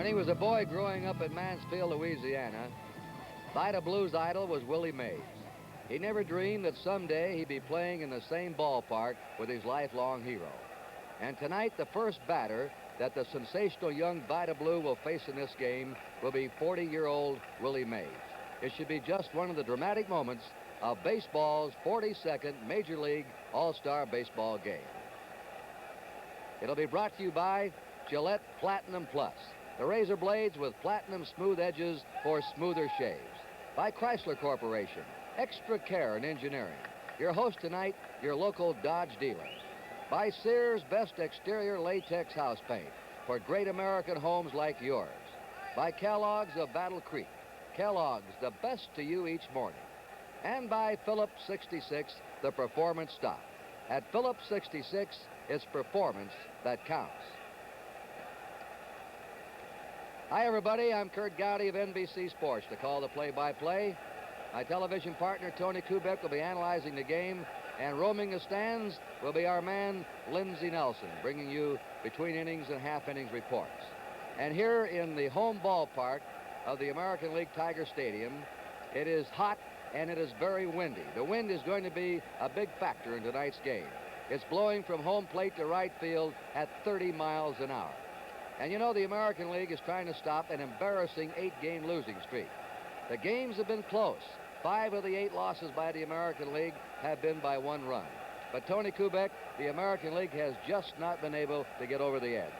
When he was a boy growing up in Mansfield, Louisiana, Vida Blue's idol was Willie Mays. He never dreamed that someday he'd be playing in the same ballpark with his lifelong hero. And tonight, the first batter that the sensational young Vida Blue will face in this game will be 40-year-old Willie Mays. It should be just one of the dramatic moments of baseball's 42nd Major League All-Star Baseball game. It'll be brought to you by Gillette Platinum Plus, the razor blades with platinum smooth edges for smoother shaves. By Chrysler Corporation, extra care in engineering. Your host tonight, your local Dodge dealer. By Sears Best Exterior Latex House Paint for great American homes like yours. By Kellogg's of Battle Creek. Kellogg's, the best to you each morning. And by Phillips 66, the performance stock. At Phillips 66, it's performance that counts. Hi, everybody. I'm Kurt Gowdy of NBC Sports to call the play-by-play. My television partner, Tony Kubek, will be analyzing the game, and roaming the stands will be our man, Lindsey Nelson, bringing you between innings and half-innings reports. And here in the home ballpark of the American League Tiger Stadium, it is hot and it is very windy. The wind is going to be a big factor in tonight's game. It's blowing from home plate to right field at 30 miles an hour. And you know, the American League is trying to stop an embarrassing 8-game losing streak. The games have been close. 5 of the 8 losses by the American League have been by 1 run. But Tony Kubek, the American League has just not been able to get over the edge.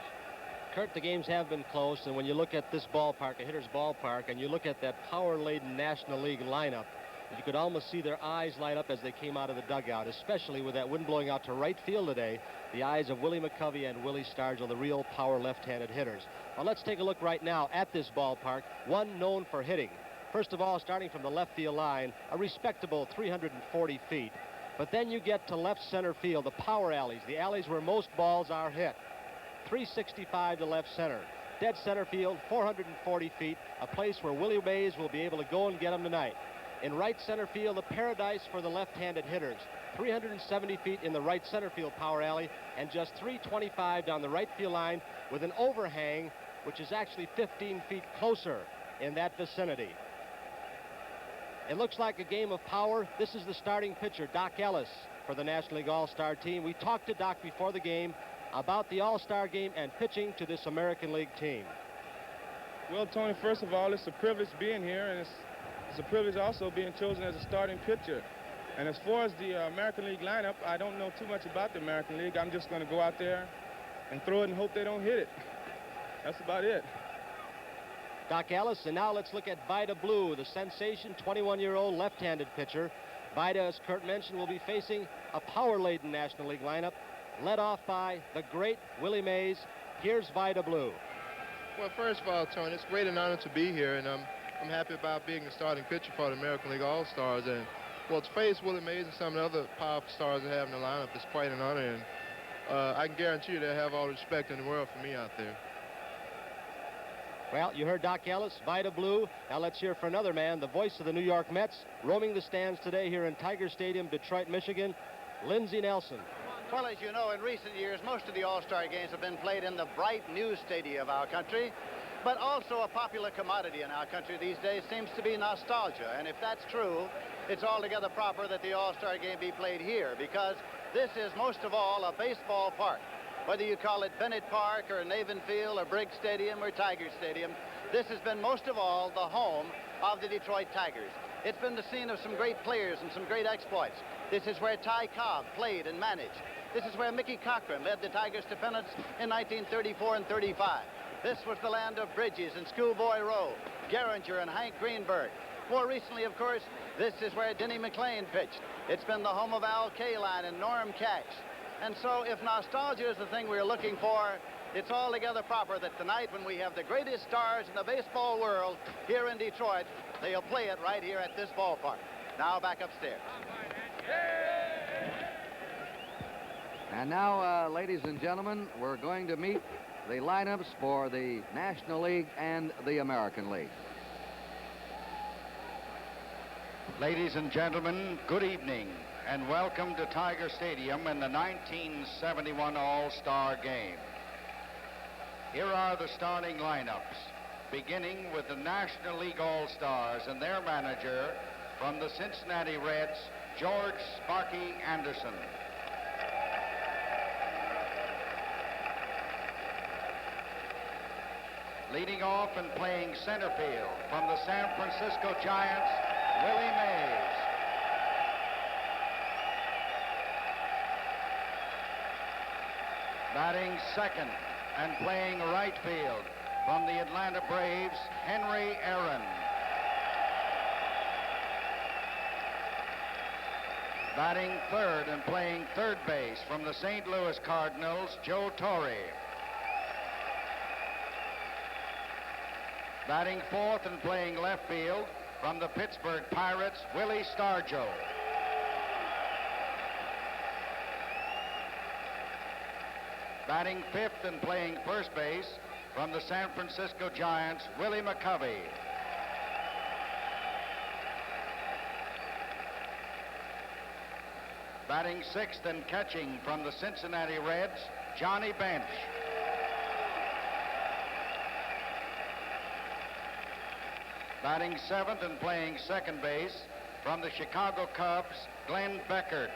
Kurt, the games have been close, and when you look at this ballpark, a hitter's ballpark, and you look at that power-laden National League lineup, you could almost see their eyes light up as they came out of the dugout, especially with that wind blowing out to right field today. The eyes of Willie McCovey and Willie Stargell, the real power left-handed hitters. Well, let's take a look right now at this ballpark, one known for hitting. First of all, starting from the left field line, a respectable 340 feet. But then you get to left center field, the power alleys, the alleys where most balls are hit. 365 to left center. Dead center field, 440 feet, a place where Willie Mays will be able to go and get them tonight. In right center field, the paradise for the left-handed hitters. 370 feet in the right center field power alley, and just 325 down the right field line with an overhang, which is actually 15 feet closer in that vicinity. It looks like a game of power. This is the starting pitcher, Doc Ellis, for the National League All-Star team. We talked to Doc before the game about the All-Star game and pitching to this American League team. Well, Tony, first of all, it's a privilege being here, and it's a privilege also being chosen as a starting pitcher. And as far as the American League lineup, I don't know too much about the American League. I'm just going to go out there and throw it and hope they don't hit it. That's about it. Doc Ellis, and now let's look at Vida Blue, the sensation 21-year-old left-handed pitcher. Vida, as Kurt mentioned, will be facing a power-laden National League lineup led off by the great Willie Mays. Here's Vida Blue. Well, first of all, Tony, it's great and honor to be here, and I'm happy about being a starting pitcher for the American League All-Stars. And well, to face Willie Mays and some of the other powerful stars they have in the lineup is quite an honor, and I can guarantee you they'll have all the respect in the world for me out there. Well, you heard Doc Ellis, Vida Blue. Now let's hear for another man, the voice of the New York Mets, roaming the stands today here in Tiger Stadium, Detroit, Michigan, Lindsey Nelson. Well, as you know, in recent years, most of the All-Star games have been played in the bright new stadia of our country. But also a popular commodity in our country these days seems to be nostalgia. And if that's true, it's altogether proper that the All-Star game be played here, because this is most of all a baseball park. Whether you call it Bennett Park or Navin Field or Briggs Stadium or Tiger Stadium, this has been most of all the home of the Detroit Tigers. It's been the scene of some great players and some great exploits. This is where Ty Cobb played and managed. This is where Mickey Cochran led the Tigers to pennants in 1934 and 35. This was the land of Bridges and Schoolboy Rowe, Gehringer and Hank Greenberg. More recently, of course, this is where Denny McLain pitched. It's been the home of Al Kaline and Norm Cash. And so if nostalgia is the thing we're looking for, it's altogether proper that tonight, when we have the greatest stars in the baseball world here in Detroit, they'll play it right here at this ballpark. Now back upstairs. And now, ladies and gentlemen, we're going to meet the lineups for the National League and the American League. Ladies and gentlemen, good evening, and welcome to Tiger Stadium in the 1971 All-Star Game. Here are the starting lineups, beginning with the National League All-Stars and their manager from the Cincinnati Reds, George Sparky Anderson. Leading off and playing center field from the San Francisco Giants, Willie Mays. Batting second and playing right field from the Atlanta Braves, Henry Aaron. Batting third and playing third base from the St. Louis Cardinals, Joe Torre. Batting fourth and playing left field from the Pittsburgh Pirates, Willie Stargell. Batting fifth and playing first base from the San Francisco Giants, Willie McCovey. Batting sixth and catching from the Cincinnati Reds, Johnny Bench. Batting seventh and playing second base from the Chicago Cubs, Glenn Beckert.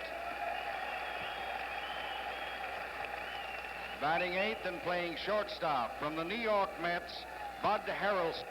Batting eighth and playing shortstop from the New York Mets, Bud Harrelson.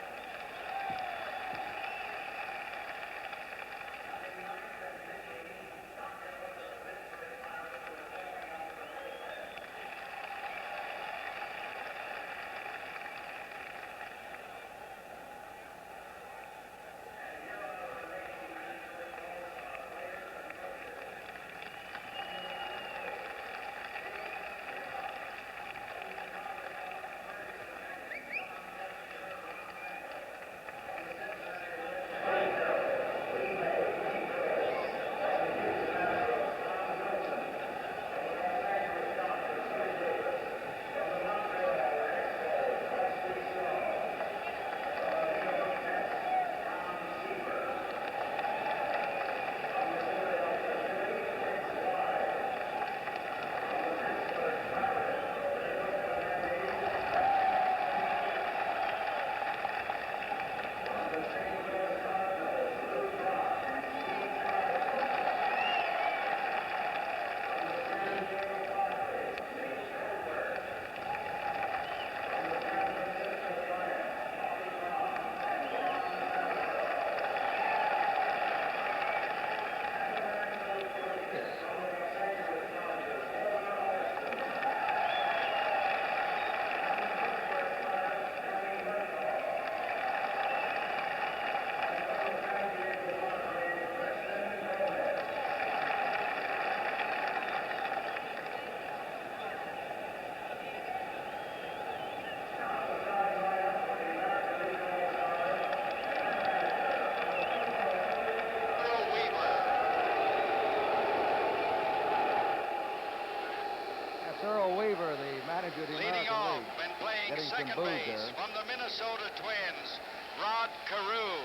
Earl Weaver, the manager of the Leading American off League. and playing Getting some second booze base there. from the Minnesota Twins, Rod Carew.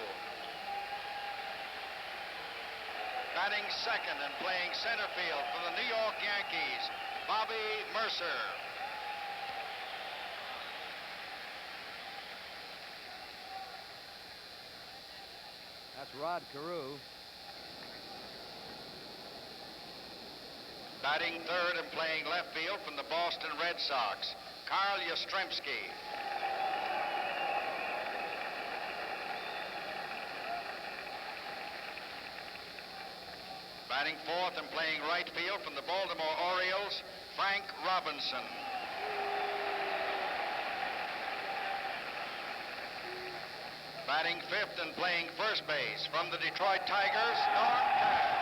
Batting second and playing center field for the New York Yankees, Bobby Mercer. That's Rod Carew. Batting third and playing left field from the Boston Red Sox, Carl Yastrzemski. Batting fourth and playing right field from the Baltimore Orioles, Frank Robinson. Batting fifth and playing first base from the Detroit Tigers, Norm Cash.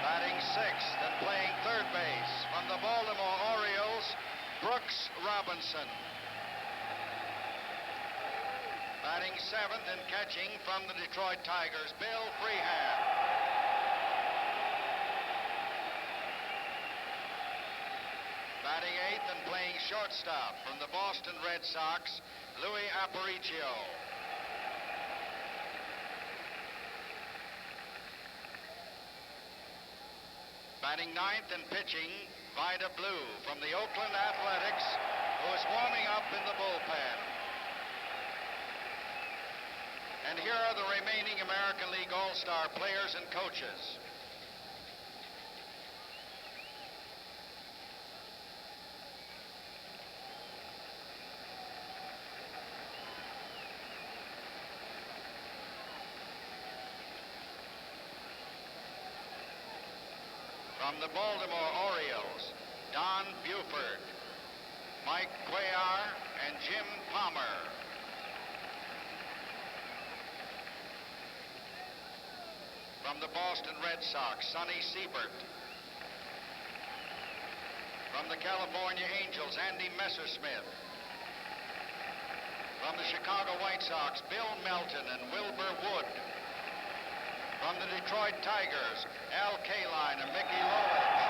Batting sixth and playing third base from the Baltimore Orioles, Brooks Robinson. Batting seventh and catching from the Detroit Tigers, Bill Freehan. Batting eighth and playing shortstop from the Boston Red Sox, Louis Aparicio. Batting ninth and pitching, Vida Blue from the Oakland Athletics, who is warming up in the bullpen. And here are the remaining American League All-Star players and coaches. From the Baltimore Orioles, Don Buford, Mike Cuellar, and Jim Palmer. From the Boston Red Sox, Sonny Siebert. From the California Angels, Andy Messersmith. From the Chicago White Sox, Bill Melton and Wilbur Wood. From the Detroit Tigers, Al Kaline and Mickey Lolich.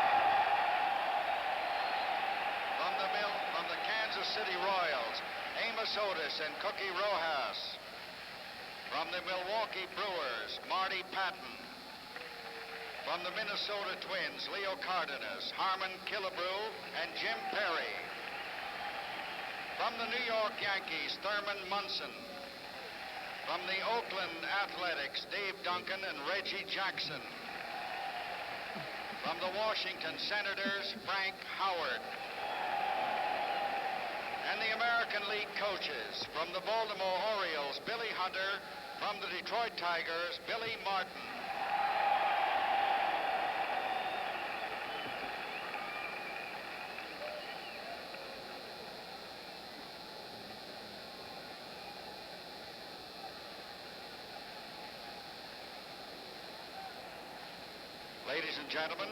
From the Kansas City Royals, Amos Otis and Cookie Rojas. From the Milwaukee Brewers, Marty Patton. From the Minnesota Twins, Leo Cardenas, Harmon Killebrew, and Jim Perry. From the New York Yankees, Thurman Munson. From the Oakland Athletics, Dave Duncan and Reggie Jackson. From the Washington Senators, Frank Howard. And the American League coaches, from the Baltimore Orioles, Billy Hunter. From the Detroit Tigers, Billy Martin. Ladies and gentlemen,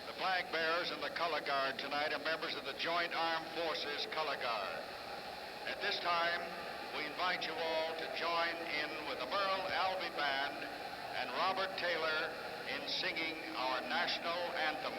the flag bearers and the color guard tonight are members of the Joint Armed Forces Color Guard. At this time, we invite you all to join in with the Merle Albee Band and Robert Taylor in singing our national anthem.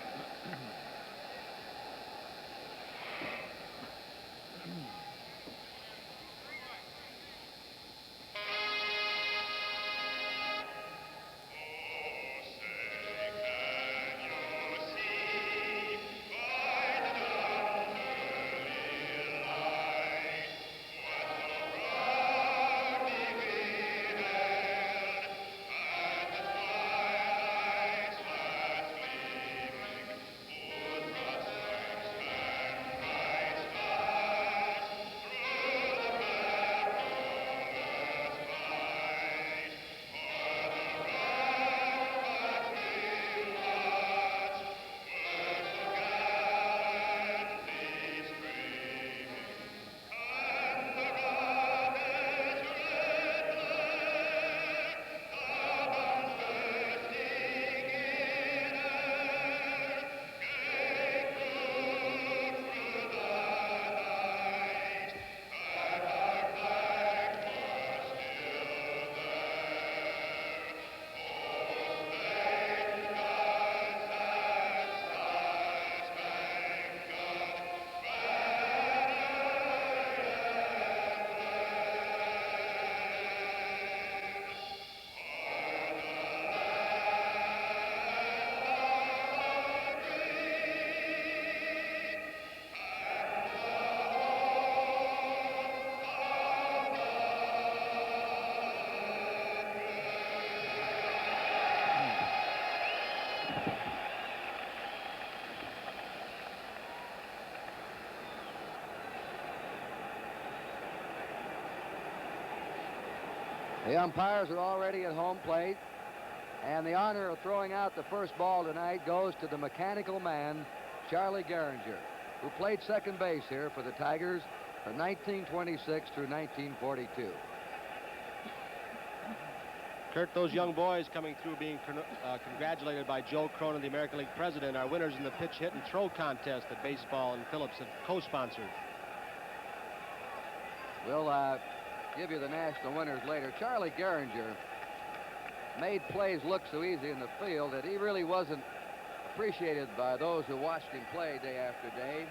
The umpires are already at home plate, and the honor of throwing out the first ball tonight goes to the mechanical man, Charlie Gehringer, who played second base here for the Tigers from 1926 through 1942. Kurt, those young boys coming through being congratulated by Joe Cronin, the American League president, are winners in the pitch, hit, and throw contest that Baseball and Phillips have co-sponsored. We'll give you the national winners later. Charlie Gehringer made plays look so easy in the field that he really wasn't appreciated by those who watched him play day after day.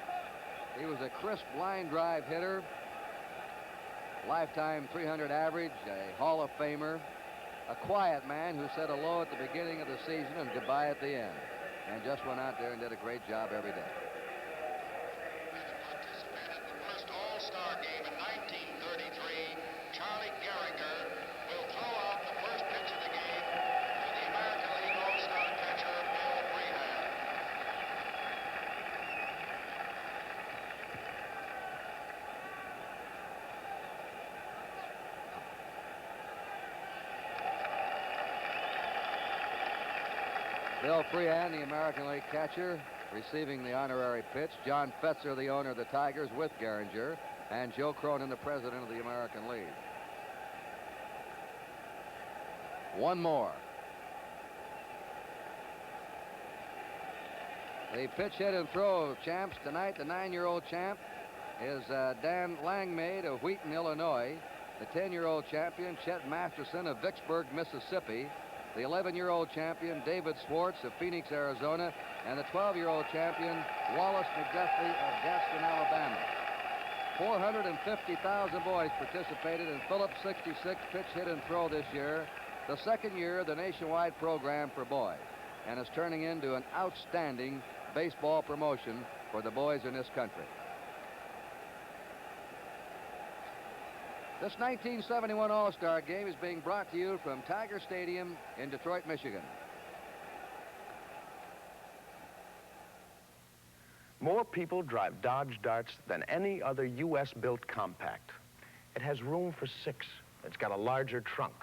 He was a crisp line drive hitter, lifetime 300 average, a Hall of Famer, a quiet man who said hello at the beginning of the season and goodbye at the end. and just went out there and did a great job every day. Participated in the first All-Star game in 1933. Charlie Gehringer will throw out the first pitch of the game to the American League All-Star catcher, Bill Freehan. Bill Freehan, the American League catcher, receiving the honorary pitch. John Fetzer, the owner of the Tigers, with Gehringer, and Joe Cronin, the president of the American League. One more. The pitch, hit, and throw champs tonight. The 9-year-old champ is Dan Langmaid of Wheaton, Illinois. The 10-year-old champion, Chet Masterson of Vicksburg, Mississippi. The 11-year-old champion, David Swartz of Phoenix, Arizona. And the 12-year-old champion, Wallace McDuffie of Gaston, Alabama. 450,000 boys participated in Phillips' 66 pitch, hit, and throw this year. The second year of the nationwide program for boys. And it's turning into an outstanding baseball promotion for the boys in this country. This 1971 All-Star Game is being brought to you from Tiger Stadium in Detroit, Michigan. More people drive Dodge Darts than any other U.S.-built compact. It has room for 6. It's got a larger trunk.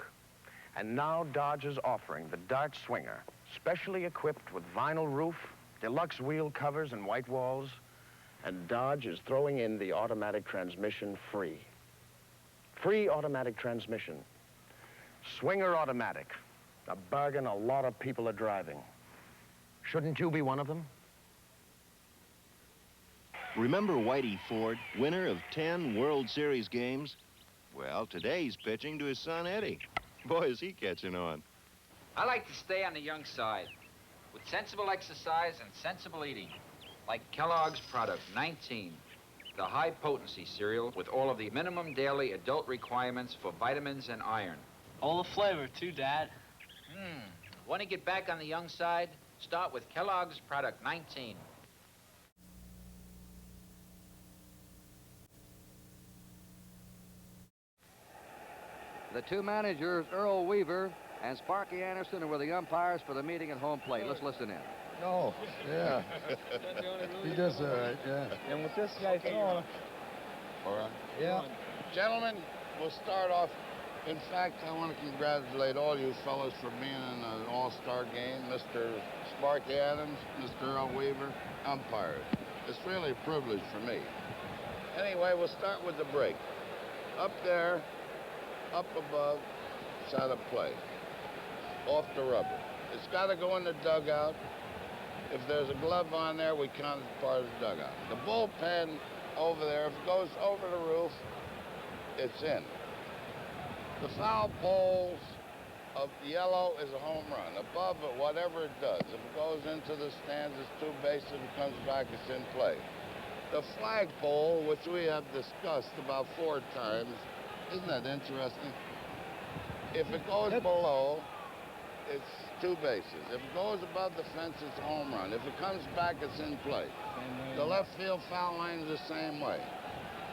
And now Dodge is offering the Dart Swinger, specially equipped with vinyl roof, deluxe wheel covers, and white walls. And Dodge is throwing in the automatic transmission free. Free automatic transmission. Swinger automatic. A bargain a lot of people are driving. Shouldn't you be one of them? Remember Whitey Ford, winner of 10 World Series games? Well, today he's pitching to his son, Eddie. Boy, is he catching on. I like to stay on the young side, with sensible exercise and sensible eating, like Kellogg's Product 19, the high-potency cereal with all of the minimum daily adult requirements for vitamins and iron. All the flavor, too, Dad. Want to get back on the young side? Start with Kellogg's Product 19. The two managers, Earl Weaver and Sparky Anderson, were the umpires for the meeting at home plate. Let's listen in. No, yeah. He does all right, yeah. And with this guy throwing, All right. Yeah. Gentlemen, we'll start off. In fact, I want to congratulate all you fellas for being in an all-star game. Mr. Sparky Adams, Mr. Earl Weaver, umpires. It's really a privilege for me. Anyway, we'll start with the break. Up there, up above, side of play. Off the rubber. It's got to go in the dugout. If there's a glove on there, we count it as part of the dugout. The bullpen over there, if it goes over the roof, it's in. The foul poles of yellow is a home run. Above it, whatever it does. If it goes into the stands, it's 2 bases. If it comes back, it's in play. The flagpole, which we have discussed about 4 times, isn't that interesting? If it goes below, it's 2 bases. If it goes above the fence, it's a home run. If it comes back, it's in play. The left field foul line is the same way.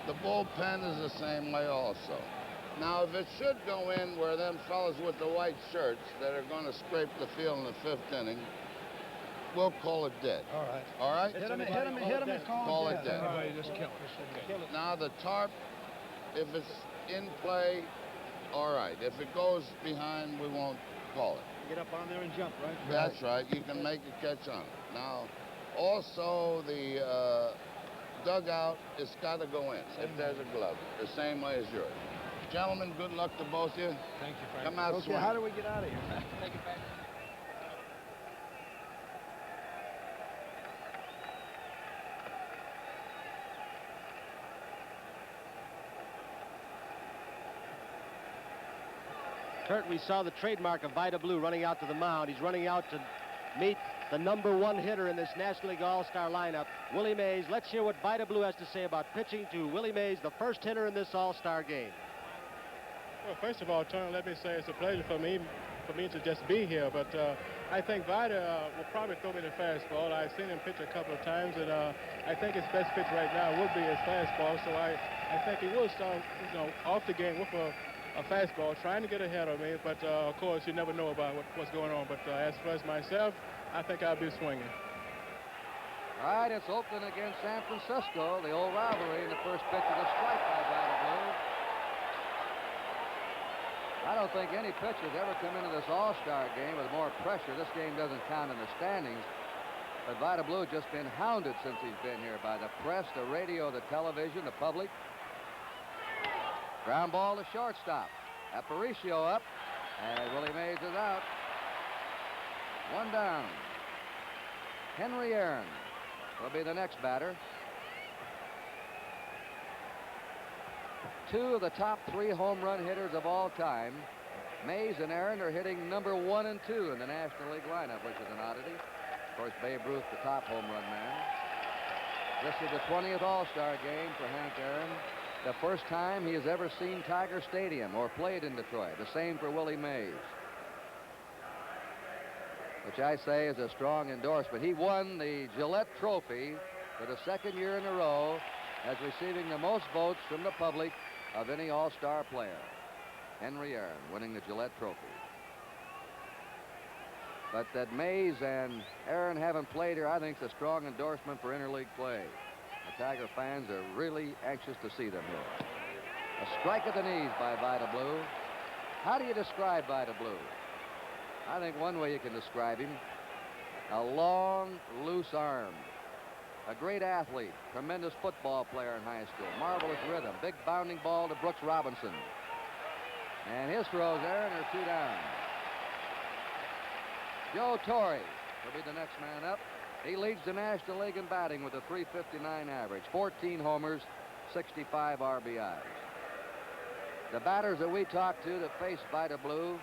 The bullpen is the same way also. Now, if it should go in where them fellas with the white shirts that are going to scrape the field in the 5th inning, we'll call it dead. All right. All right? Hit him and call it dead. Just kill it. Now, the tarp, if it's in play, all right. If it goes behind, we won't call it. Get up on there and jump, right? That's right. You can make a catch on it. Now, also, the dugout, it's got to go in if there's a glove, the same way as yours. Gentlemen, good luck to both of you. Thank you, Frank. Come out Okay, swinging. how do we get out of here? Take it back. Kurt, we saw the trademark of Vida Blue running out to the mound. He's running out to meet the #1 hitter in this National League All-Star lineup, Willie Mays. Let's hear what Vida Blue has to say about pitching to Willie Mays, the first hitter in this All-Star game. well, first of all, Tony, let me say it's a pleasure for me for me to just be here. But I think Vida will probably throw me the fastball. I've seen him pitch a couple of times, and I think his best pitch right now would be his fastball. So I think he will start, off the game with a fastball, trying to get ahead of me. But of course, you never know about what's going on. But as far as myself, I think I'll be swinging. All right, it's Oakland against San Francisco, the old rivalry, in the first pitch of the strike by Vida Blue. I don't think any pitcher's ever come into this All-Star game with more pressure. This game doesn't count in the standings, but Vida Blue just been hounded since he's been here by the press, the radio, the television, the public. Ground ball to shortstop. Aparicio up, and Willie Mays is out. One down. Henry Aaron will be the next batter. Two of the top 3 home run hitters of all time, Mays and Aaron, are hitting number 1 and 2 in the National League lineup, which is an oddity. Of course, Babe Ruth, the top home run man. This is the 20th All-Star game for Hank Aaron. The first time he has ever seen Tiger Stadium or played in Detroit. The same for Willie Mays, which I say is a strong endorsement. He won the Gillette Trophy for the 2nd year in a row as receiving the most votes from the public of any All-Star player. Henry Aaron winning the Gillette Trophy. But that Mays and Aaron haven't played here, I think, is a strong endorsement for interleague play. The Tiger fans are really anxious to see them here. A strike at the knees by Vida Blue. How do you describe Vida Blue? I think one way you can describe him, a long, loose arm. A great athlete, tremendous football player in high school, marvelous rhythm, big bounding ball to Brooks Robinson. And his throws, Aaron, are 2 down. Joe Torre will be the next man up. He leads the National League in batting with a .359 average, 14 homers, 65 RBIs. The batters that we talked to that face Vida Blue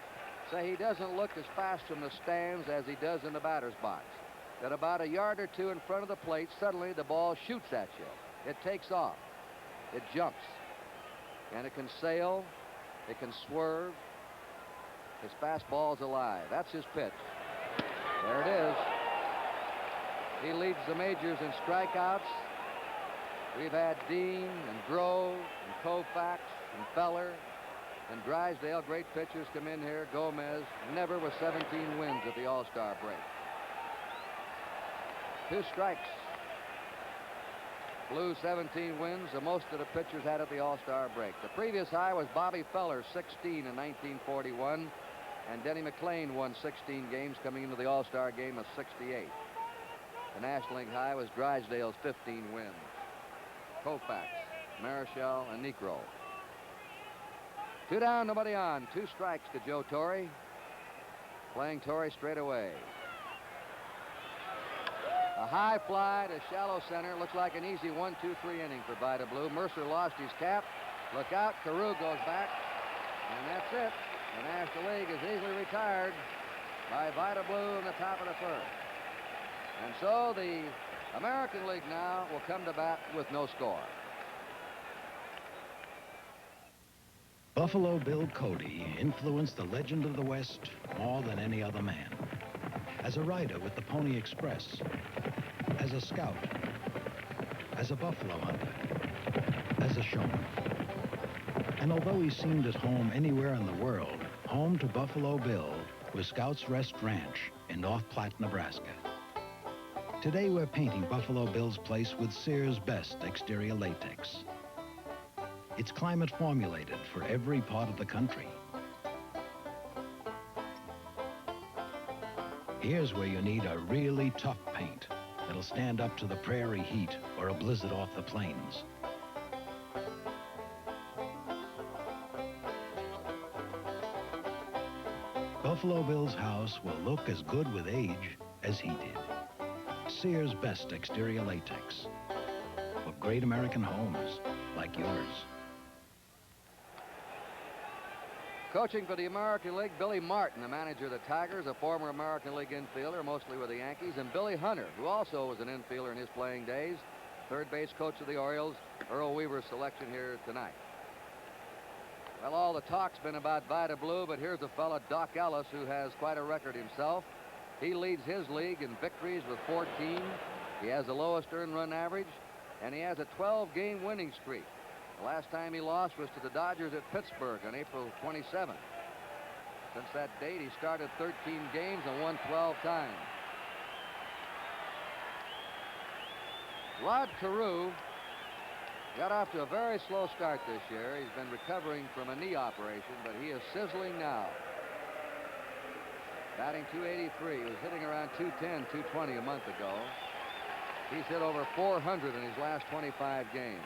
say he doesn't look as fast from the stands as he does in the batter's box. That about a yard or 2 in front of the plate, suddenly the ball shoots at you. It takes off. It jumps. And it can sail. It can swerve. His fastball's alive. That's his pitch. There it is. He leads the majors in strikeouts. We've had Dean and Grove and Koufax and Feller and Drysdale, great pitchers, come in here. Gomez, never with 17 wins at the All-Star break. 2 strikes. Blue 17 wins, the most of the pitchers had at the All-Star break. The previous high was Bobby Feller, 16 in 1941, and Denny McLain won 16 games coming into the All-Star game of 68. The National League high was Drysdale's 15 wins. Koufax, Marichal, and Necro. 2 down, nobody on. 2 strikes to Joe Torre. Playing Torre straight away. A high fly to shallow center. Looks like an easy 1-2-3 inning for Vida Blue. Mercer lost his cap. Look out. Carew goes back. And that's it. The National League is easily retired by Vida Blue in the top of the 1st. And so the American League now will come to bat with no score. Buffalo Bill Cody influenced the legend of the West more than any other man. As a rider with the Pony Express, as a scout, as a buffalo hunter, as a showman. And although he seemed at home anywhere in the world, home to Buffalo Bill was Scout's Rest Ranch in North Platte, Nebraska. Today we're painting Buffalo Bill's place with Sears' best exterior latex. It's climate formulated for every part of the country. Here's where you need a really tough paint that'll stand up to the prairie heat or a blizzard off the plains. Buffalo Bill's house will look as good with age as he did. Sears' best exterior latex for great American homes like yours. Coaching for the American League, Billy Martin, the manager of the Tigers, a former American League infielder, mostly with the Yankees, and Billy Hunter, who also was an infielder in his playing days, third base coach of the Orioles. Earl Weaver's selection here tonight. Well, all the talk's been about Vida Blue, but here's a fella, Doc Ellis, who has quite a record himself. He leads his league in victories with 14. He has the lowest earned run average, and he has a 12-game winning streak. The last time he lost was to the Dodgers at Pittsburgh on April 27th. Since that date, he started 13 games and won 12 times. Rod Carew got off to a very slow start this year. He's been recovering from a knee operation, but he is sizzling now. Batting .283. He was hitting around .210, .220 a month ago. He's hit over .400 in his last 25 games.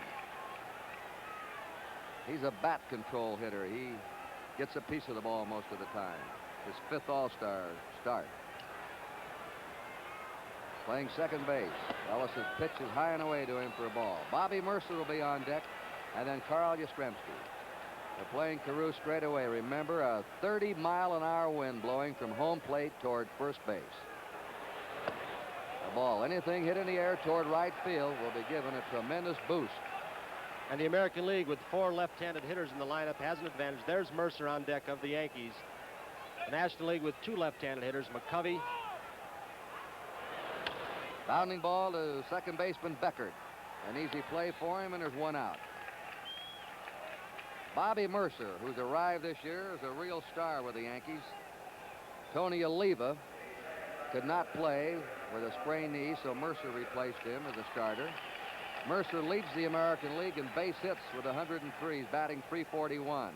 He's a bat control hitter. He gets a piece of the ball most of the time. His 5th All-Star start. Playing second base. Ellis's pitch is high and away to him for a ball. Bobby Mercer will be on deck, and then Carl Yastrzemski. They're playing Carew straight away. Remember, a 30-mile-an-hour wind blowing from home plate toward first base. The ball, anything hit in the air toward right field, will be given a tremendous boost. And the American League, with 4 left-handed hitters in the lineup, has an advantage. There's Mercer on deck of the Yankees. The National League with 2 left-handed hitters, McCovey. Bounding ball to second baseman Beckert. An easy play for him, and there's 1 out. Bobby Mercer, who's arrived this year, is a real star with the Yankees. Tony Oliva could not play with a sprained knee, so Mercer replaced him as a starter. Mercer leads the American League in base hits with 103. He's batting .341.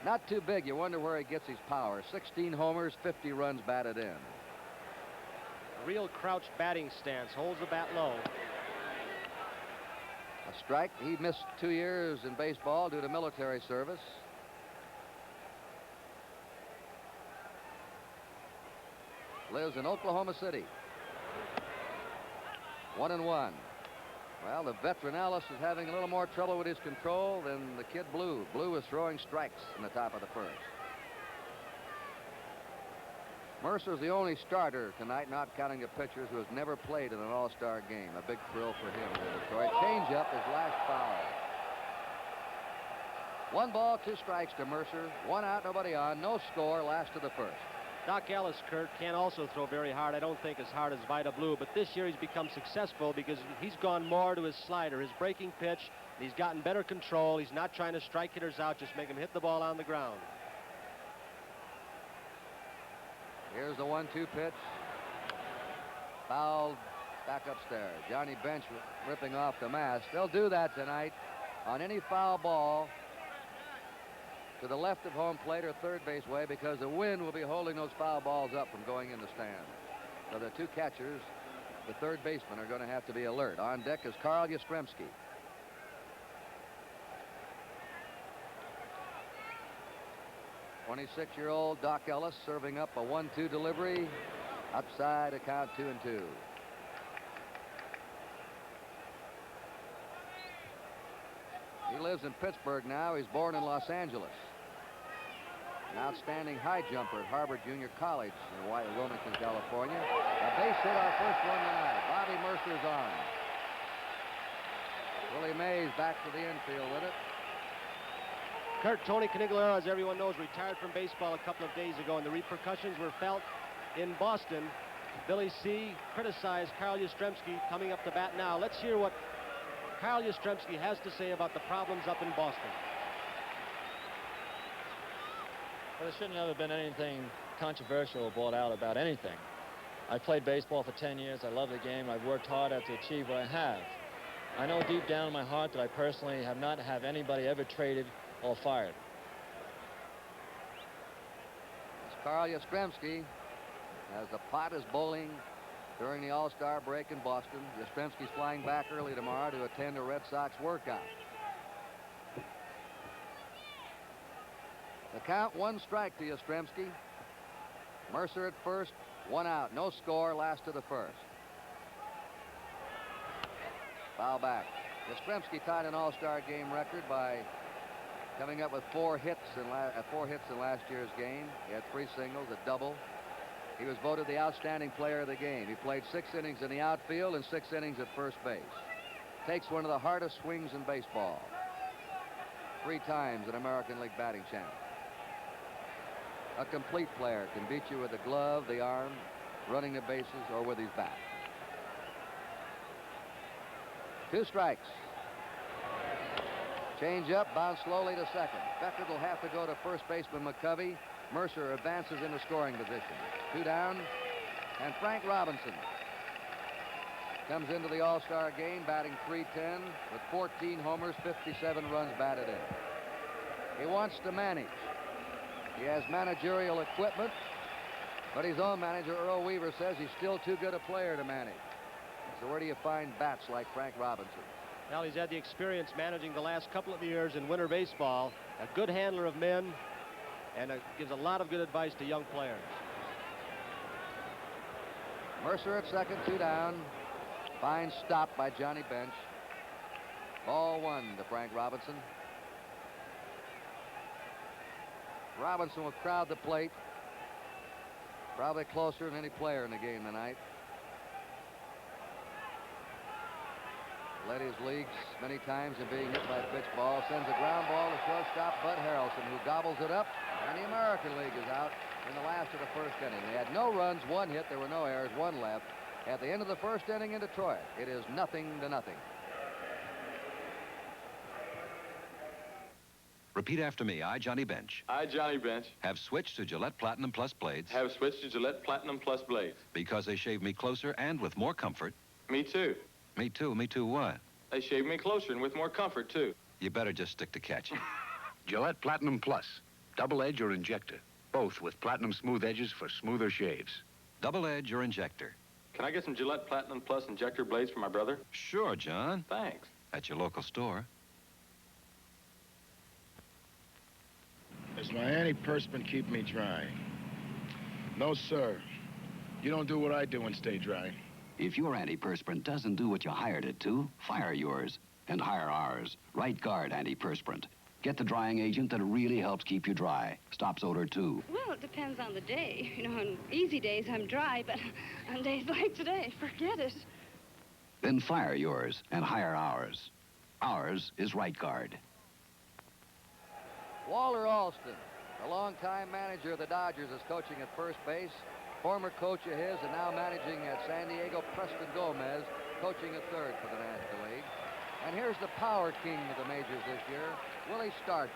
Not too big. You wonder where he gets his power. 16 homers, 50 runs batted in. A real crouched batting stance. Holds the bat low. A strike. He missed 2 years in baseball due to military service. Lives in Oklahoma City. 1-1. Well, the veteran Ellis is having a little more trouble with his control than the kid Blue. Blue is throwing strikes in the top of the first. Mercer's the only starter tonight, not counting the pitchers, who has never played in an All-Star game. A big thrill for him here in Detroit. Changeup is last foul. 1 ball, 2 strikes to Mercer. 1 out, nobody on. No score, last of the first. Doc Ellis, Kurt, can also throw very hard. I don't think as hard as Vida Blue, but this year he's become successful because he's gone more to his slider, his breaking pitch. He's gotten better control. He's not trying to strike hitters out, just make them hit the ball on the ground. Here's the 1-2 pitch. Fouled back upstairs. Johnny Bench ripping off the mask. They'll do that tonight on any foul ball to the left of home plate or third base way, because the wind will be holding those foul balls up from going in the stand. So the 2 catchers, the third baseman, are going to have to be alert. On deck is Carl Yastrzemski. '26-year-old Doc Ellis serving up a 1-2 delivery. Upside, a count 2-2. He lives in Pittsburgh now. He's born in Los Angeles. An outstanding high jumper at Harvard Junior College in Wilmington, California. A base hit, our first one tonight. Bobby Mercer's on. Willie Mays back to the infield with it. Kurt, Tony Caniglaro, as everyone knows, retired from baseball a couple of days ago, and the repercussions were felt in Boston. Billy C. criticized Carl Yastrzemski coming up to bat now. Let's hear what Carl Yastrzemski has to say about the problems up in Boston. Well, there shouldn't have been anything controversial brought out about anything. I played baseball for 10 years. I love the game. I've worked hard to achieve what I have. I know deep down in my heart that I personally have not had anybody ever traded or fired. It's Carl Yastrzemski, as the pot is bowling during the All-Star break in Boston. Yastrzemski's flying back early tomorrow to attend a Red Sox workout. The count, 1 strike to Yastrzemski. Mercer at first, 1 out. No score, last of the first. Foul back. Yastrzemski tied an All-Star game record by coming up with 4 hits in last year's game. He had 3 singles, a double. He was voted the outstanding player of the game. He played 6 innings in the outfield and 6 innings at first base. Takes one of the hardest swings in baseball. 3 times an American League batting champ. A complete player can beat you with the glove, the arm, running the bases, or with his bat. 2 strikes. Change up, bounce slowly to second. Beckert will have to go to first baseman McCovey. Mercer advances into scoring position. 2 down, and Frank Robinson comes into the All-Star game batting .310 with 14 homers, 57 runs batted in. He wants to manage. He has managerial equipment, but his own manager, Earl Weaver, says he's still too good a player to manage. So where do you find bats like Frank Robinson? Well, he's had the experience managing the last couple of years in winter baseball, a good handler of men, and gives a lot of good advice to young players. Mercer at second, 2 down. Fine stop by Johnny Bench. Ball 1 to Frank Robinson. Robinson will crowd the plate. Probably closer than any player in the game tonight. Led his leagues many times in being hit by pitch ball. Sends a ground ball to shortstop Bud Harrelson, who gobbles it up, and the American League is out in the last of the first inning. They had no runs, 1 hit, there were no errors, 1 left. At the end of the first inning in Detroit, it is 0-0. Repeat after me. I, Johnny Bench, I, Johnny Bench, have switched to Gillette Platinum Plus blades have switched to Gillette Platinum Plus blades. because they shave me closer and with more comfort. Me too. Me too. Me too what? They shave me closer and with more comfort, too. You better just stick to catching. Gillette Platinum Plus. Double edge or injector. Both with platinum smooth edges for smoother shaves. Double edge or injector. Can I get some Gillette Platinum Plus injector blades for my brother? Sure, John. Thanks. At your local store. Does my antiperspirant keep me dry? No, sir. You don't do what I do and stay dry. If your antiperspirant doesn't do what you hired it to, fire yours and hire ours. Right Guard antiperspirant. Get the drying agent that really helps keep you dry. Stops odor, too. Well, it depends on the day. You know, on easy days, I'm dry, but on days like today, forget it. Then fire yours and hire ours. Ours is Right Guard. Walter Alston, a longtime manager of the Dodgers, is coaching at first base. Former coach of his and now managing at San Diego, Preston Gomez, coaching at third for the National League. And here's the power king of the majors this year, Willie Stargell.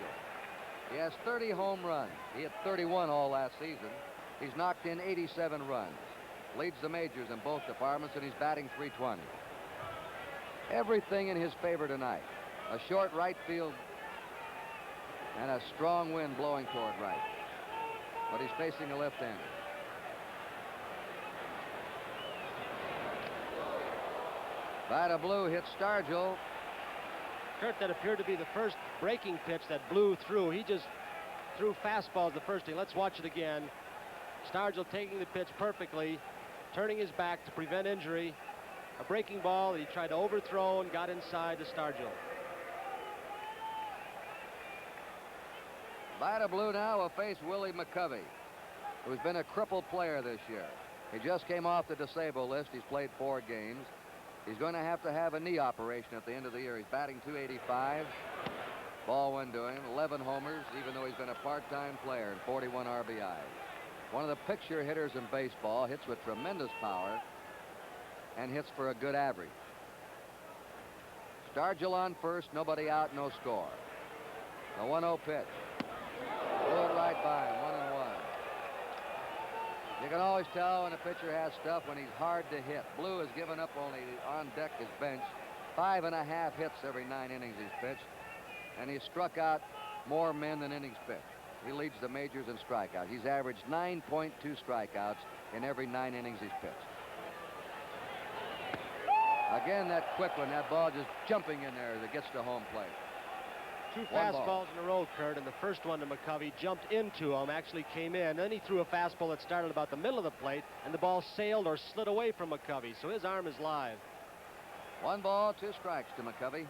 He has 30 home runs. He hit 31 all last season. He's knocked in 87 runs. Leads the majors in both departments, and he's batting .320. Everything in his favor tonight. A short right field and a strong wind blowing toward right. But he's facing a left-hander. Vida Blue hits Stargell. Kurt, that appeared to be the first breaking pitch that blew through. He just threw fastballs the first inning. Let's watch it again. Stargell taking the pitch perfectly, turning his back to prevent injury. A breaking ball he tried to overthrow and got inside to Stargell. Vida Blue now will face Willie McCovey, who's been a crippled player this year. He just came off the disabled list. He's played 4 games. He's going to have a knee operation at the end of the year. He's batting .285. Ball 1 to him. 11 homers, even though he's been a part-time player, and 41 RBIs. One of the picture hitters in baseball, hits with tremendous power and hits for a good average. Stargell on first, nobody out, no score. The 1-0 pitch. Blew it right by him, 1-1. You can always tell when a pitcher has stuff when he's hard to hit. Blue has given up only on deck his bench 5.5 hits every 9 innings he's pitched, and he's struck out more men than innings pitched. He leads the majors in strikeouts. He's averaged 9.2 strikeouts in every 9 innings he's pitched. Again, that quick one, that ball just jumping in there as it gets to home plate. 2 One ball. fastballs in a row, Kurt, and the first one to McCovey jumped into him, actually came in. Then he threw a fastball that started about the middle of the plate, and the ball sailed or slid away from McCovey, so his arm is live. 1 ball, 2 strikes to McCovey.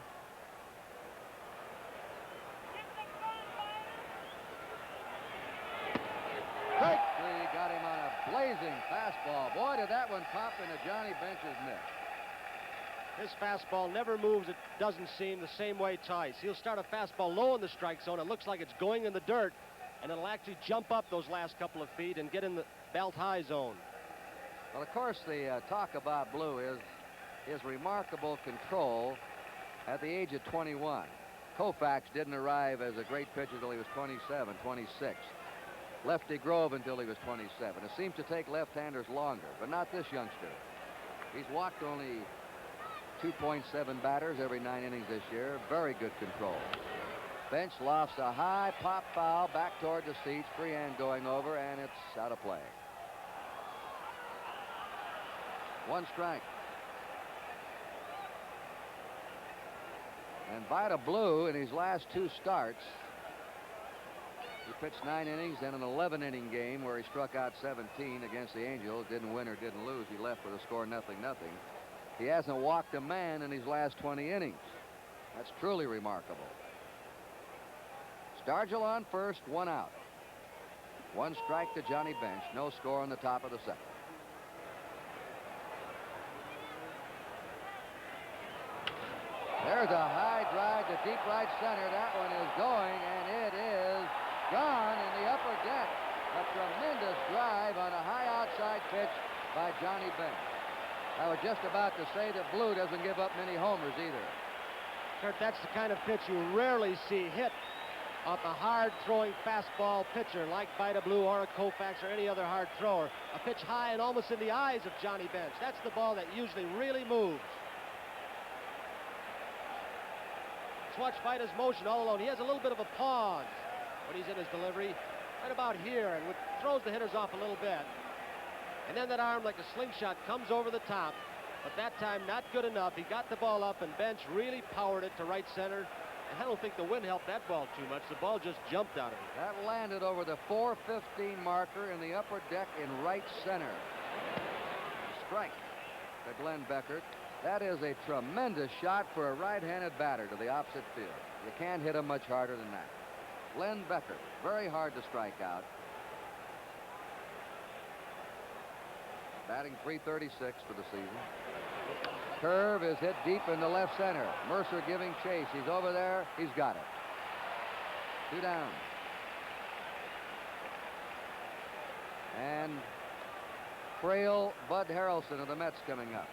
Quickly got him on a blazing fastball. Boy, did that one pop into Johnny Bench's mitt. His fastball never moves, it doesn't seem, the same way Tice. He'll start a fastball low in the strike zone. It looks like it's going in the dirt, and it'll actually jump up those last couple of feet and get in the belt high zone. Well, of course, the talk about Blue is his remarkable control at the age of 21. Koufax didn't arrive as a great pitcher until he was 27, 26. Lefty Grove until he was 27. It seems to take left-handers longer, but not this youngster. He's walked only 2.7 batters every 9 innings this year. Very good control. Bench lofts a high pop foul back toward the seats. Free hand going over, and it's out of play. 1 strike. And Vida Blue, in his last 2 starts, he pitched 9 innings, then an 11-inning game where he struck out 17 against the Angels. Didn't win or didn't lose. He left with a score 0-0. He hasn't walked a man in his last 20 innings. That's truly remarkable. Stargell on first, 1 out. 1 strike to Johnny Bench. No score on the top of the 2nd. There's a high drive to deep right center. That one is going, and it is gone in the upper deck. A tremendous drive on a high outside pitch by Johnny Bench. I was just about to say that Blue doesn't give up many homers either. Kurt, that's the kind of pitch you rarely see hit off a hard-throwing fastball pitcher like Vida Blue or a Koufax or any other hard thrower. A pitch high and almost in the eyes of Johnny Bench. That's the ball that usually really moves. Let's watch Vida's motion all alone. He has a little bit of a pause when he's in his delivery, right about here, and throws the hitters off a little bit. And then that arm, like a slingshot, comes over the top. But that time, not good enough. He got the ball up, and Bench really powered it to right center. And I don't think the wind helped that ball too much. The ball just jumped out of it. That landed over the 415 marker in the upper deck in right center. Strike to Glenn Beckert. That is a tremendous shot for a right-handed batter to the opposite field. You can't hit him much harder than that. Glenn Beckert, very hard to strike out. Batting .336 for the season. Curve is hit deep into left center. Mercer giving chase. He's over there. He's got it. 2 down. And frail Bud Harrelson of the Mets coming up.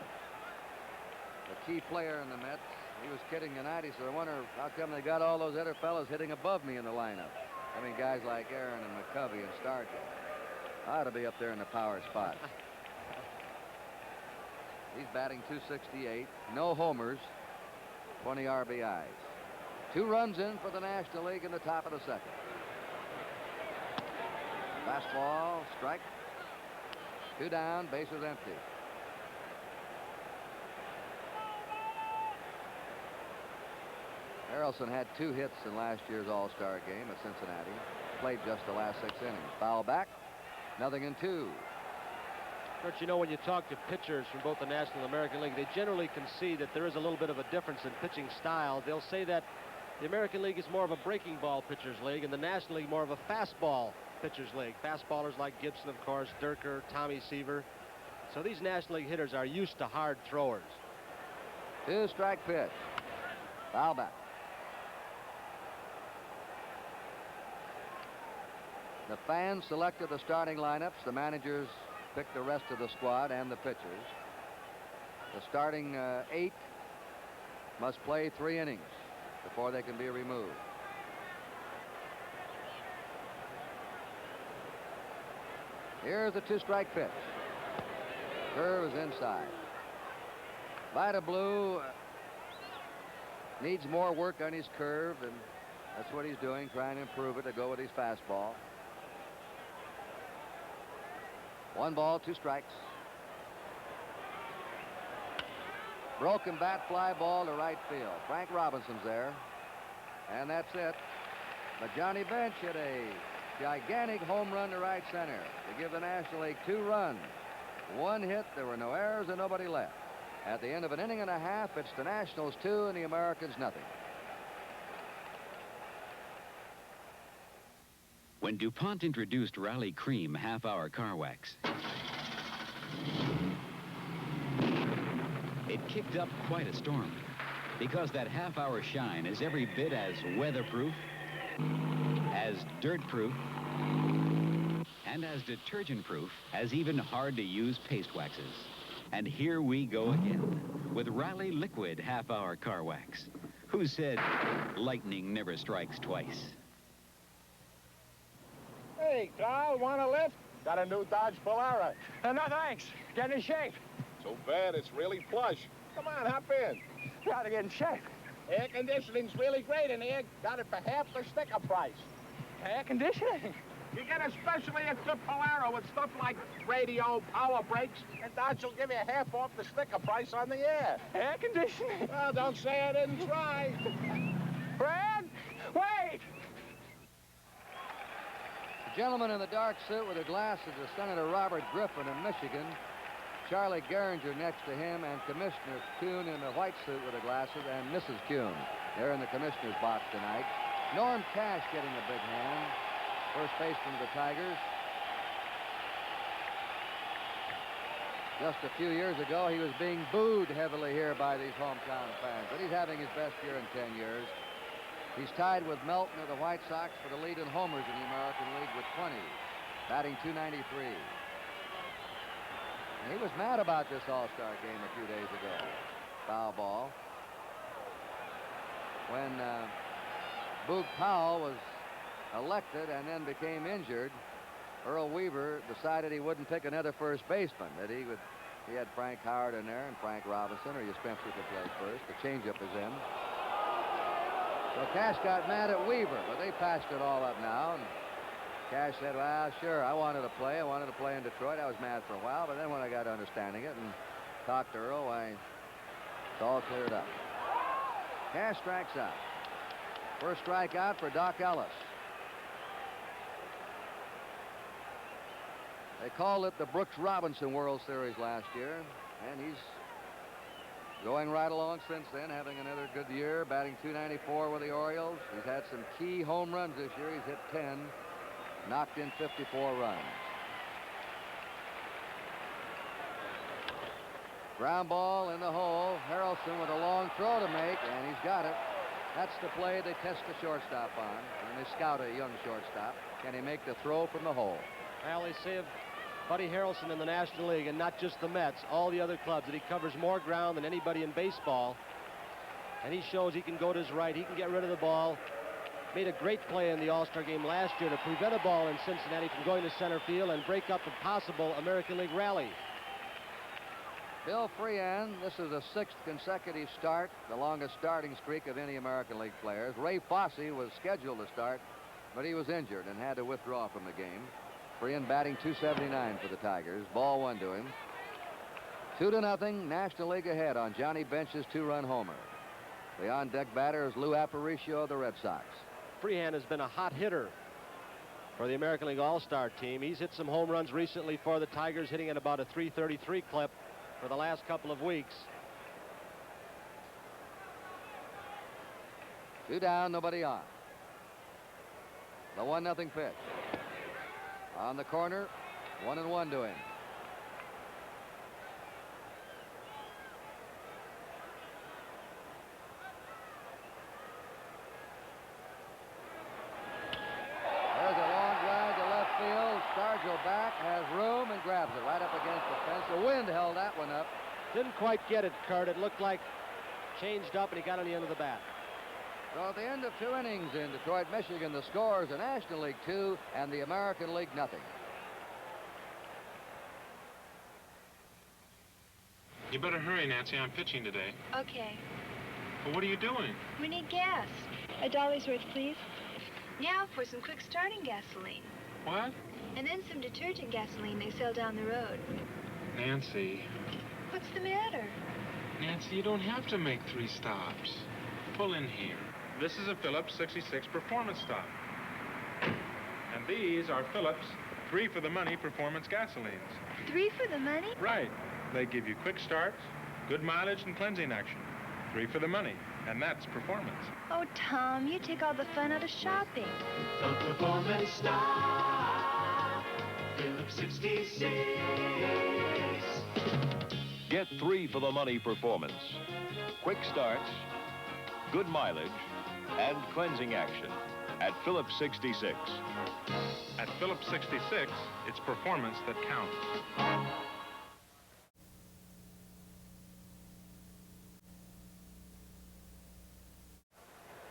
The key player in the Mets. He was kidding tonight. He said, I wonder how come they got all those other fellas hitting above me in the lineup. I mean, guys like Aaron and McCovey and Stargell. I ought to be up there in the power spot. He's batting .268. No homers. 20 RBIs. 2 runs in for the National League in the top of the 2nd. Fastball, strike. 2 down, bases empty. Harrelson had 2 hits in last year's All-Star game at Cincinnati. Played just the last 6 innings. Foul back. 0-2. Kurt, you know, when you talk to pitchers from both the National and American League, they generally concede that there is a little bit of a difference in pitching style. They'll say that the American League is more of a breaking ball pitcher's league and the National League more of a fastball pitcher's league. Fastballers like Gibson, of course, Durker, Tommy Seaver. So these National League hitters are used to hard throwers. 2-strike pitch. Foul back. The fans selected the starting lineups. The managers picked the rest of the squad and the pitchers. The starting 8 must play 3 innings before they can be removed. Here's the 2-strike pitch. Curve is inside. Vida Blue needs more work on his curve, and that's what he's doing, trying to improve it to go with his fastball. 1 ball, 2 strikes. Broken bat fly ball to right field. Frank Robinson's there. And that's it. But Johnny Bench hit a gigantic home run to right center to give the National League 2 runs. 1 hit, there were no errors and nobody left. At the end of an inning and a half, it's the Nationals 2 and the Americans nothing. When DuPont introduced Rally Cream half-hour car wax, it kicked up quite a storm. Because that half-hour shine is every bit as weatherproof, as dirt-proof, and as detergent-proof as even hard-to-use paste waxes. And here we go again with Raleigh Liquid half-hour car wax. Who said lightning never strikes twice? Hey, Carl, want a lift? Got a new Dodge Polara. No, thanks. Get in shape. So bad, it's really plush. Come on, hop in. Gotta get in shape. Air conditioning's really great in here. Got it for half the sticker price. Air conditioning? You get a specially equipped Polara with stuff like radio, power brakes, and Dodge will give you half off the sticker price on the air. Air conditioning? Well, don't say I didn't try. Brad, wait! The gentleman in the dark suit with the glasses is Senator Robert Griffin of Michigan. Charlie Geringer next to him, and Commissioner Kuhn in the white suit with the glasses, and Mrs. Kuhn. They're in the commissioner's box tonight. Norm Cash getting a big hand. First baseman of the Tigers. Just a few years ago, he was being booed heavily here by these hometown fans, but he's having his best year in 10 years. He's tied with Melton of the White Sox for the lead in homers in the American League with 20, batting .293. And he was mad about this All-Star game a few days ago. Foul ball. When Boog Powell was elected and then became injured, Earl Weaver decided he wouldn't pick another first baseman, that he had Frank Howard in there and Frank Robinson, or Spencer could play first. The changeup is in. So Cash got mad at Weaver, but they patched it all up now. And Cash said, well, sure, I wanted to play. I wanted to play in Detroit. I was mad for a while, but then when I got to understanding it and talked to Earl, why, it's all cleared up. Cash strikes out. First strikeout for Doc Ellis. They called it the Brooks Robinson World Series last year, and he's going right along since then, having another good year, batting .294 with the Orioles. He's had some key home runs this year. He's hit 10, knocked in 54 runs. Ground ball in the hole. Harrelson with a long throw to make, and he's got it. That's the play they test the shortstop on, and they scout a young shortstop. Can he make the throw from the hole? Well, they say of Buddy Harrelson in the National League, and not just the Mets, all the other clubs, that he covers more ground than anybody in baseball. And he shows he can go to his right. He can get rid of the ball. Made a great play in the All-Star game last year to prevent a ball in Cincinnati from going to center field and break up a possible American League rally. Bill Freehan, this is a 6th consecutive start, the longest starting streak of any American League players. Ray Fosse was scheduled to start, but he was injured and had to withdraw from the game. Freehan batting .279 for the Tigers. Ball one to him. 2-0, National League ahead on Johnny Bench's 2-run homer. The on-deck batter is Lou Aparicio of the Red Sox. Freehan has been a hot hitter for the American League All-Star team. He's hit some home runs recently for the Tigers, hitting at about a .333 clip for the last couple of weeks. 2 down, nobody on. The 1-0 pitch. On the corner, 1-1 to him. There's a long drive to left field. Stargell back, has room, and grabs it right up against the fence. The wind held that one up. Didn't quite get it, Kurt. It looked like changed up, and he got on the end of the bat. So at the end of 2 innings in Detroit, Michigan, the score is the National League 2 and the American League nothing. You better hurry, Nancy. I'm pitching today. Okay. Well, what are you doing? We need gas. $1 worth, please. Now for some quick starting gasoline. What? And then some detergent gasoline they sell down the road. Nancy. What's the matter? Nancy, you don't have to make 3 stops. Pull in here. This is a Phillips 66 Performance Stop. And these are Phillips 3 for the money performance gasolines. 3 for the money? Right. They give you quick starts, good mileage, and cleansing action. 3 for the money. And that's performance. Oh, Tom, you take all the fun out of shopping. The Performance Stop. Phillips 66. Get 3 for the money performance. Quick starts, good mileage, and cleansing action at Phillips 66. At Phillips 66, it's performance that counts.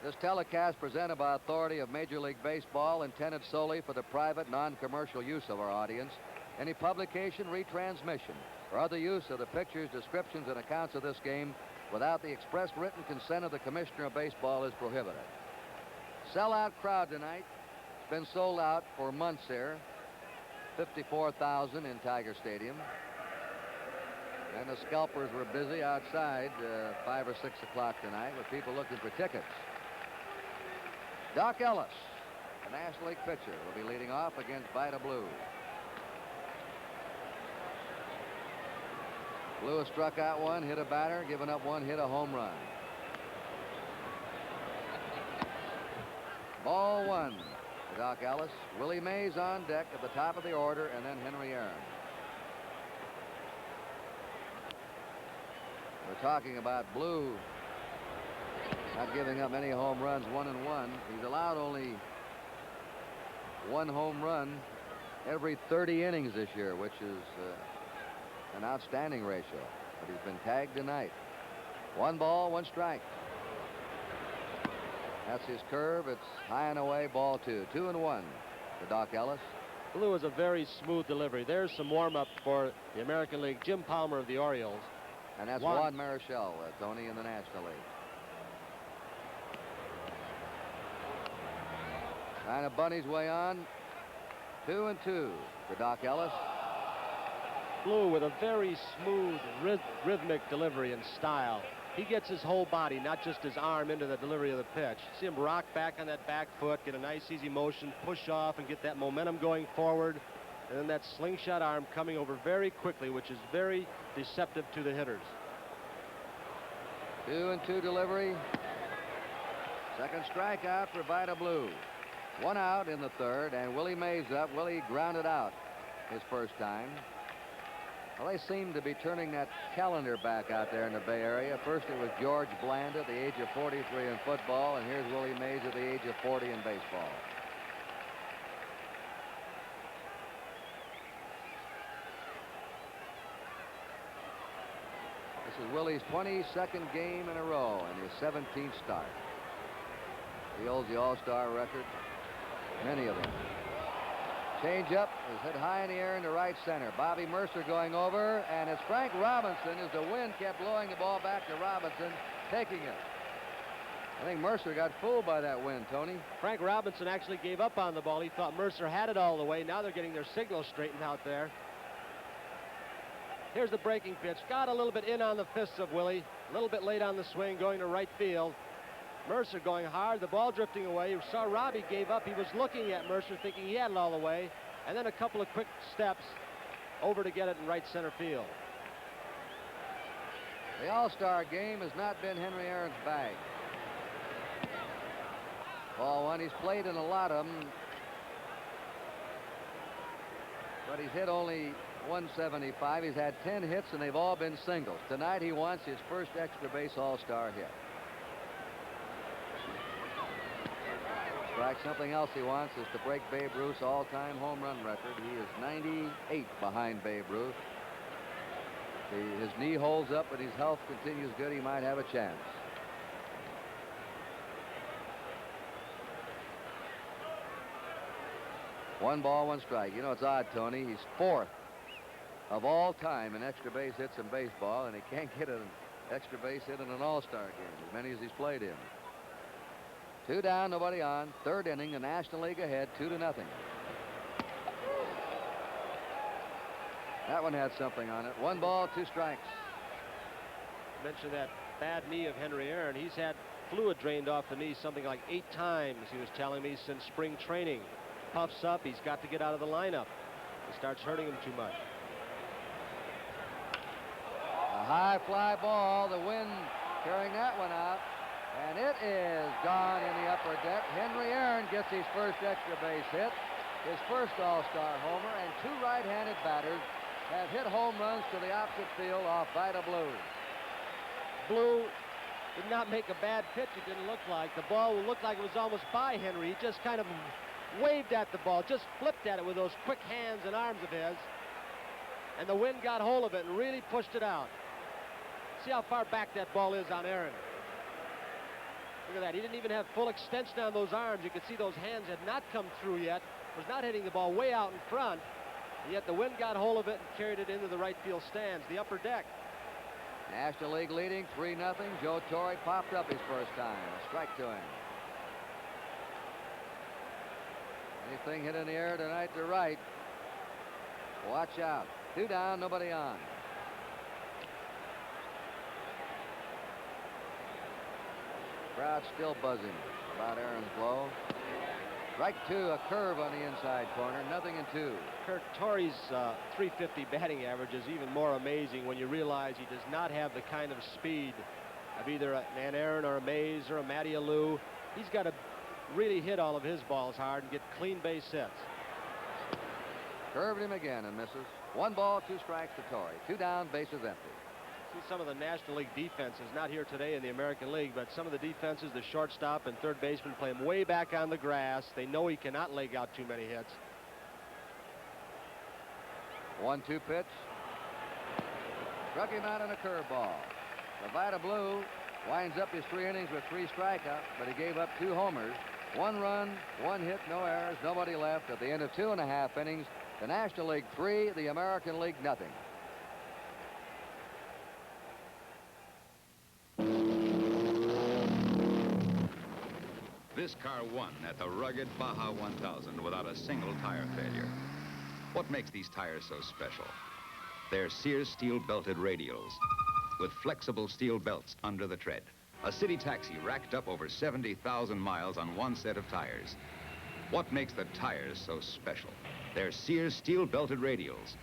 This telecast presented by authority of Major League Baseball, intended solely for the private, non-commercial use of our audience. Any publication, retransmission, or other use of the pictures, descriptions, and accounts of this game without the express written consent of the Commissioner of Baseball is prohibited. Sellout crowd tonight. It's been sold out for months here. 54,000 in Tiger Stadium. And the scalpers were busy outside 5 or 6 o'clock tonight with people looking for tickets. Doc Ellis, the National League pitcher, will be leading off against Vida Blue. Blue has struck out one, hit a batter, given up one, hit a home run. Ball 1 to Doc Ellis. Willie Mays on deck at the top of the order, and then Henry Aaron. We're talking about Blue not giving up any home runs, 1-1. He's allowed only 1 home run every 30 innings this year, which is an outstanding ratio. But he's been tagged tonight. 1 ball, 1 strike. That's his curve. It's high and away, ball 2. 2-1 to Doc Ellis. Blue is a very smooth delivery. There's some warm-up for the American League. Jim Palmer of the Orioles. And that's Juan Marichal, Tony, in the National League. Kind of bunny's way on. 2-2 for Doc Ellis. Blue with a very smooth, rhythmic delivery and style. He gets his whole body, not just his arm, into the delivery of the pitch. See him rock back on that back foot, get a nice easy motion, push off, and get that momentum going forward. And then that slingshot arm coming over very quickly, which is very deceptive to the hitters. 2-2 delivery. Second strikeout for Vida Blue. 1 out in the 3rd, and Willie Mays up. Willie grounded out his first time. Well, they seem to be turning that calendar back out there in the Bay Area. First it was George Bland at the age of 43 in football, and here's Willie Mays at the age of 40 in baseball. This is Willie's 22nd game in a row and his 17th start. He holds the All-Star record, many of them. Change-up is hit high in the air into right center. Bobby Mercer going over, and it's Frank Robinson as the wind kept blowing the ball back to Robinson, taking it. I think Mercer got fooled by that wind, Tony. Frank Robinson actually gave up on the ball. He thought Mercer had it all the way. Now they're getting their signal straightened out there. Here's the breaking pitch. Got a little bit in on the fists of Willie. A little bit late on the swing, going to right field. Mercer going hard, the ball drifting away. You saw Robbie gave up. He was looking at Mercer thinking he had it all the way. And then a couple of quick steps over to get it in right center field. The All-Star game has not been Henry Aaron's bag. Ball 1, he's played in a lot of them. But he's hit only 175. He's had 10 hits, and they've all been singles. Tonight he wants his first extra base All-Star hit. Something else he wants is to break Babe Ruth's all-time home run record. He is 98 behind Babe Ruth. His knee holds up, but his health continues good. He might have a chance. One ball, 1 strike. You know, it's odd, Tony. He's 4th of all time in extra base hits in baseball, and he can't get an extra base hit in an All-Star game, as many as he's played in. 2 down, nobody on. 3rd inning, the National League ahead, 2-0. That one had something on it. 1 ball, 2 strikes. Mention that bad knee of Henry Aaron. He's had fluid drained off the knee something like 8 times, he was telling me, since spring training. Puffs up, he's got to get out of the lineup. It starts hurting him too much. A high fly ball, the wind carrying that one out. And it is gone in the upper deck. Henry Aaron gets his first extra base hit, his first All-Star homer, and 2 right-handed batters have hit home runs to the opposite field off Vida Blue. Blue did not make a bad pitch, it didn't look like. The ball looked like it was almost by Henry. He just kind of waved at the ball, just flipped at it with those quick hands and arms of his. And the wind got hold of it and really pushed it out. See how far back that ball is on Aaron. Look at that. He didn't even have full extension on those arms. You could see those hands had not come through yet. Was not hitting the ball way out in front. And yet the wind got hold of it and carried it into the right field stands, the upper deck. National League leading 3-0. Joe Torre popped up his first time. A strike to him. Anything hit in the air tonight to right. Watch out. 2 down, nobody on. Crowd still buzzing about Aaron's blow. Strike 2, a curve on the inside corner, 0-2. Kurt Torrey's .350 batting average is even more amazing when you realize he does not have the kind of speed of either an Aaron or a Mays or a Matty Alou. He's got to really hit all of his balls hard and get clean base hits. Curved him again and misses. 1 ball, 2 strikes to Torrey. 2 down, bases empty. See some of the National League defenses, not here today in the American League, but some of the defenses, the shortstop and third baseman play him way back on the grass. They know he cannot leg out too many hits. 1-2 pitch. Struck him out on a curveball. The Vida Blue winds up his 3 innings with 3 strikeouts, but he gave up 2 homers. 1 run, 1 hit, no errors, nobody left. At the end of 2.5 innings, the National League 3, the American League 0. This car won at the rugged Baja 1000 without a single tire failure. What makes these tires so special? They're Sears steel belted radials with flexible steel belts under the tread. A city taxi racked up over 70,000 miles on 1 set of tires. What makes the tires so special? They're Sears steel belted radials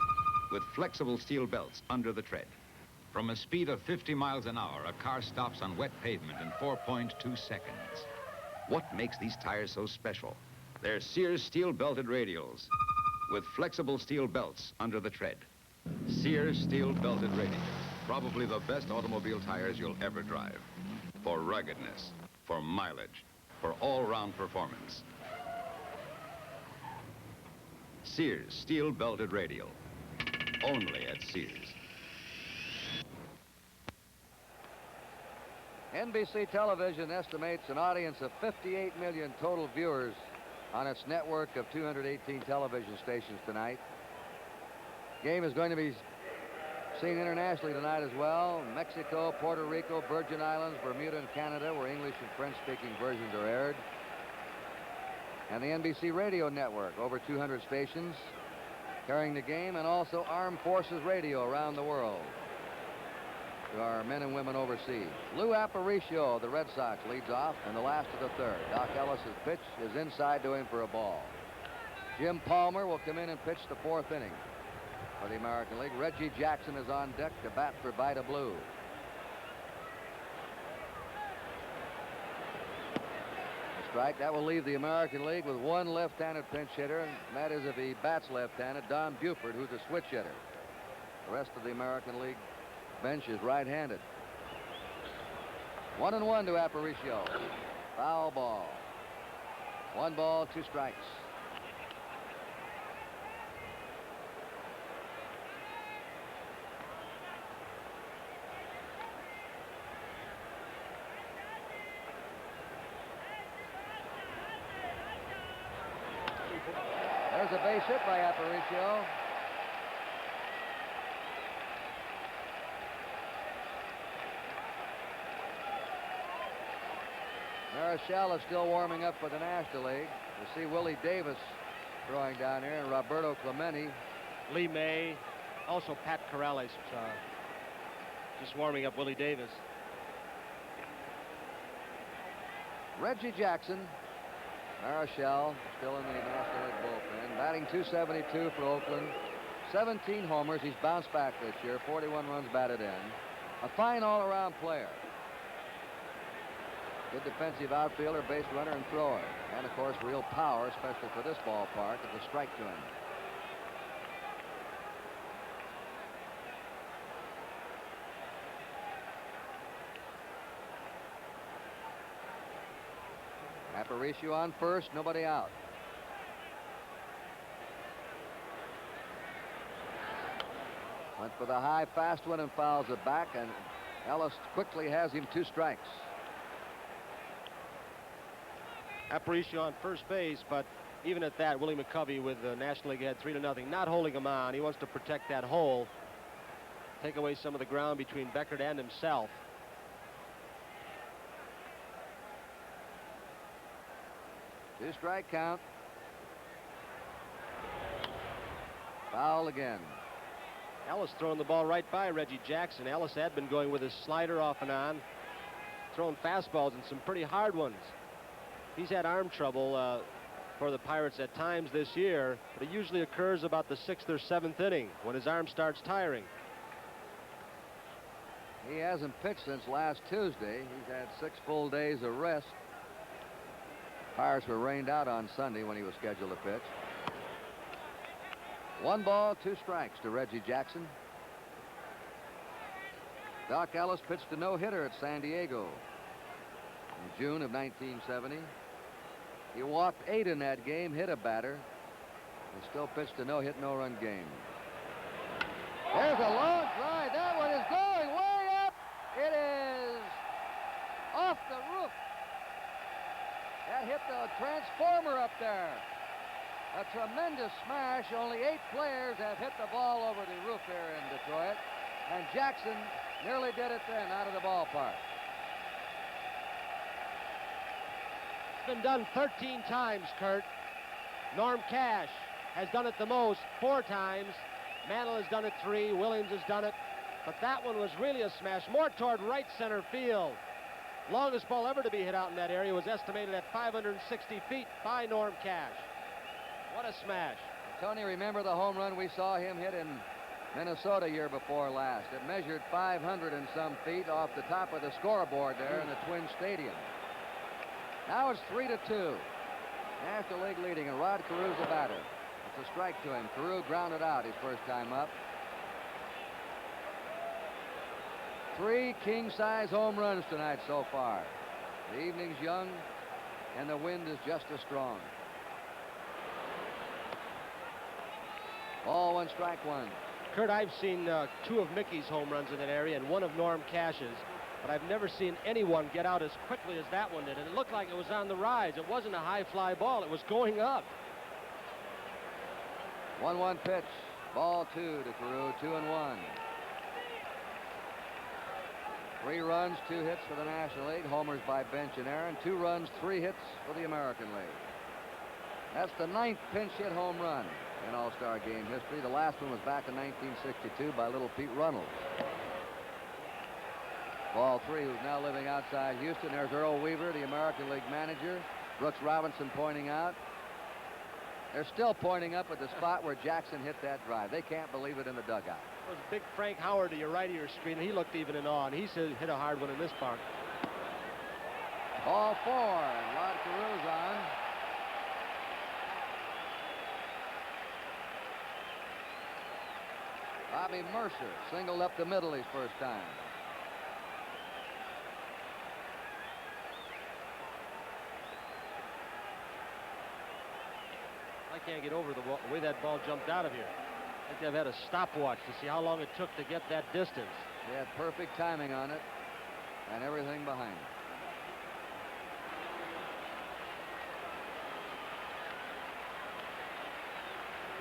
with flexible steel belts under the tread. From a speed of 50 miles an hour, a car stops on wet pavement in 4.2 seconds. What makes these tires so special? They're Sears steel belted radials with flexible steel belts under the tread. Sears steel belted radials, probably the best automobile tires you'll ever drive. For ruggedness, for mileage, for all-round performance. Sears steel belted radial, only at Sears. NBC Television estimates an audience of 58 million total viewers on its network of 218 television stations tonight. Game is going to be seen internationally tonight as well. Mexico, Puerto Rico, Virgin Islands, Bermuda, and Canada, where English and French-speaking versions are aired. And the NBC Radio Network, over 200 stations carrying the game, and also Armed Forces Radio around the world to our men and women overseas. Lou Aparicio of the Red Sox leads off in the last of the 3rd. Doc Ellis's pitch is inside to him for a ball. Jim Palmer will come in and pitch the 4th inning for the American League. Reggie Jackson is on deck to bat for Vida Blue. A strike. That will leave the American League with 1 left-handed pinch hitter, and that is if he bats left-handed, Don Buford, who's a switch hitter. The rest of the American League bench is right-handed. 1-1 to Aparicio. Foul ball. 1 ball, 2 strikes. There's a base hit by Aparicio. Marichal is still warming up for the National League. We see Willie Davis throwing down here, and Roberto Clemente. Lee May, also Pat Corrales just warming up Willie Davis. Reggie Jackson, Marichal still in the National League bullpen, batting .272 for Oakland, 17 homers. He's bounced back this year, 41 runs batted in. A fine all-around player. Good defensive outfielder, base runner, and thrower. And, of course, real power, especially for this ballpark, at the strike to him. Aparicio on first, nobody out. Went for the high, fast one and fouls it back, and Ellis quickly has him 2 strikes. Aparicio on first base, but even at that, Willie McCovey with the National League ahead 3-0, not holding him on. He wants to protect that hole, take away some of the ground between Beckert and himself. Two-strike count. Foul again. Ellis throwing the ball right by Reggie Jackson. Ellis had been going with his slider off and on, throwing fastballs and some pretty hard ones. He's had arm trouble for the Pirates at times this year, but it usually occurs about the 6th or 7th inning when his arm starts tiring. He hasn't pitched since last Tuesday. He's had 6 full days of rest. Pirates were rained out on Sunday when he was scheduled to pitch. 1 ball, 2 strikes to Reggie Jackson. Doc Ellis pitched a no-hitter at San Diego in June of 1970. He walked 8 in that game, hit a batter, and still pitched a no-hit, no-run game. There's a long drive. That one is going way up. It is off the roof. That hit the transformer up there. A tremendous smash. Only 8 players have hit the ball over the roof here in Detroit. And Jackson nearly did it then out of the ballpark. It's been done 13 times, Kurt. Norm Cash has done it the most, 4 times. Mantle has done it 3. Williams has done it. But that one was really a smash, more toward right center field. Longest ball ever to be hit out in that area was estimated at 560 feet by Norm Cash. What a smash. Tony, remember the home run we saw him hit in Minnesota year before last? It measured 500 and some feet off the top of the scoreboard there in the Twin Stadium. Now it's 3-2. National League leading, and Rod Carew's the batter. It's a strike to him. Carew grounded out his first time up. 3 king-size home runs tonight so far. The evening's young, and the wind is just as strong. Ball 1, strike 1. Kurt, I've seen 2 of Mickey's home runs in that area and 1 of Norm Cash's, but I've never seen anyone get out as quickly as that one did. And it looked like it was on the rise. It wasn't a high fly ball. It was going up. 1-1 pitch. Ball 2 to Carew. 2-1. 3 runs, 2 hits for the National League. Homers by Bench and Aaron. 2 runs, 3 hits for the American League. That's the 9th pinch hit home run in All-Star game history. The last one was back in 1962 by little Pete Runnels. Ball 3, who's now living outside Houston. There's Earl Weaver, the American League manager. Brooks Robinson pointing out. They're still pointing up at the spot where Jackson hit that drive. They can't believe it in the dugout. It was big Frank Howard to your right of your screen. He looked even in awe, and he said hit a hard one in this park. Ball 4, and Rod Carew's on. Bobby Mercer singled up the middle his first time. I can't get over the way that ball jumped out of here. I think they've had a stopwatch to see how long it took to get that distance. They had perfect timing on it and everything behind it.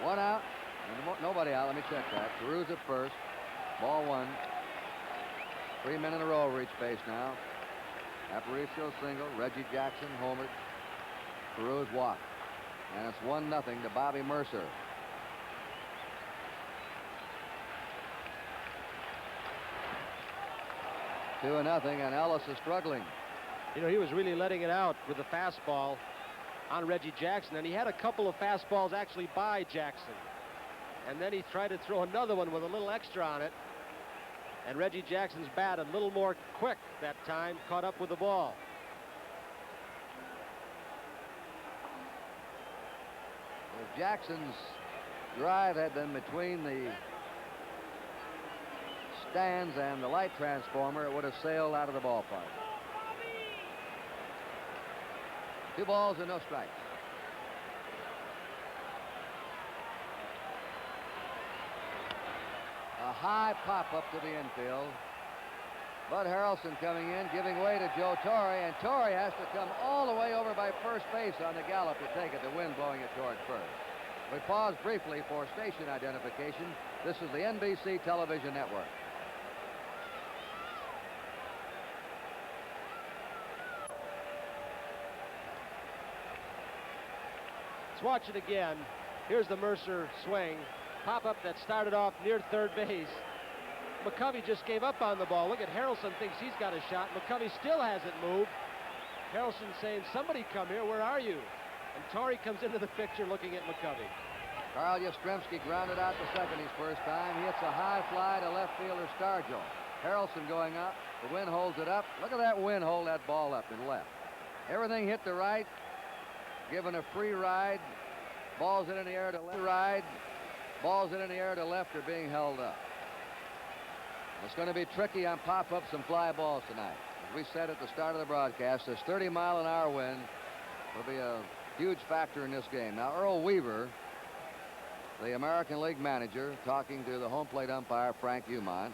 One out. And nobody out. Let me check that. Carew's at first. Ball 1. 3 men in a row reach base now. Aparicio single. Reggie Jackson homered. Carew's walked. And it's 1-0 to Bobby Mercer. Two 2-0, and Ellis is struggling. You know, he was really letting it out with the fastball on Reggie Jackson, and he had a couple of fastballs actually by Jackson. And then he tried to throw another one with a little extra on it. And Reggie Jackson's bat, a little more quick that time, caught up with the ball. If Jackson's drive had been between the stands and the light transformer, it would have sailed out of the ballpark. 2 balls and no strikes. A high pop up to the infield. Bud Harrelson coming in, giving way to Joe Torre, and Torre has to come all the way over by first base on the gallop to take it, the wind blowing it toward first. We pause briefly for station identification. This is the NBC Television Network. Let's watch it again. Here's the Mercer swing. Pop-up that started off near third base. McCovey just gave up on the ball. Look at Harrelson, thinks he's got a shot. McCovey still hasn't moved. Harrelson saying, somebody come here, where are you? And Torre comes into the picture looking at McCovey. Carl Yastrzemski grounded out to second his first time. He hits a high fly to left fielder Stargell. Harrelson going up. The wind holds it up. Look at that wind hold that ball up and left. Everything hit the right, given a free ride. Balls in the air to left. Ride. Balls in the air to left are being held up. It's going to be tricky on pop-ups and fly balls tonight. As we said at the start of the broadcast, this 30-mile-an-hour wind will be a huge factor in this game. Now, Earl Weaver, the American League manager, talking to the home plate umpire, Frank Umont.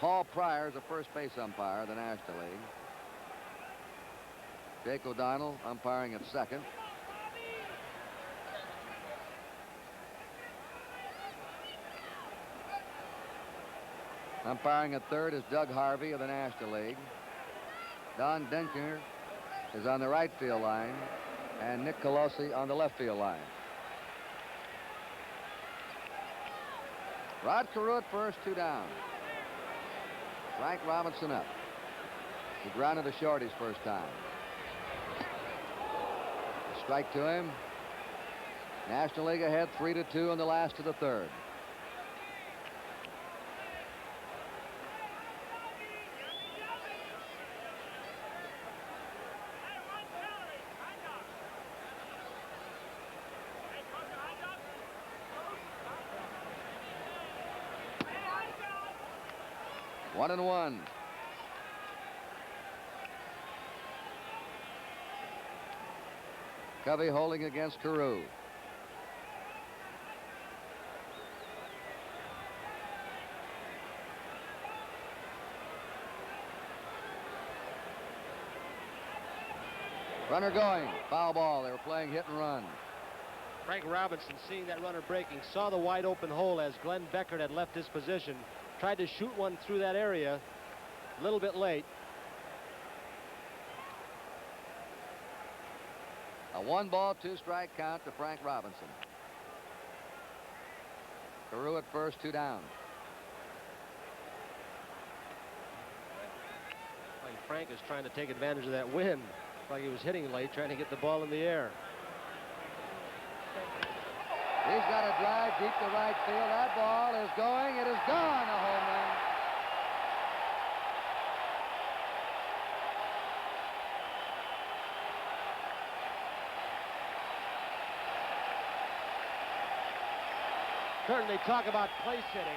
Paul Pryor is the first base umpire of the National League. Jake O'Donnell umpiring at second. Umpiring at third is Doug Harvey of the National League. Don Denker is on the right field line, and Nick Colosi on the left field line. Rod Carew at first, 2 down. Frank Robinson up. He grounded to short his first time. A strike to him. National League ahead 3-2 in the last of the third. One and one. Covey holding against Carew. Runner going. Foul ball. They were playing hit and run. Frank Robinson, seeing that runner breaking, saw the wide open hole as Glenn Beckert had left his position. Tried to shoot one through that area a little bit late. A 1-ball, 2-strike count to Frank Robinson. Carew at first, 2 down. Like Frank is trying to take advantage of that wind. Like he was hitting late, trying to get the ball in the air. He's got a drive deep to right field. That ball is going. It is gone. A home run. Certainly talk about place hitting.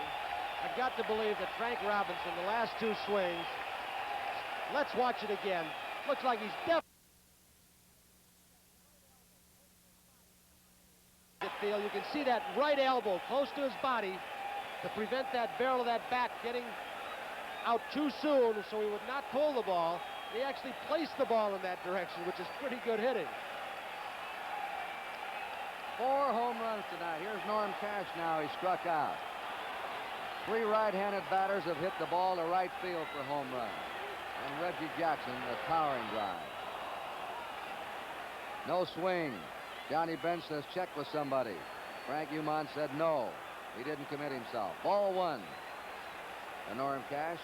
I've got to believe that Frank Robinson, the last 2 swings. Let's watch it again. Looks like he's definitely. Field. You can see that right elbow close to his body to prevent that barrel of that bat getting out too soon so he would not pull the ball. He actually placed the ball in that direction, which is pretty good hitting. 4 home runs tonight. Here's Norm Cash now. He struck out. 3 right-handed batters have hit the ball to right field for home runs. And Reggie Jackson, a towering drive. No swing. Johnny Bench says check with somebody. Frank Umont said no. He didn't commit himself. Ball 1. And Norm Cash.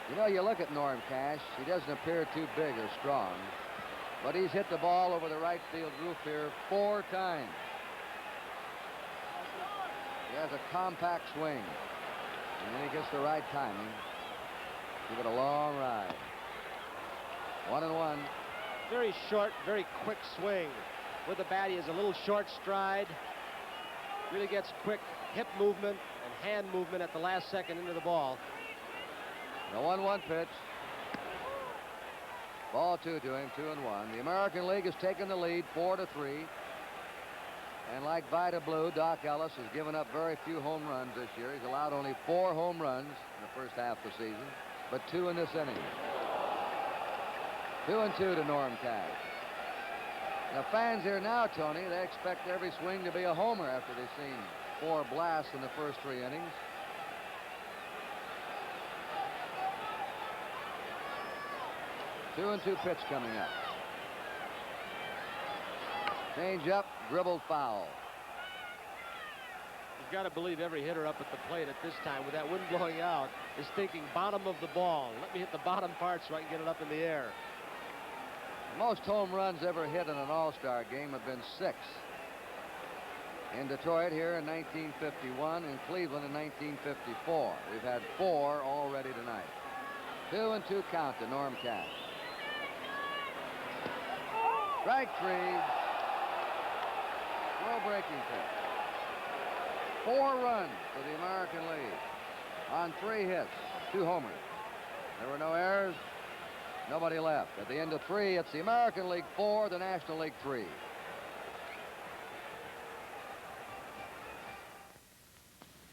You know, you look at Norm Cash, he doesn't appear too big or strong, but he's hit the ball over the right field roof here 4 times. He has a compact swing, and when he gets the right timing, give it a long ride. 1 and 1. Very short, very quick swing. With the bat, he has a little short stride. Really gets quick hip movement and hand movement at the last second into the ball. The 1-1 pitch. Ball 2 to him, 2-1. The American League has taken the lead 4-3. And like Vida Blue, Doc Ellis has given up very few home runs this year. He's allowed only 4 home runs in the first half of the season, but 2 in this inning. 2-2 to Norm Cash. The fans here now, Tony, they expect every swing to be a homer after they've seen 4 blasts in the first 3 innings. Two and 2 pitch coming up. Change up, dribbled foul. You've got to believe every hitter up at the plate at this time with that wind blowing out is thinking bottom of the ball. Let me hit the bottom part so I can get it up in the air. Most home runs ever hit in an all-star game have been 6. In Detroit here in 1951, in Cleveland in 1954. We've had 4 already tonight. 2-2 count to Norm Cash. Strike 3. Slow breaking pitch. 4 runs for the American League on 3 hits, 2 homers. There were no errors, nobody left. At the end of 3, it's the American League 4, the National League 3.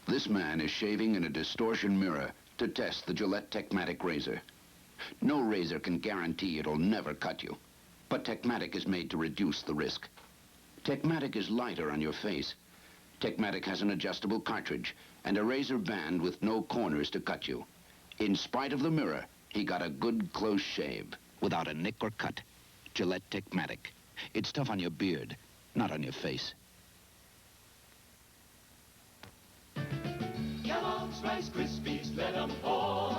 This man is shaving in a distortion mirror to test the Gillette Techmatic razor. No razor can guarantee it'll never cut you, but Techmatic is made to reduce the risk. Techmatic is lighter on your face. Techmatic has an adjustable cartridge and a razor band with no corners to cut you. In spite of the mirror, he got a good close shave without a nick or cut. Gillette Techmatic. It's tough on your beard, not on your face. Kellogg's Rice Krispies, let 'em pour,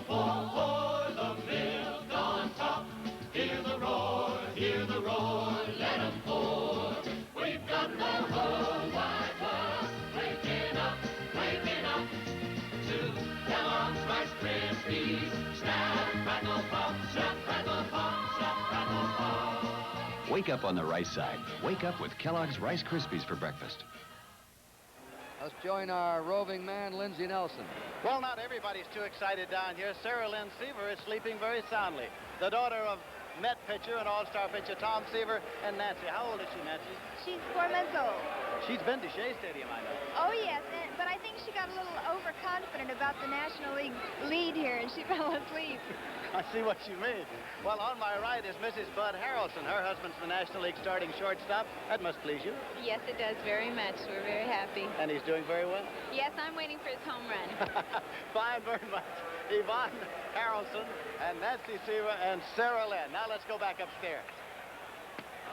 pour the milk on top. Hear the roar, let 'em pour. We've got the whole wide world waking up to Kellogg's Rice Krispies. Snap, crackle, pop, snap, crackle, pop, snap, crackle, pop. Wake up on the right side. Wake up with Kellogg's Rice Krispies for breakfast. Let's join our roving man, Lindsey Nelson. Well, not everybody's too excited down here. Sarah Lynn Seaver is sleeping very soundly. The daughter of Met pitcher and all-star pitcher Tom Seaver and Nancy. How old is she, Nancy? She's 4 months old. She's been to Shea Stadium, I know. Oh, yes, but I think she got a little overconfident about the National League lead here, and she fell asleep. I see what you mean. Well, on my right is Mrs. Bud Harrelson. Her husband's the National League starting shortstop. That must please you. Yes, it does very much. We're very happy. And he's doing very well? Yes, I'm waiting for his home run. Fine, very much. Yvonne Harrelson and Nancy Seaver and Sarah Lynn. Now let's go back upstairs.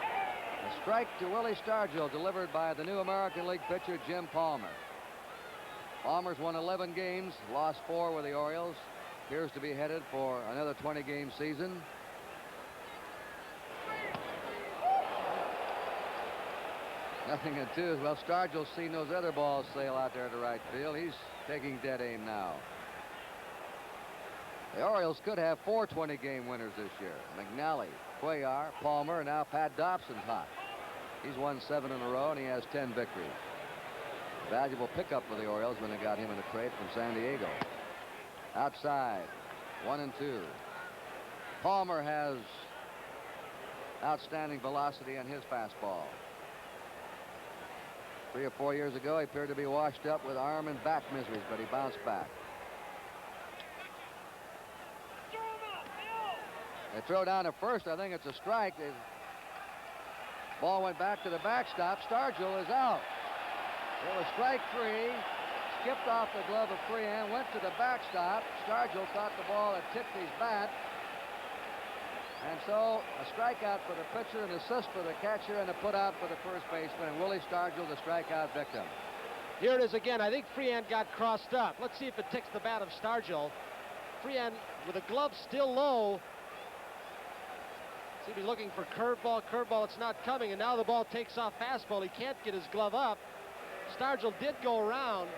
A strike to Willie Stargell delivered by the new American League pitcher Jim Palmer. Palmer's won 11 games, lost 4 with the Orioles. Appears to be headed for another 20-game season. Nothing in 2. Well, Stargell's seen those other balls sail out there to right field. He's taking dead aim now. The Orioles could have 4 20-game winners this year. McNally, Cuellar, Palmer, and now Pat Dobson's hot. He's won 7 in a row, and he has 10 victories. Valuable pickup for the Orioles when they got him in a trade from San Diego. Outside, 1-2. Palmer has outstanding velocity on his fastball. 3 or 4 years ago, he appeared to be washed up with arm and back miseries, but he bounced back. They throw down at first. I think it's a strike. The ball went back to the backstop. Stargell is out. It was strike 3. Skipped off the glove of Freehan, went to the backstop. Stargell thought the ball had tipped his bat. And so a strikeout for the pitcher, an assist for the catcher, and a put out for the first baseman. And Willie Stargell, the strikeout victim. Here it is again. I think Freehan got crossed up. Let's see if it ticks the bat of Stargell. Freehan with a glove still low. Seems to be looking for curveball. Curveball, it's not coming. And now the ball takes off fastball. He can't get his glove up. Stargell did go around.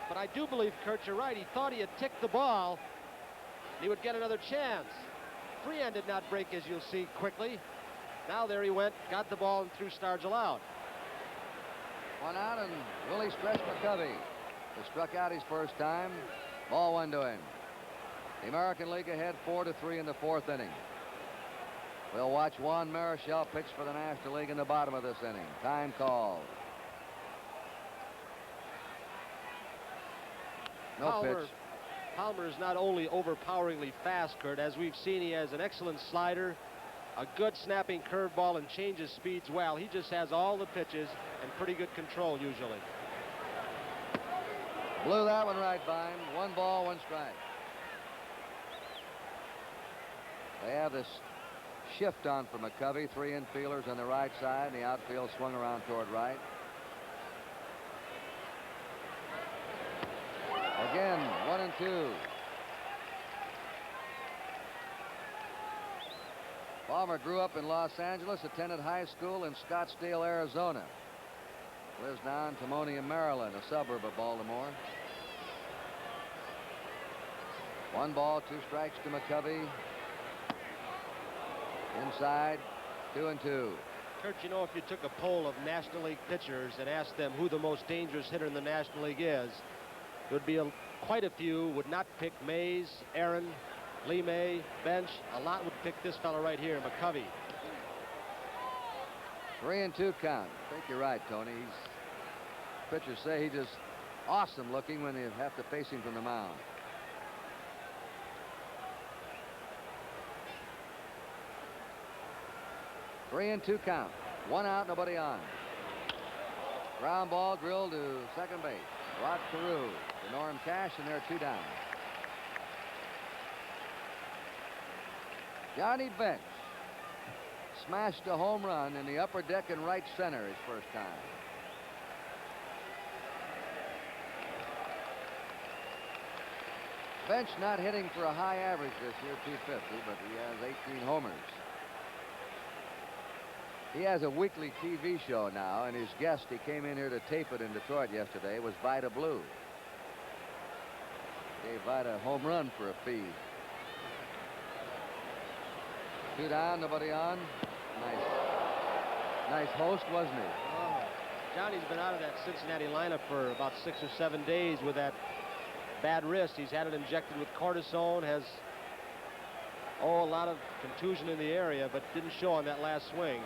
But I do believe, Kurt, you're right. He thought he had ticked the ball. And he would get another chance. Freehan did not break, as you'll see quickly. Now there he went, got the ball, and threw Stargell out. 1 out, and Willie stretched McCovey. He struck out his first time. Ball 1 to him. The American League ahead 4-3 in the 4th inning. We'll watch Juan Marichal pitch for the National League in the bottom of this inning. Time called. No pitch. Palmer is not only overpoweringly fast, Kurt. As we've seen, he has an excellent slider, a good snapping curveball, and changes speeds well. He just has all the pitches and pretty good control usually. Blew that one right by him. 1 ball, 1 strike. They have this shift on for McCovey. 3 infielders on the right side. The outfield swung around toward right. Again, 1 and 2. Palmer grew up in Los Angeles, attended high school in Scottsdale, Arizona. Lives now in Timonium, Maryland, a suburb of Baltimore. 1 ball, 2 strikes to McCovey. Inside, 2 and 2. Kurt, you know, if you took a poll of National League pitchers and asked them who the most dangerous hitter in the National League is, it would be quite a few would not pick Mays, Aaron, Lee May, Bench. A lot would pick this fellow right here, McCovey. 3 and 2 count. I think you're right, Tony. Pitchers say he's just awesome looking when they have to face him from the mound. Three and 2 count. 1 out, nobody on. Ground ball drilled to second base. Rod Carew to Norm Cash, and they're 2 down. Johnny Bench smashed a home run in the upper deck in right center his first time. Bench not hitting for a high average this year, 250, but he has 18 homers. He has a weekly TV show now, and his guest, he came in here to tape it in Detroit yesterday, was Vida Blue. Gave Vida a home run for a fee. 2 down, nobody on. Nice host, wasn't he? Oh, Johnny's been out of that Cincinnati lineup for about 6 or 7 days with that bad wrist. He's had it injected with cortisone, has a lot of contusion in the area, but didn't show on that last swing.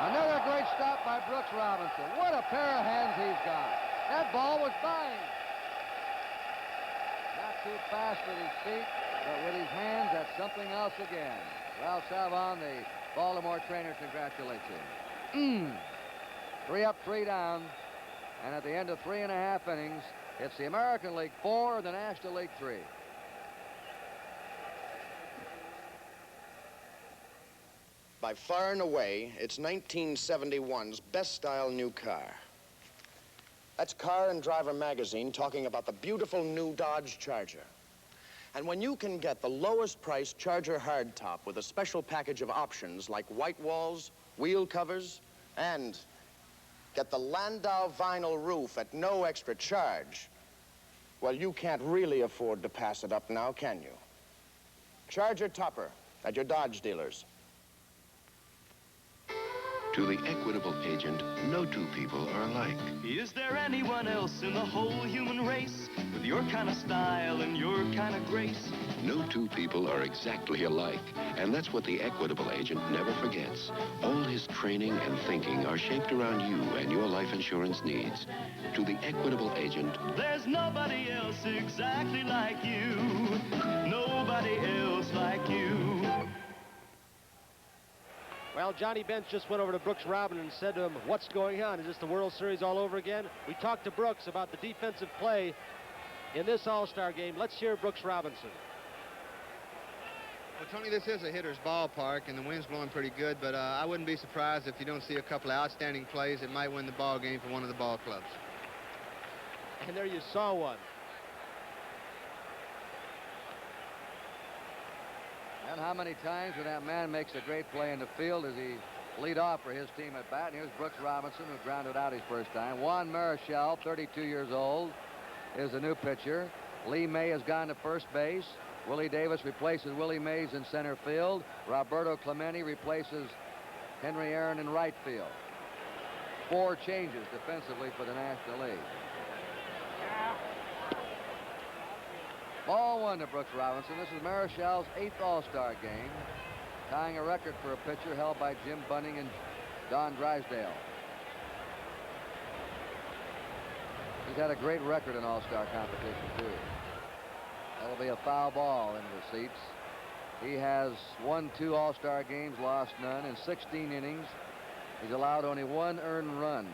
Another great stop by Brooks Robinson. What a pair of hands he's got. That ball was by him. Not too fast with his feet, but with his hands, that's something else again. Ralph Savon, the Baltimore trainer, congratulates him. 3 up, 3 down. And at the end of 3.5 innings, it's the American League 4, the National League 3. By far and away, it's 1971's best-style new car. That's Car and Driver magazine talking about the beautiful new Dodge Charger. And when you can get the lowest priced Charger hardtop with a special package of options like white walls, wheel covers, and get the Landau vinyl roof at no extra charge, well, you can't really afford to pass it up now, can you? Charger Topper at your Dodge dealers. To the Equitable agent, no 2 people are alike. Is there anyone else in the whole human race with your kind of style and your kind of grace? No 2 people are exactly alike, and that's what the Equitable agent never forgets. All his training and thinking are shaped around you and your life insurance needs. To the Equitable agent, There's nobody else exactly like you. Nobody else like you. Well, Johnny Bench just went over to Brooks Robinson and said to him, what's going on? Is this the World Series all over again? We talked to Brooks about the defensive play in this All-Star game. Let's hear Brooks Robinson. Well, Tony, this is a hitter's ballpark, and the wind's blowing pretty good, but I wouldn't be surprised if you don't see a couple of outstanding plays that might win the ball game for one of the ball clubs. And there you saw one. And how many times when that man makes a great play in the field does he lead off for his team at bat? And here's Brooks Robinson, who grounded out his first time. Juan Marichal, 32 years old, is the new pitcher. Lee May has gone to first base. Willie Davis replaces Willie Mays in center field. Roberto Clemente replaces Henry Aaron in right field. 4 changes defensively for the National League. Ball one to Brooks Robinson. This is Marichal's 8th All-Star game, tying a record for a pitcher held by Jim Bunning and Don Drysdale. He's had a great record in All-Star competition, too. That'll be a foul ball into the seats. He has won 2 All-Star games, lost none. In 16 innings, he's allowed only 1 earned run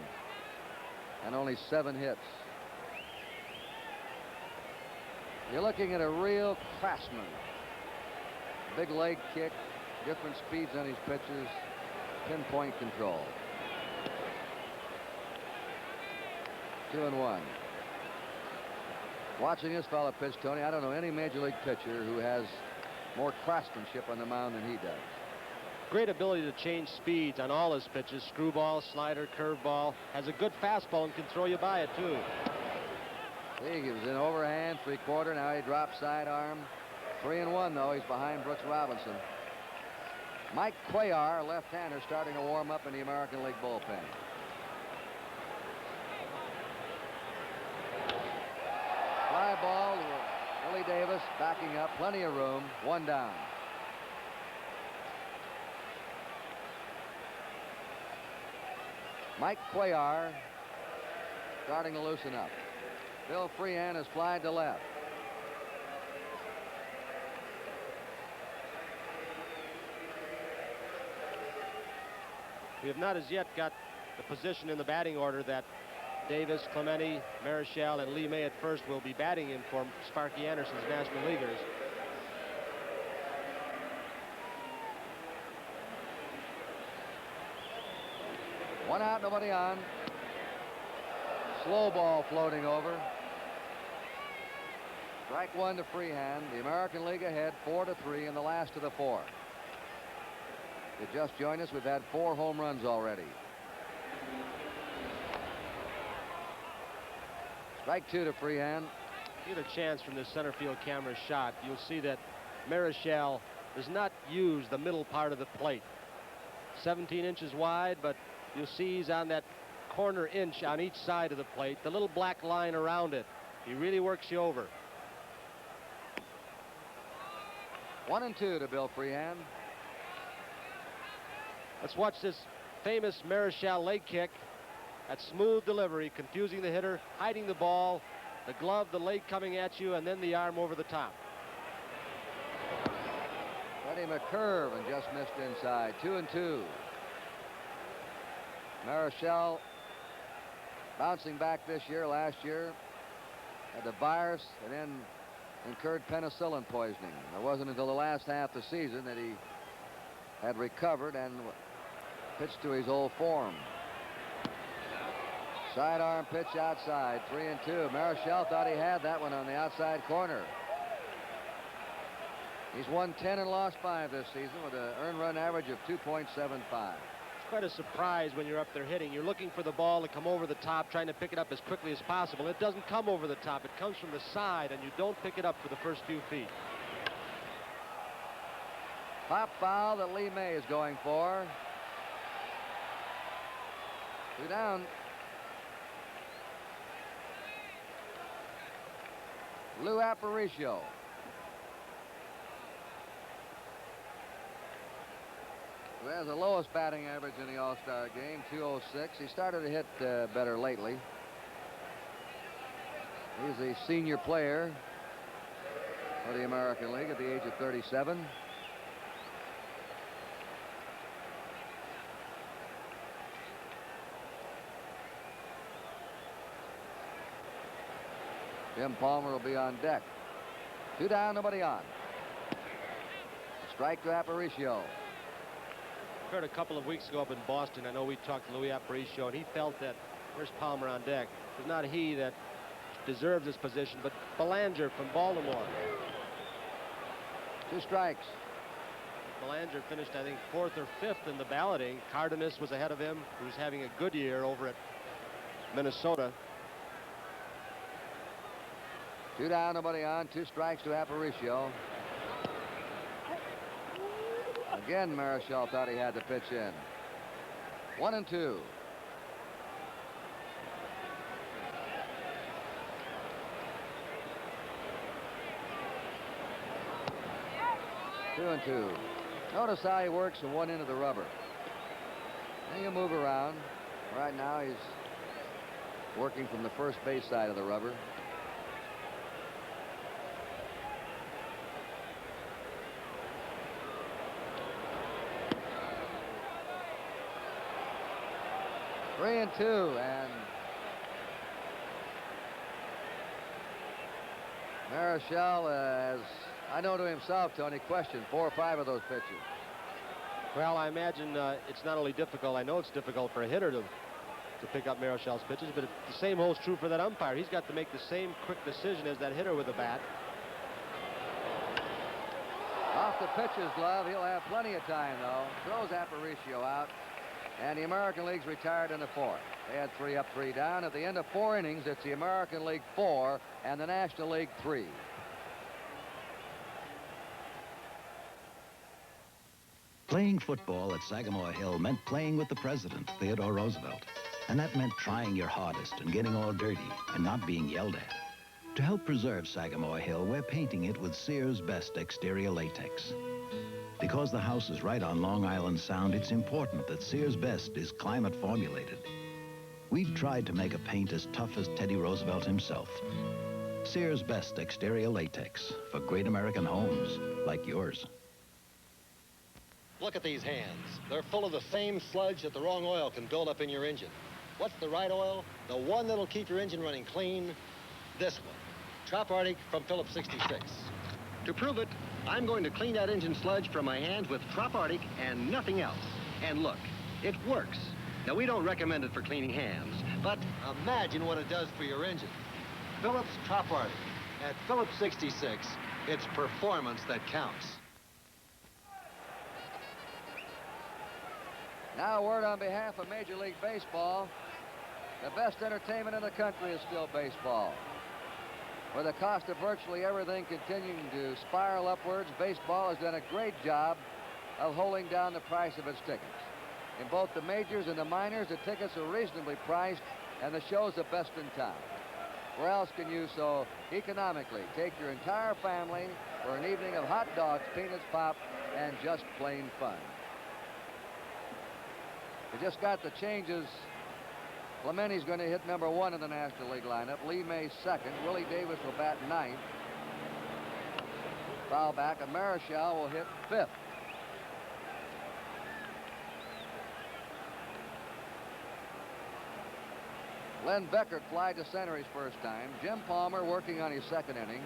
and only 7 hits. You're looking at a real craftsman. Big leg kick, different speeds on his pitches, pinpoint control. 2-1. Watching this fella pitch, Tony, I don't know any major league pitcher who has more craftsmanship on the mound than he does. Great ability to change speeds on all his pitches. Screwball, slider, curveball. Has a good fastball and can throw you by it, too. See, he was in overhand, 3/4. Now he drops sidearm. 3-1, though. He's behind Brooks Robinson. Mike Cuellar, left-hander, starting to warm up in the American League bullpen. Fly ball to Willie Davis, backing up. Plenty of room. 1 down. Mike Cuellar starting to loosen up. Bill Freehan has flied to left. We have not as yet got the position in the batting order that Davis, Clemente, Marichal, and Lee May at first will be batting in for Sparky Anderson's National Leaguers. One out, nobody on. Slow ball floating over. Strike 1 to Freehan. The American League ahead 4-3 in the last of the 4. If you just joined us, we've had 4 home runs already. Strike 2 to Freehan. Get a chance from this center field camera shot. You'll see that Marichal does not use the middle part of the plate. 17 inches wide, but you'll see he's on that corner inch on each side of the plate, the little black line around it. He really works you over. 1-2 to Bill Freehan. Let's watch this famous Marichal leg kick. That smooth delivery, confusing the hitter, hiding the ball, the glove, the leg coming at you, and then the arm over the top. Let him a curve and just missed inside. 2-2. Marichal bouncing back this year. Last year had the virus and then incurred penicillin poisoning. It wasn't until the last half of the season that he had recovered and pitched to his old form. Sidearm pitch outside. 3-2. Marichal thought he had that one on the outside corner. He's won 10 and lost 5 this season with an earned run average of 2.75. Quite a surprise when you're up there hitting. You're looking for the ball to come over the top, trying to pick it up as quickly as possible. It doesn't come over the top. It comes from the side, and you don't pick it up for the first few feet. Pop foul that Lee May is going for. 2 down. Lou Aparicio. Who has the lowest batting average in the All-Star game, 206. He started to hit better lately. He's a senior player for the American League at the age of 37. Jim Palmer will be on deck. 2 down, nobody on. Strike to Aparicio. Heard a couple of weeks ago up in Boston, I know we talked to Louis Aparicio, and he felt that there's Palmer on deck. It's not he that deserves this position, but Belanger from Baltimore. 2 strikes. Belanger finished, I think, 4th or 5th in the balloting. Cardenas was ahead of him, who's having a good year over at Minnesota. 2 down, nobody on. 2 strikes to Aparicio. Again, Marichal thought he had the pitch in. 1-2. 2-2. Notice how he works from one end of the rubber. Then he'll move around. Right now he's working from the first base side of the rubber. Three and two, and Marichal, as I know to himself, Tony, questioned 4 or 5 of those pitches. Well, I imagine it's not only difficult, I know it's difficult for a hitter to pick up Marichal's pitches, but the same holds true for that umpire. He's got to make the same quick decision as that hitter with the bat. Off the pitcher's glove, he'll have plenty of time, though. Throws Aparicio out, and the American League's retired in the 4th. They had 3 up, 3 down. At the end of 4 innings, it's the American League 4 and the National League 3. Playing football at Sagamore Hill meant playing with the president, Theodore Roosevelt. And that meant trying your hardest and getting all dirty and not being yelled at. To help preserve Sagamore Hill, we're painting it with Sears Best exterior latex. Because the house is right on Long Island Sound, it's important that Sears Best is climate formulated. We've tried to make a paint as tough as Teddy Roosevelt himself. Sears Best exterior latex for great American homes like yours. Look at these hands. They're full of the same sludge that the wrong oil can build up in your engine. What's the right oil? The one that'll keep your engine running clean? This one. Trop Arctic from Phillips 66. To prove it, I'm going to clean that engine sludge from my hands with Trop Arctic and nothing else. And look, it works. Now, we don't recommend it for cleaning hands, but imagine what it does for your engine. Phillips Trop Arctic. At Phillips 66, it's performance that counts. Now a word on behalf of Major League Baseball. The best entertainment in the country is still baseball. With the cost of virtually everything continuing to spiral upwards, baseball has done a great job of holding down the price of its tickets. In both the majors and the minors, the tickets are reasonably priced, and the show's the best in town. Where else can you so economically take your entire family for an evening of hot dogs, peanuts, pop, and just plain fun? We just got the changes. Clementi's going to hit #1 in the National League lineup. Lee May 2nd. Willie Davis will bat 9th. Foul back, and Marichal will hit 5th. Len Beckert flied to center his first time. Jim Palmer working on his 2nd inning.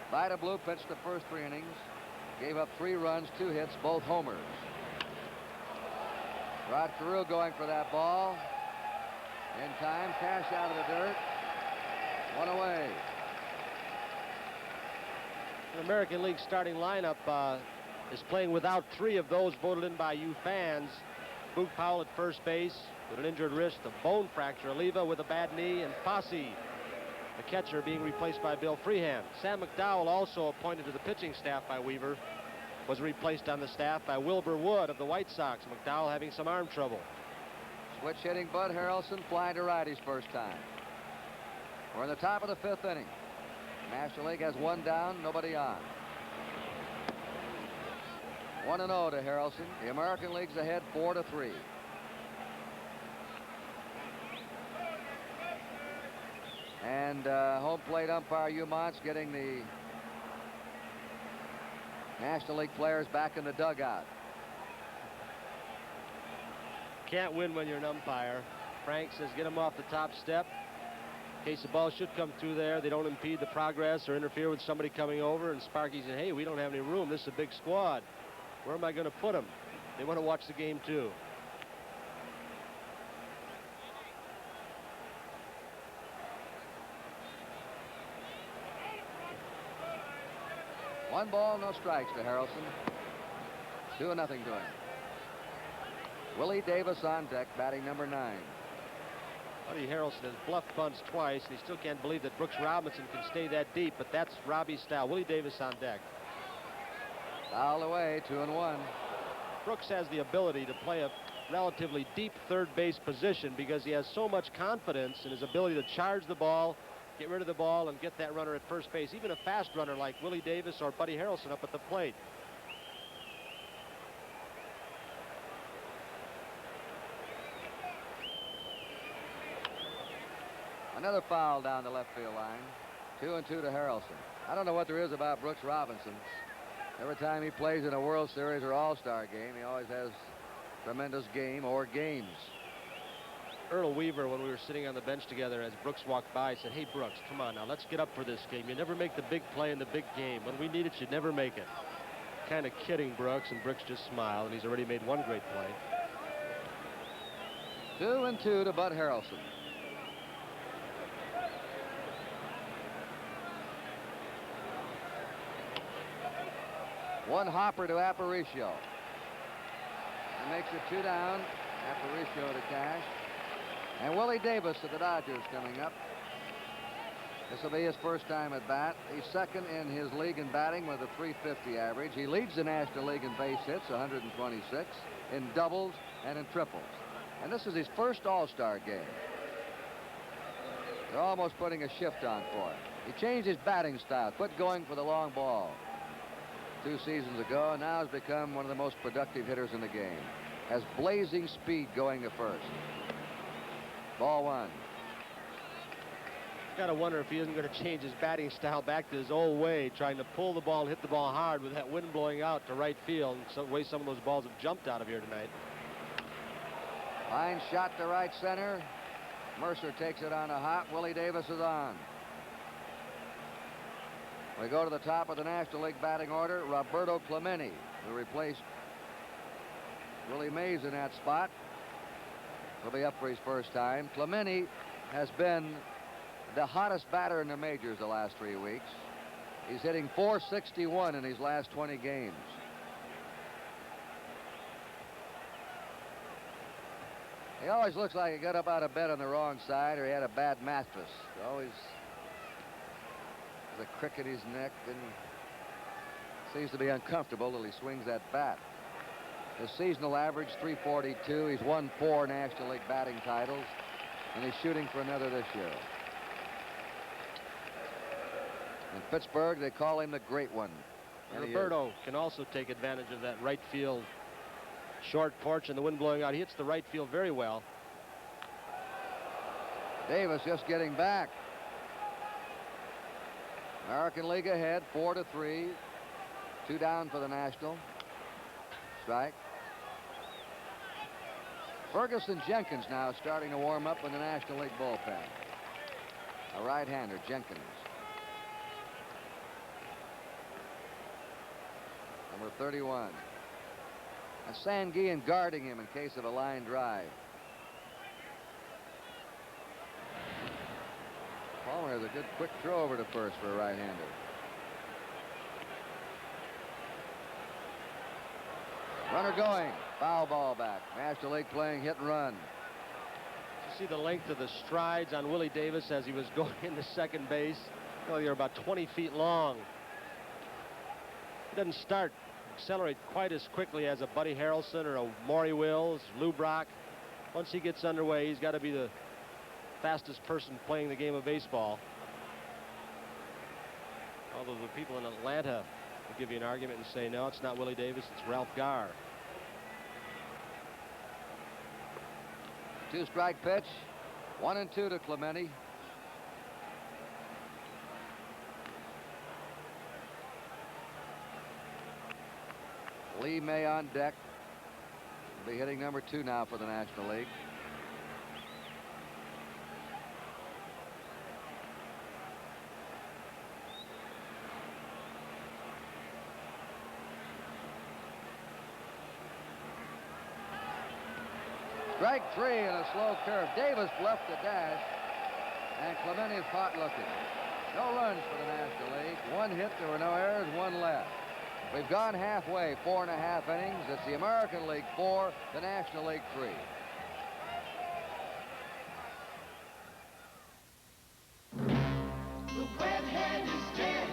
Vida Blue pitched the first 3 innings. Gave up 3 runs, 2 hits, both homers. Rod Carew going for that ball. In time, Cash out of the dirt. 1 away. The American League starting lineup is playing without 3 of those voted in by you fans. Boog Powell at first base with an injured wrist, a bone fracture. Oliva with a bad knee, and Fosse, the catcher, being replaced by Bill Freehand. Sam McDowell, also appointed to the pitching staff by Weaver, was replaced on the staff by Wilbur Wood of the White Sox. McDowell having some arm trouble. Switch hitting Bud Harrelson flying to right his first time. We're in the top of the 5th inning. National League has 1 down, nobody on. 1-0 to Harrelson. The American League's ahead 4-3. And home plate umpire Hugh Montz getting the National League players back in the dugout. Can't win when you're an umpire. Frank says get him off the top step. In case the ball should come through there, they don't impede the progress or interfere with somebody coming over. And Sparky said, hey, we don't have any room. This is a big squad. Where am I going to put them? They want to watch the game too. One ball, no strikes to Harrelson. 2-0 to him. Willie Davis on deck, batting #9. Buddy Harrelson has bluffed bunts twice, and he still can't believe that Brooks Robinson can stay that deep, but that's Robbie's style. Willie Davis on deck. Foul away, 2-1. Brooks has the ability to play a relatively deep third base position because he has so much confidence in his ability to charge the ball, get rid of the ball, and get that runner at first base. Even a fast runner like Willie Davis or Buddy Harrelson up at the plate. Another foul down the left field line. 2-2 to Harrelson. I don't know what there is about Brooks Robinson. Every time he plays in a World Series or All-Star game, he always has tremendous game or games. Earl Weaver, when we were sitting on the bench together as Brooks walked by, said, "Hey, Brooks, come on now, let's get up for this game. You never make the big play in the big game. When we need it, you never make it." Kind of kidding Brooks, and Brooks just smiled, and he's already made one great play. 2-2 to Bud Harrelson. One hopper to Aparicio. He makes it 2 down. Aparicio to Cash. And Willie Davis of the Dodgers coming up. This will be his first time at bat. He's second in his league in batting with a .350 average. He leads the National League in base hits, 126, in doubles and in triples. And this is his first All-Star game. They're almost putting a shift on for him. He changed his batting style, quit going for the long ball 2 seasons ago, and now has become one of the most productive hitters in the game. Has blazing speed going to first. Ball 1. Got to wonder if he isn't going to change his batting style back to his old way, trying to pull the ball, hit the ball hard with that wind blowing out to right field. And so the way some of those balls have jumped out of here tonight. Line shot to right center. Mercer takes it on a hop. Willie Davis is on. We go to the top of the National League batting order. Roberto Clemente, who replaced Willie Mays in that spot, will be up for his first time. Clemente has been the hottest batter in the majors the last 3 weeks. He's hitting .461 in his last 20 games. He always looks like he got up out of bed on the wrong side or he had a bad mattress. Always has a crick in his neck and seems to be uncomfortable till he swings that bat. His seasonal average, .342. He's won 4 National League batting titles, and he's shooting for another this year. In Pittsburgh, they call him the Great One. And Roberto can also take advantage of that right field short porch and the wind blowing out. He hits the right field very well. Davis just getting back. American League ahead, 4-3. 2 down for the National. Strike. Ferguson Jenkins now starting to warm up in the National League bullpen. A right-hander, Jenkins. Number 31. And Sanguillen guarding him in case of a line drive. Palmer has a good quick throw over to first for a right-hander. Runner going. Foul ball back. National League playing hit and run. You see the length of the strides on Willie Davis as he was going into second base. Well, you're about 20 feet long. He doesn't accelerate quite as quickly as a Buddy Harrelson or a Maury Wills, Lou Brock. Once he gets underway, he's got to be the fastest person playing the game of baseball. Although the people in Atlanta will give you an argument and say, no, it's not Willie Davis, it's Ralph Garr. 2-strike pitch. 1-2 to Clemente. Lee May on deck. Will be hitting number 2 now for the National League. Strike 3 and a slow curve. Davis bluffed the dash, and Clemente is hot looking. No runs for the National League. 1 hit, there were no errors, 1 left. We've gone halfway, 4.5 innings. It's the American League 4, the National League 3. The wet head is dead.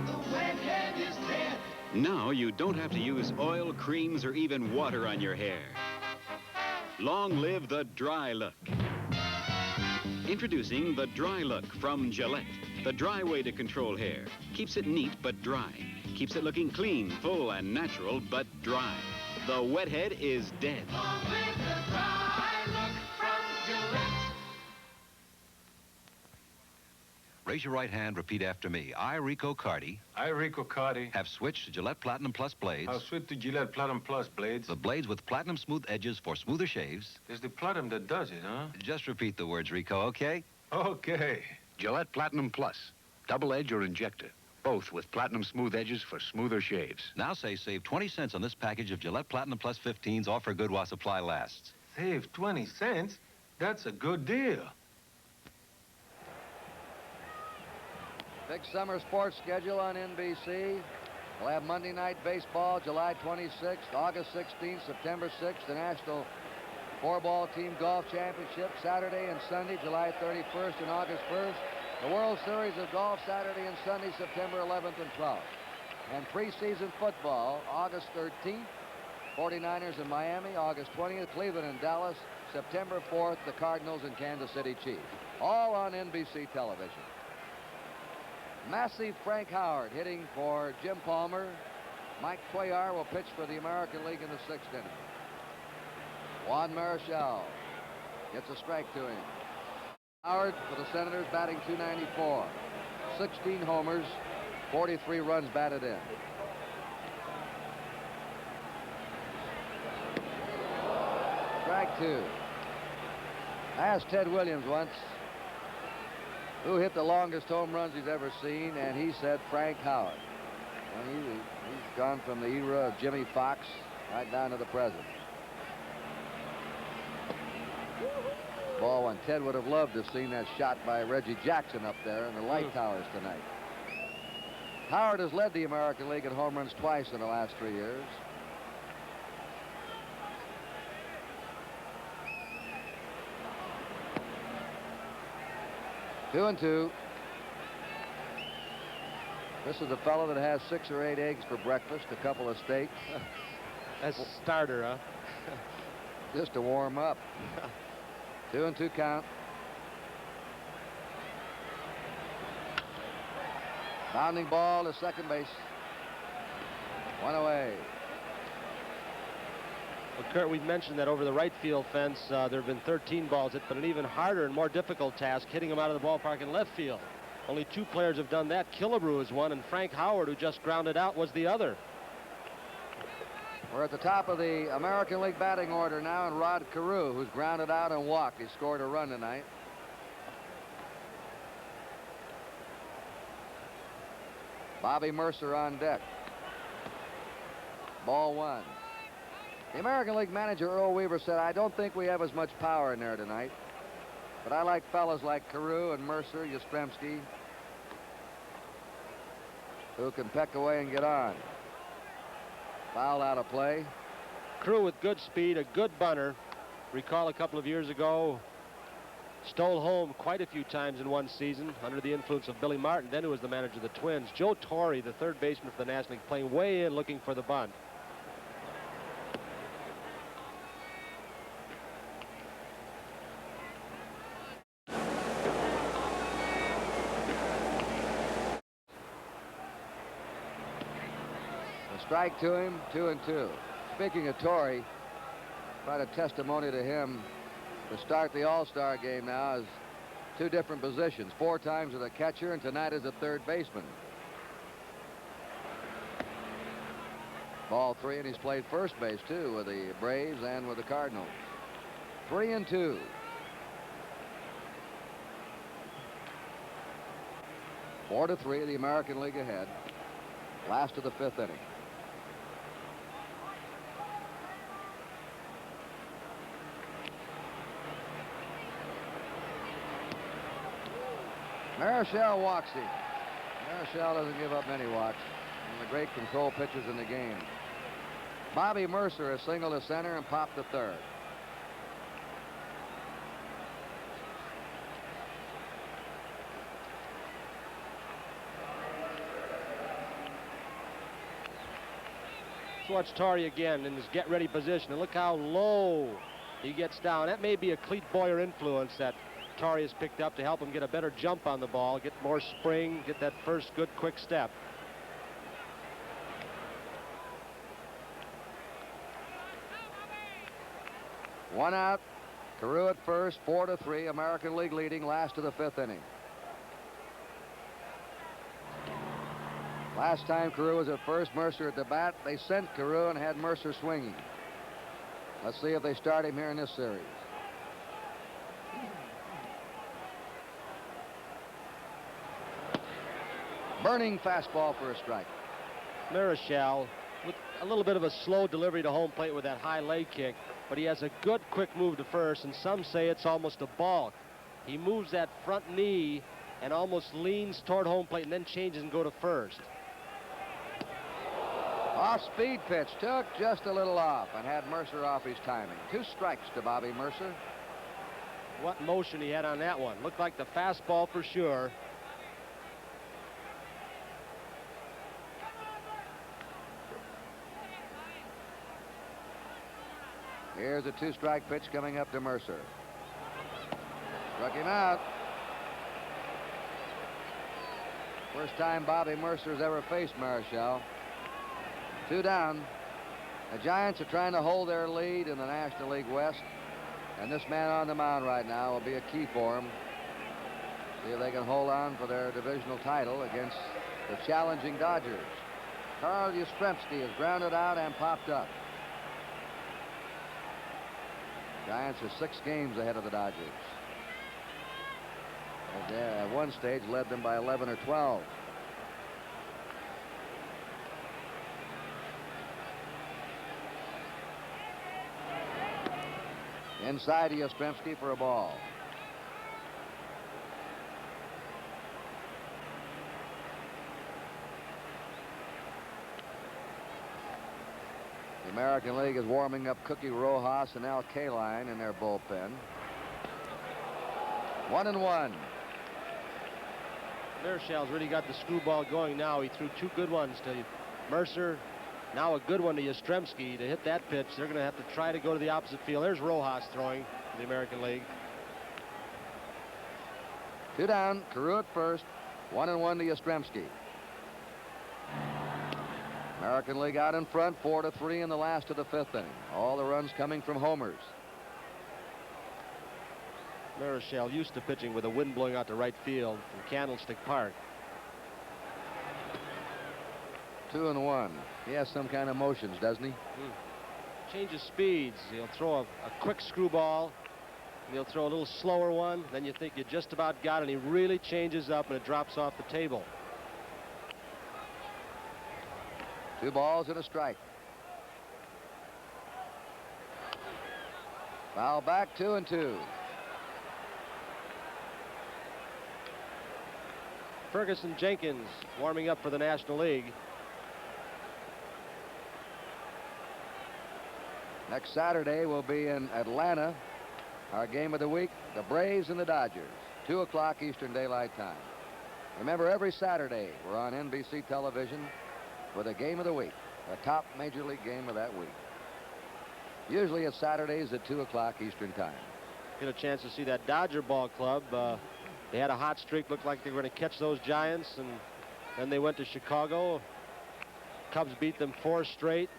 The wet head is dead. Now you don't have to use oil, creams, or even water on your hair. Long live the dry look. Introducing the Dry Look from Gillette. The dry way to control hair. Keeps it neat but dry. Keeps it looking clean, full, and natural, but dry. The wet head is dead. Long live the dry look from Gillette. Raise your right hand, repeat after me. I, Rico Cardi, have switched to Gillette Platinum Plus blades. I'll switch to Gillette Platinum Plus blades. The blades with platinum smooth edges for smoother shaves. It's the platinum that does it, huh? Just repeat the words, Rico, okay? Okay. Gillette Platinum Plus, double edge or injector, both with platinum smooth edges for smoother shaves. Now say save 20 cents on this package of Gillette Platinum Plus 15s, offer good while supply lasts. Save 20 cents? That's a good deal. Big summer sports schedule on NBC. We'll have Monday Night Baseball, July 26th, August 16th, September 6th, the National Four-Ball Team Golf Championship, Saturday and Sunday, July 31st and August 1st. The World Series of Golf, Saturday and Sunday, September 11th and 12th. And preseason football, August 13th, 49ers in Miami, August 20th, Cleveland and Dallas, September 4th, the Cardinals and Kansas City Chiefs. All on NBC television. Massive Frank Howard hitting for Jim Palmer. Mike Cuellar will pitch for the American League in the 6th inning. Juan Marichal gets a strike to him. Howard for the Senators batting .294. 16 homers, 43 runs batted in. Strike 2. I asked Ted Williams once who hit the longest home runs he's ever seen, and he said Frank Howard. And he's gone from the era of Jimmy Fox right down to the present. Ball one. Ted would have loved to have seen that shot by Reggie Jackson up there in the light towers tonight. Howard has led the American League in home runs twice in the last 3 years. Two and two. This is a fellow that has 6 or 8 eggs for breakfast, a couple of steaks. That's a starter, huh? Just to warm up. 2 and 2 count. Bounding ball to second base. 1 away. Well, Kurt, we've mentioned that over the right field fence, there have been 13 balls hit, but an even harder and more difficult task, hitting them out of the ballpark in left field. Only 2 players have done that. Killebrew is one, and Frank Howard, who just grounded out, was the other. We're at the top of the American League batting order now, and Rod Carew, who's grounded out and walked. He scored a run tonight. Bobby Mercer on deck. Ball 1. The American League manager, Earl Weaver, said, I don't think we have as much power in there tonight, but I like fellas like Carew and Mercer, Yastrzemski, who can peck away and get on. Foul out of play. Carew with good speed, a good bunter. Recall a couple of years ago, stole home quite a few times in one season under the influence of Billy Martin, then who was the manager of the Twins. Joe Torre, the third baseman for the National League, playing way in looking for the bunt. Strike to him, 2 and 2. Speaking of Torrey, quite a testimony to him to start the All-Star game now as 2 different positions. 4 times as a catcher, and tonight as a third baseman. Ball 3, and he's played first base too with the Braves and with the Cardinals. 3 and 2. Four to 3, the American League ahead. Last of the 5th inning. Marichal walks him. Marichal doesn't give up many walks. One of the great control pitchers in the game. Bobby Mercer has singled to center and popped to third. Let's watch Torrey again in his get-ready position, and look how low he gets down. That may be a Clete Boyer influence that Torrey has picked up to help him get a better jump on the ball, get more spring, get that first good quick step. One out. Carew at first, 4 to 3. American League leading, last of the 5th inning. Last time Carew was at first, Mercer at the bat. They sent Carew and had Mercer swinging. Let's see if they start him here in this series. Burning fastball for a strike. Marichal with a little bit of a slow delivery to home plate with that high leg kick, but he has a good quick move to first, and some say it's almost a balk. He moves that front knee and almost leans toward home plate and then changes and go to first. Off-speed pitch, took just a little off and had Mercer off his timing. 2 strikes to Bobby Mercer. What motion he had on that one. Looked like the fastball for sure. Here's a 2-strike pitch coming up to Mercer. Struck him out. First time Bobby Mercer's ever faced Marichal. 2 down. The Giants are trying to hold their lead in the National League West, and this man on the mound right now will be a key for them. See if they can hold on for their divisional title against the challenging Dodgers. Carl Yastrzemski is grounded out and popped up. Giants are 6 games ahead of the Dodgers. They at one stage led them by 11 or 12. Inside to Yastrzemski for a ball. The American League is warming up Cookie Rojas and Al Kaline in their bullpen. 1-1. Marichal's really got the screwball going now. He threw 2 good ones to Mercer. Now a good one to Yastrzemski to hit that pitch. They're going to have to try to go to the opposite field. There's Rojas throwing in the American League. 2 down. Carew at first. 1-1 to Yastrzemski. American League out in front, 4-3 in the last of the 5th inning. All the runs coming from homers. Marichal used to pitching with the wind blowing out to right field from Candlestick Park. 2-1. He has some kind of motions, doesn't he? Changes speeds. He'll throw a quick screwball. And he'll throw a little slower one. Then you think you just about got it, and he really changes up, and it drops off the table. 2 balls and a strike. Foul back, 2-2. Ferguson Jenkins warming up for the National League. Next Saturday we'll be in Atlanta. Our game of the week, the Braves and the Dodgers, 2 o'clock Eastern Daylight Time. Remember, every Saturday we're on NBC television with a game of the week, the top Major League game of that week. Usually it's Saturdays at 2 o'clock Eastern Time. Get a chance to see that Dodger ball club. They had a hot streak, looked like they were going to catch those Giants, and then they went to Chicago. Cubs beat them 4 straight.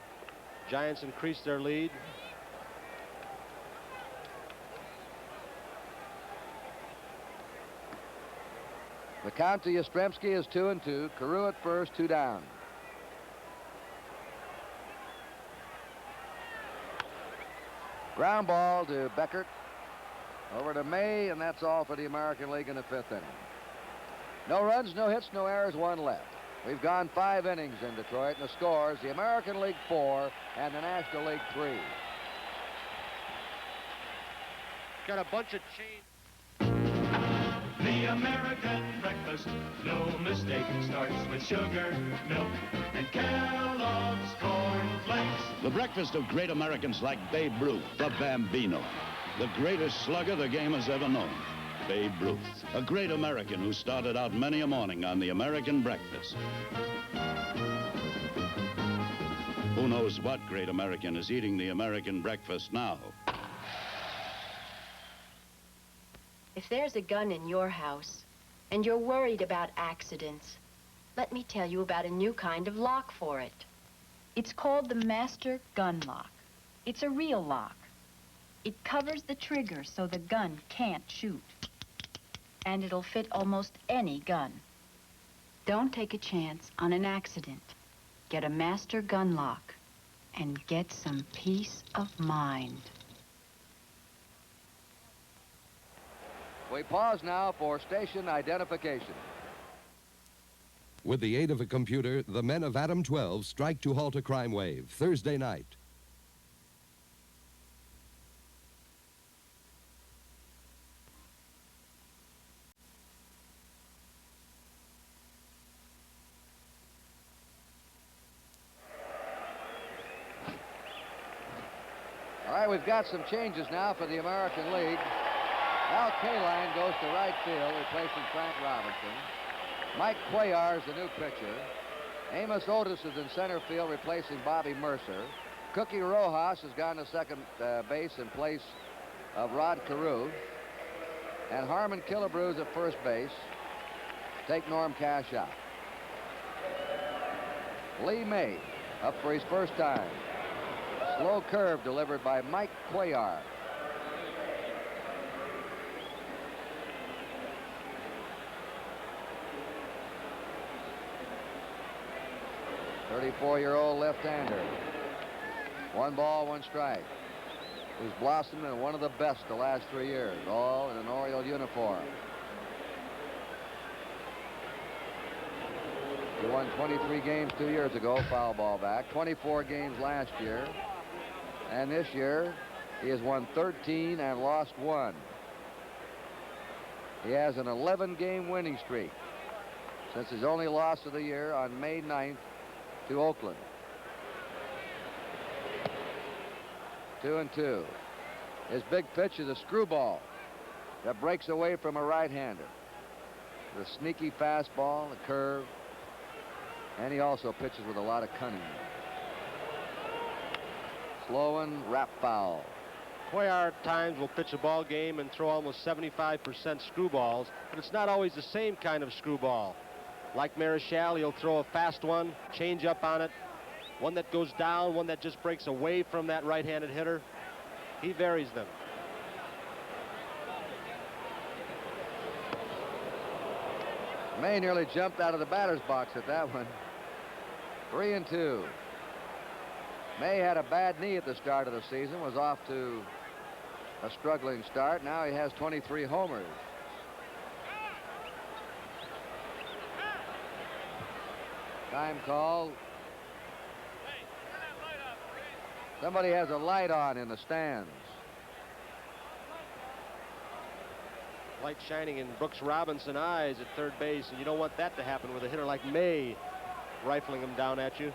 Giants increased their lead. The count to Yastrzemski is 2-2. Carew at first, 2 down. Ground ball to Beckert. Over to May, and that's all for the American League in the 5th inning. No runs, no hits, no errors, 1 left. We've gone 5 innings in Detroit, and the scores, the American League 4 and the National League 3. Got a bunch of change. The American breakfast, no mistake, starts with sugar, milk, and Kellogg's Corn Flakes. The breakfast of great Americans like Babe Ruth, the Bambino, the greatest slugger the game has ever known. Babe Ruth, a great American who started out many a morning on the American breakfast. Who knows what great American is eating the American breakfast now? If there's a gun in your house and you're worried about accidents, let me tell you about a new kind of lock for it. It's called the Master Gun Lock. It's a real lock. It covers the trigger so the gun can't shoot. And it'll fit almost any gun. Don't take a chance on an accident. Get a master gun lock and get some peace of mind. We pause now for station identification. With the aid of a computer, the men of Atom 12 strike to halt a crime wave Thursday night. All right, we've got some changes now for the American League. Al Kaline goes to right field, replacing Frank Robinson. Mike Cuellar is the new pitcher. Amos Otis is in center field, replacing Bobby Mercer. Cookie Rojas has gone to second base in place of Rod Carew. And Harmon Killebrew at first base. Take Norm Cash out. Lee May up for his first time. Slow curve delivered by Mike Cuellar. .34-year-old left-hander. 1 ball, 1 strike. Who's blossomed in one of the best the last 3 years, all in an Oriole uniform. He won 23 games 2 years ago, foul ball back. 24 games last year. And this year, he has won 13 and lost 1. He has an 11-game winning streak since his only loss of the year on May 9th to Oakland. 2-2. His big pitch is a screwball that breaks away from a right-hander. The sneaky fastball, the curve, and he also pitches with a lot of cunning. Slow and wrap foul. Cuellar at times will pitch a ball game and throw almost 75% screwballs, but it's not always the same kind of screwball. Like Marichal, he'll throw a fast one, change up on it, one that goes down, one that just breaks away from that right-handed hitter. He varies them. May nearly jumped out of the batter's box at that one. 3-2. May had a bad knee at the start of the season, was off to a struggling start. Now he has 23 homers. Time call. Somebody has a light on in the stands. Light shining in Brooks Robinson's eyes at third base, and you don't want that to happen with a hitter like May rifling him down at you.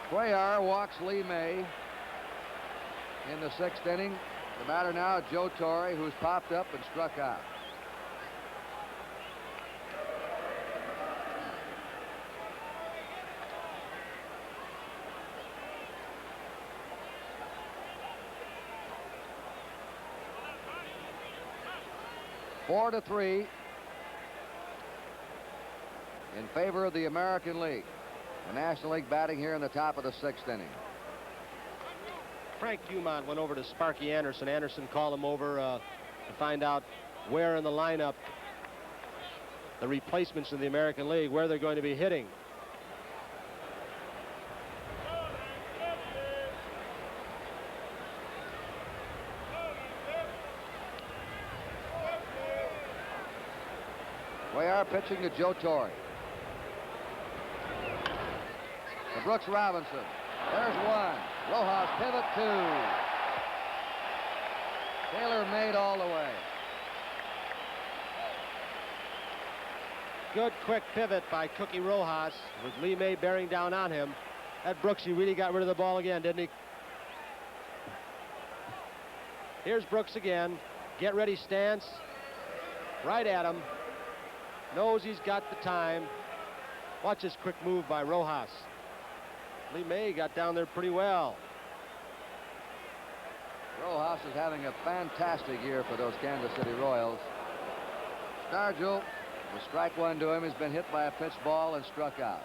Cuellar walks Lee May in the 6th inning. The batter now, Joe Torre, who's popped up and struck out. Four to 3 in favor of the American League. The National League batting here in the top of the 6th inning. Frank Dumont went over to Sparky Anderson. Anderson called him over to find out where in the lineup the replacements in the American League, where they're going to be hitting. Cuellar pitching to Joe Torre. To Brooks Robinson. There's 1. Rojas pivot 2. Taylor made all the way. Good quick pivot by Cookie Rojas with Lee May bearing down on him. That Brooks, he really got rid of the ball again, didn't he? Here's Brooks again. Get ready stance. Right at him. Knows he's got the time. Watch this quick move by Rojas. Lee May got down there pretty well. Rojas is having a fantastic year for those Kansas City Royals. Stargell will strike one to him. He's been hit by a pitch ball and struck out.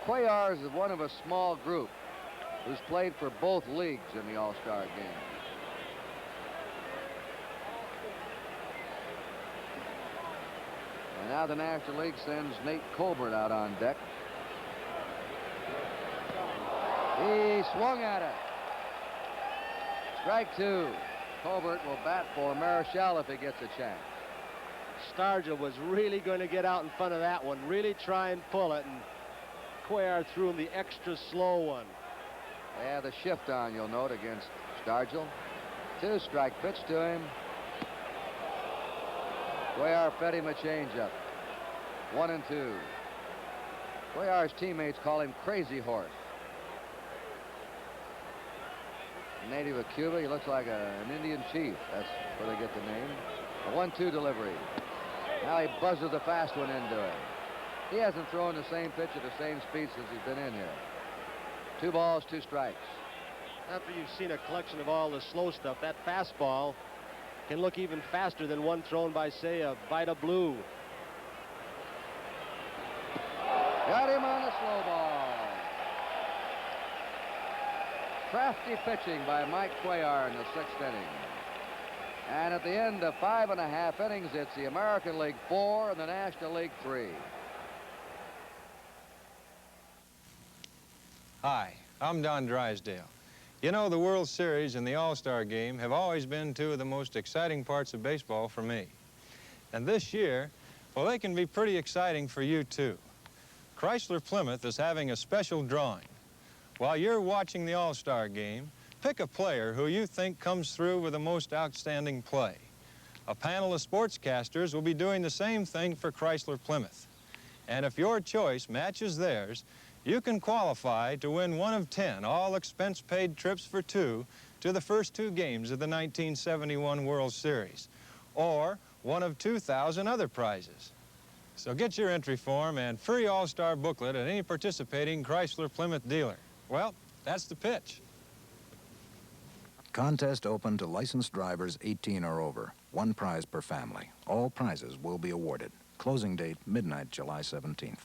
Cuellar is one of a small group who's played for both leagues in the All-Star game. And now the National League sends Nate Colbert out on deck. He swung at it. Strike two. Colbert will bat for Marichal if he gets a chance. Stargell was really going to get out in front of that one, really try and pull it, and Cuellar threw him the extra slow one. They have the shift on, you'll note, against Stargell. 2-strike pitch to him. Cuellar fed him a changeup. 1-2. Cuellar's teammates call him Crazy Horse. Native of Cuba, he looks like an Indian chief. That's where they get the name. A 1-2 delivery. Now he buzzes the fast one into it. He hasn't thrown the same pitch at the same speed since he's been in here. 2 balls, 2 strikes. After you've seen a collection of all the slow stuff, that fastball can look even faster than one thrown by, say, a Vida Blue. Got him on the slow ball. Crafty pitching by Mike Cuellar in the 6th inning. And at the end of 5.5 innings, it's the American League 4 and the National League 3. Hi, I'm Don Drysdale. You know, the World Series and the All-Star Game have always been 2 of the most exciting parts of baseball for me. And this year, well, they can be pretty exciting for you, too. Chrysler Plymouth is having a special drawing. While you're watching the All-Star Game, pick a player who you think comes through with the most outstanding play. A panel of sportscasters will be doing the same thing for Chrysler Plymouth. And if your choice matches theirs, you can qualify to win 1 of 10 all-expense-paid trips for 2 to the first 2 games of the 1971 World Series, or 1 of 2,000 other prizes. So get your entry form and free All-Star booklet at any participating Chrysler Plymouth dealer. Well, that's the pitch. Contest open to licensed drivers 18 or over. 1 prize per family. All prizes will be awarded. Closing date, midnight, July 17th.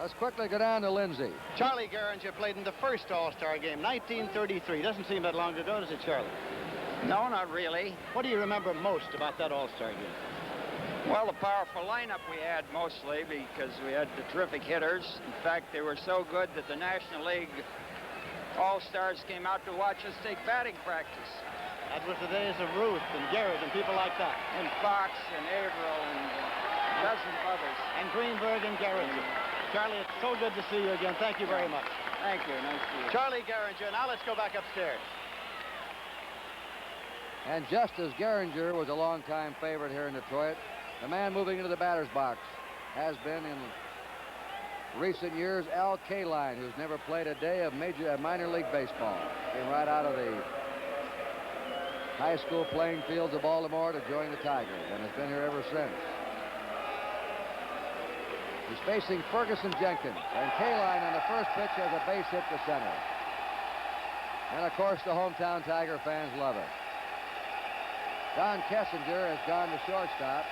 Let's quickly go down to Lindsay. Charlie Gehringer played in the first All-Star Game, 1933. Doesn't seem that long ago, does it, Charlie? No, not really. What do you remember most about that All-Star Game? Well, the powerful lineup we had mostly because we had the terrific hitters. In fact, they were so good that the National League All-Stars came out to watch us take batting practice. That was the days of Ruth and Garrett and people like that. And Fox and Averill and dozens of others. And Greenberg and Gehringer. Charlie, it's so good to see you again. Thank you very much. Thank you. Nice to see you. Charlie Gehringer. Now let's go back upstairs. And just as Gehringer was a longtime favorite here in Detroit, the man moving into the batter's box has been in recent years Al Kaline, who's never played a day of minor league baseball. Came right out of the high school playing fields of Baltimore to join the Tigers and has been here ever since. He's facing Ferguson Jenkins, and Kaline on the first pitch has a base hit to center. And of course the hometown Tiger fans love it. Don Kessinger has gone to shortstop.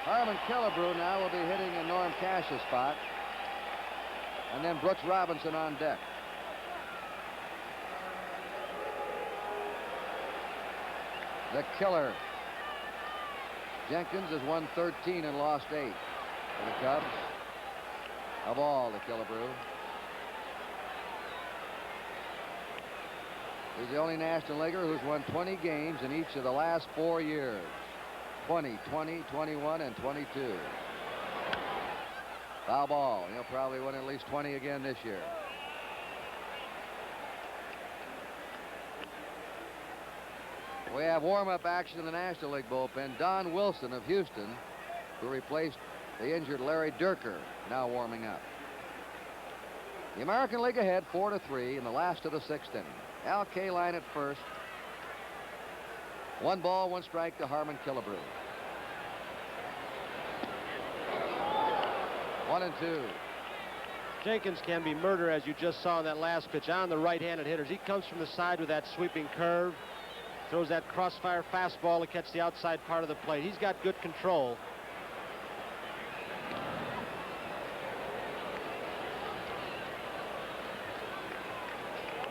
Harmon Killebrew now will be hitting in Norm Cash's spot. And then Brooks Robinson on deck. The killer. Jenkins has won 13 and lost 8 for the Cubs. Of all, the Killebrew. He's the only National Leaguer who's won 20 games in each of the last 4 years. 20, 20, 21, and 22. Foul ball. He'll probably win at least 20 again this year. We have warm-up action in the National League bullpen. Don Wilson of Houston, who replaced the injured Larry Dierker, now warming up. The American League ahead 4-3 in the last of the 6th inning. Al Kaline at first. 1 ball, 1 strike to Harmon Killebrew. 1-2. Jenkins can be murder, as you just saw in that last pitch, on the right-handed hitters. He comes from the side with that sweeping curve, throws that crossfire fastball to catch the outside part of the plate. He's got good control.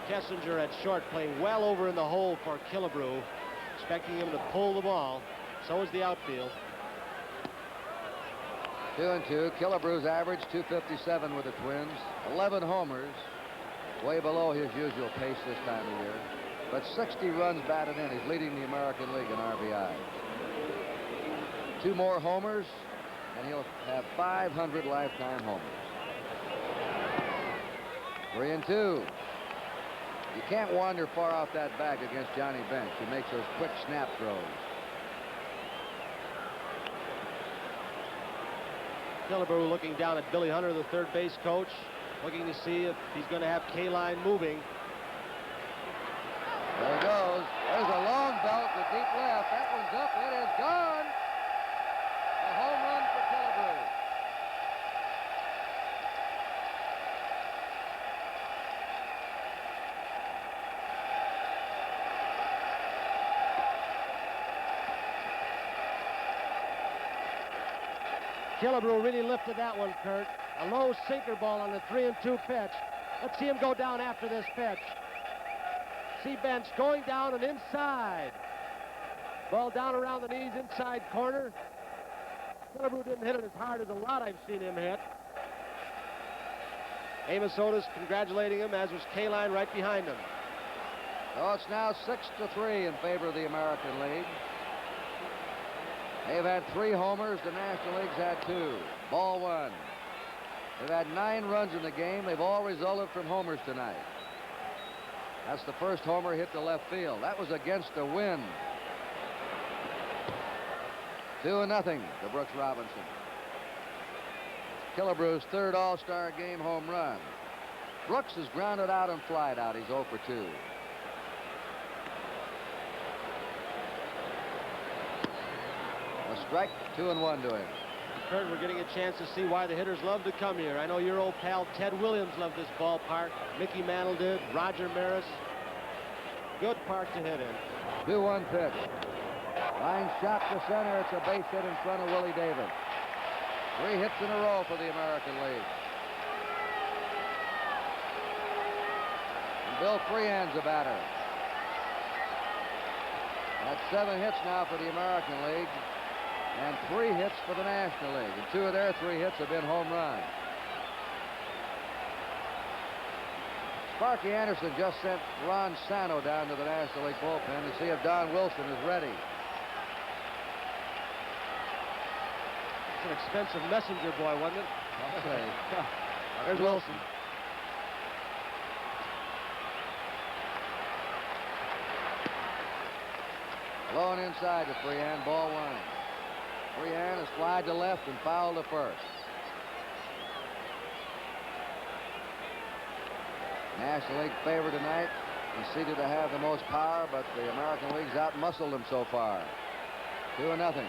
Kessinger at short, playing well over in the hole for Killebrew, expecting him to pull the ball. So is the outfield. 2-2. Killebrew's average 257 with the Twins. 11 homers. Way below his usual pace this time of year. But 60 runs batted in. He's leading the American League in RBI. 2 more homers, and he'll have 500 lifetime homers. 3-2. You can't wander far off that bag against Johnny Bench. He makes those quick snap throws. Killebrew looking down at Billy Hunter, the third base coach, looking to see if he's going to have K-line moving. There he goes. There's a long belt to deep left. That one's up. It is gone. A home run for Killebrew. Killebrew really lifted that one, Kurt. A low sinker ball on the 3-2 pitch. Let's see him go down after this pitch. See Bench going down and inside. Ball down around the knees, inside corner. Killebrew didn't hit it as hard as a lot I've seen him hit. Amos Otis congratulating him, as was K-Line right behind him. So it's now 6-3 in favor of the American League. They've had 3 homers. The National League's had 2. Ball 1. They've had 9 runs in the game. They've all resulted from homers tonight. That's the first homer hit to left field. That was against the wind. 2-0 to Brooks Robinson. Killebrew's 3rd All-Star game home run. Brooks is grounded out and flied out. He's 0 for 2. A strike, 2-1 to him. Kurt, we're getting a chance to see why the hitters love to come here. I know your old pal Ted Williams loved this ballpark. Mickey Mantle did. Roger Maris. Good park to hit in. 2-1 pitch. Line shot to center. It's a base hit in front of Willie Davis. 3 hits in a row for the American League. And Bill Freehan's a batter. That's 7 hits now for the American League. And 3 hits for the National League. And 2 of their 3 hits have been home runs. Sparky Anderson just sent Ron Sano down to the National League bullpen to see if Don Wilson is ready. It's an expensive messenger boy, wasn't it? I'll say. There's Wilson. Low and inside to Freehan. Ball 1. Freehan has flied to left and fouled to first. National League favorite tonight. Conceded to have the most power, but the American League's out-muscled them so far. 2-0.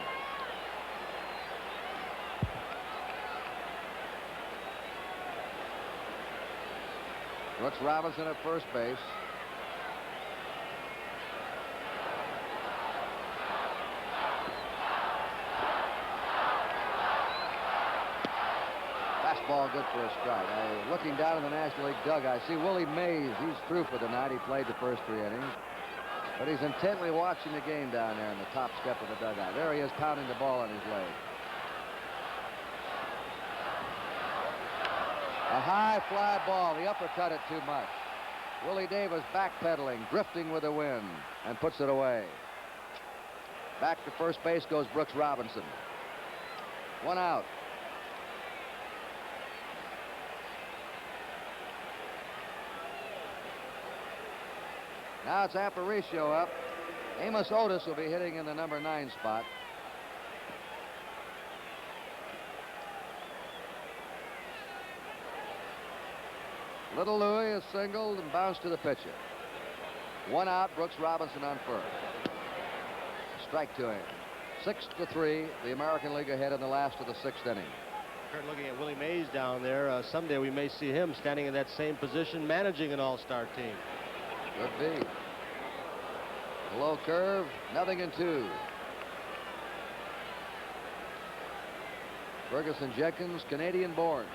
Brooks Robinson at first base. Fastball good for a strike. Looking down in the National League dugout, I see Willie Mays. He's through for the night. He played the first 3 innings. But he's intently watching the game down there in the top step of the dugout. There he is, pounding the ball on his leg. A high fly ball. The uppercut it too much. Willie Davis backpedaling, drifting with the wind, and puts it away. Back to first base goes Brooks Robinson. 1 out. Now it's Aparicio up. Amos Otis will be hitting in the number 9 spot. Little Louis is singled and bounced to the pitcher. 1 out, Brooks Robinson on first. Strike to him. 6-3, the American League ahead in the last of the 6th inning. Kurt, looking at Willie Mays down there, someday we may see him standing in that same position, managing an all-star team. Could be. A low curve, 0-2. Ferguson Jenkins, Canadian born.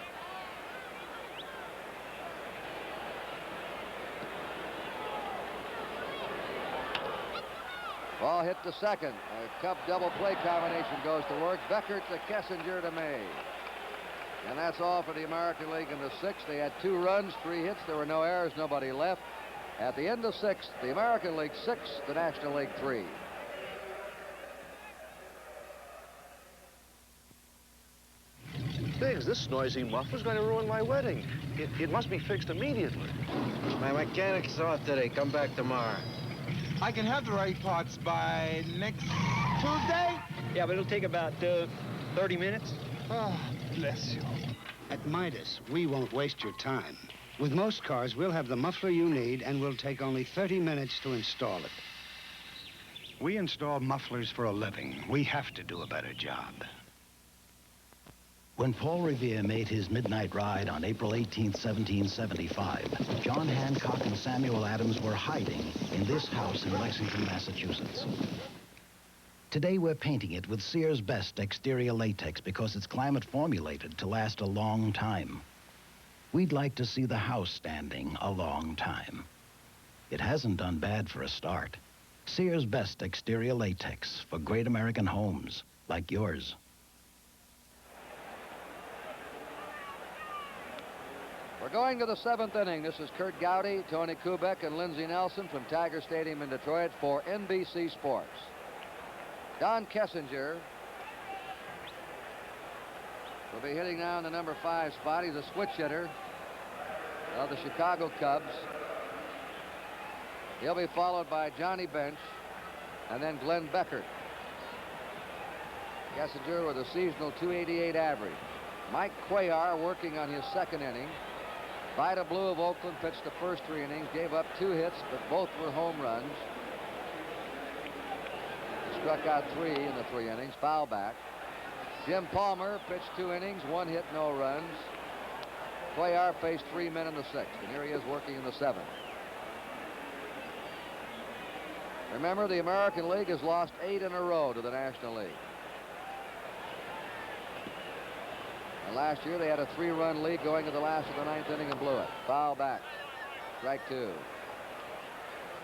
Ball hit to second. A Cub double play combination goes to work. Beckert to Kessinger to May. And that's all for the American League in the sixth. They had 2 runs, 3 hits. There were no errors, nobody left. At the end of sixth, the American League 6, the National League 3. Biggs, this noisy muffler's going to ruin my wedding. It must be fixed immediately. My mechanic's off today. Come back tomorrow. I can have the right parts by next Tuesday? Yeah, but it'll take about 30 minutes. Oh, bless you. At Midas, we won't waste your time. With most cars, we'll have the muffler you need, and we'll take only 30 minutes to install it. We install mufflers for a living. We have to do a better job. When Paul Revere made his midnight ride on April 18, 1775, John Hancock and Samuel Adams were hiding in this house in Lexington, Massachusetts. Today, we're painting it with Sears Best exterior latex because it's climate formulated to last a long time. We'd like to see the house standing a long time. It hasn't done bad for a start. Sears Best exterior latex for great American homes like yours. We're going to the 7th inning. This is Kurt Gowdy, Tony Kubek, and Lindsey Nelson from Tiger Stadium in Detroit for NBC Sports. Don Kessinger will be hitting now in the number 5 spot. He's a switch hitter of the Chicago Cubs. He'll be followed by Johnny Bench and then Glenn Beckert. Kessinger with a seasonal .288 average. Mike Cuellar working on his 2nd inning. Vida Blue of Oakland pitched the first 3 innings, gave up 2 hits, but both were home runs. He struck out 3 in the 3 innings, foul back. Jim Palmer pitched 2 innings, 1 hit, no runs. Cuellar faced 3 men in the 6th, and here he is working in the 7th. Remember, the American League has lost 8 in a row to the National League. And last year they had a 3-run lead going to the last of the 9th inning and blew it. Foul back. Strike 2.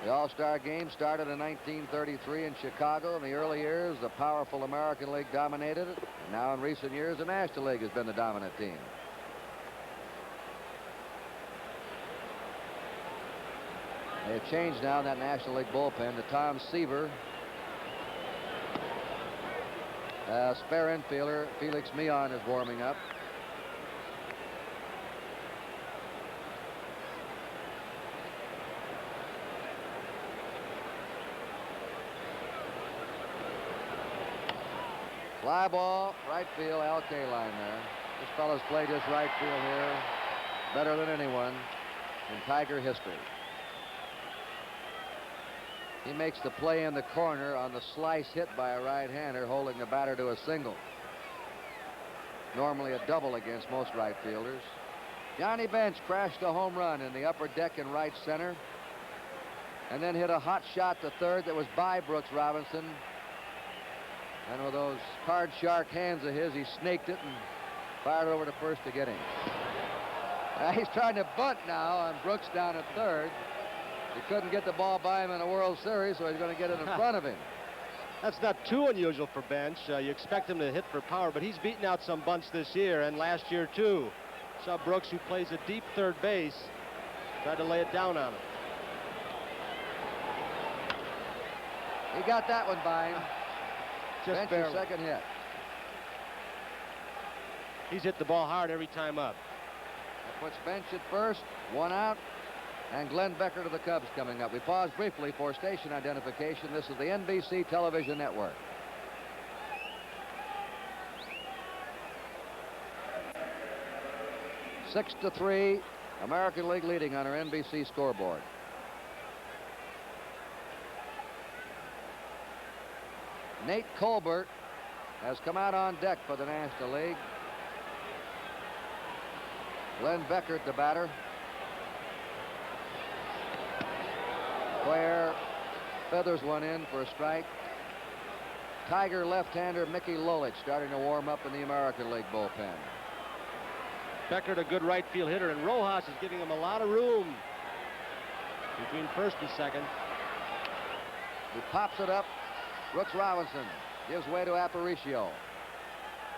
The All-Star game started in 1933 in Chicago. In the early years, the powerful American League dominated it. And now in recent years, the National League has been the dominant team. They have changed now in that National League bullpen to Tom Seaver. Spare infielder Felix Meehan is warming up. Fly ball, right field, Al Kaline there. This fellow's played his right field here better than anyone in Tiger history. He makes the play in the corner on the slice hit by a right-hander, holding the batter to a single. Normally a double against most right fielders. Johnny Bench crashed a home run in the upper deck in right center, and then hit a hot shot to third that was by Brooks Robinson. And with those card shark hands of his, he snaked it and fired over to first to get him. He's trying to bunt now on Brooks down at third. He couldn't get the ball by him in the World Series, so he's going to get it in front of him. That's not too unusual for Bench. You expect him to hit for power, but he's beaten out some bunts this year and last year too. Saw Brooks, who plays a deep third base, tried to lay it down on him. He got that one by him. Just Bench's second hit. He's hit the ball hard every time up. That puts Bench at first, 1 out. And Glenn Beckert of the Cubs coming up. We pause briefly for station identification. This is the NBC television network. Six to 3, American League leading on our NBC scoreboard. Nate Colbert has come out on deck for the National League. Glenn Beckert, the batter. Cuellar feathers one in for a strike. Tiger left-hander Mickey Lolich starting to warm up in the American League bullpen. Beckert, a good right field hitter, and Rojas is giving him a lot of room between first and second. He pops it up Brooks Robinson gives way to Aparicio.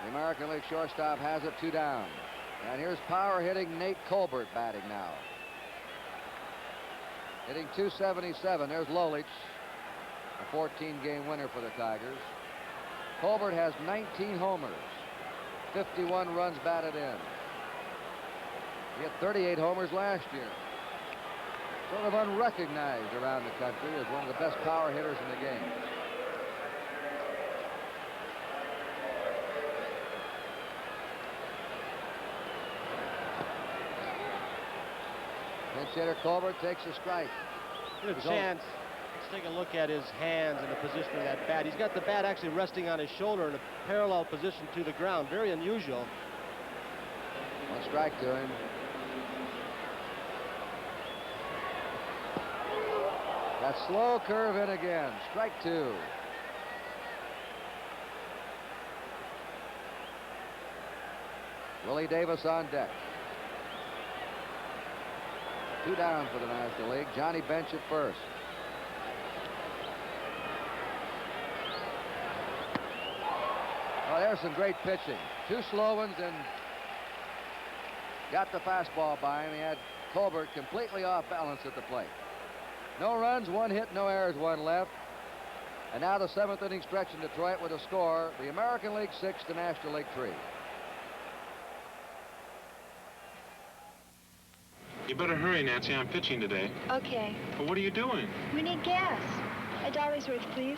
The American League shortstop has it 2 down. And here's power-hitting Nate Colbert batting now. Hitting .277. There's Lolich, a 14-game winner for the Tigers. Colbert has 19 homers, 51 runs batted in. He had 38 homers last year. Sort of unrecognized around the country as one of the best power hitters in the game. Pinch hitter Colbert takes a strike. Good chance. Let's take a look at his hands and the position of that bat. He's got the bat actually resting on his shoulder in a parallel position to the ground. Very unusual. 1 strike to him. That slow curve in again. Strike 2. Willie Davis on deck. 2 down for the National League. Johnny Bench at first. Oh, there's some great pitching. 2 slow ones and got the fastball by him. He had Colbert completely off balance at the plate. No runs, 1 hit, no errors, 1 left. And now the 7th inning stretch in Detroit with a score. The American League 6, the National League 3. You better hurry, Nancy. I'm pitching today. Okay. But what are you doing? We need gas. $1 worth, please.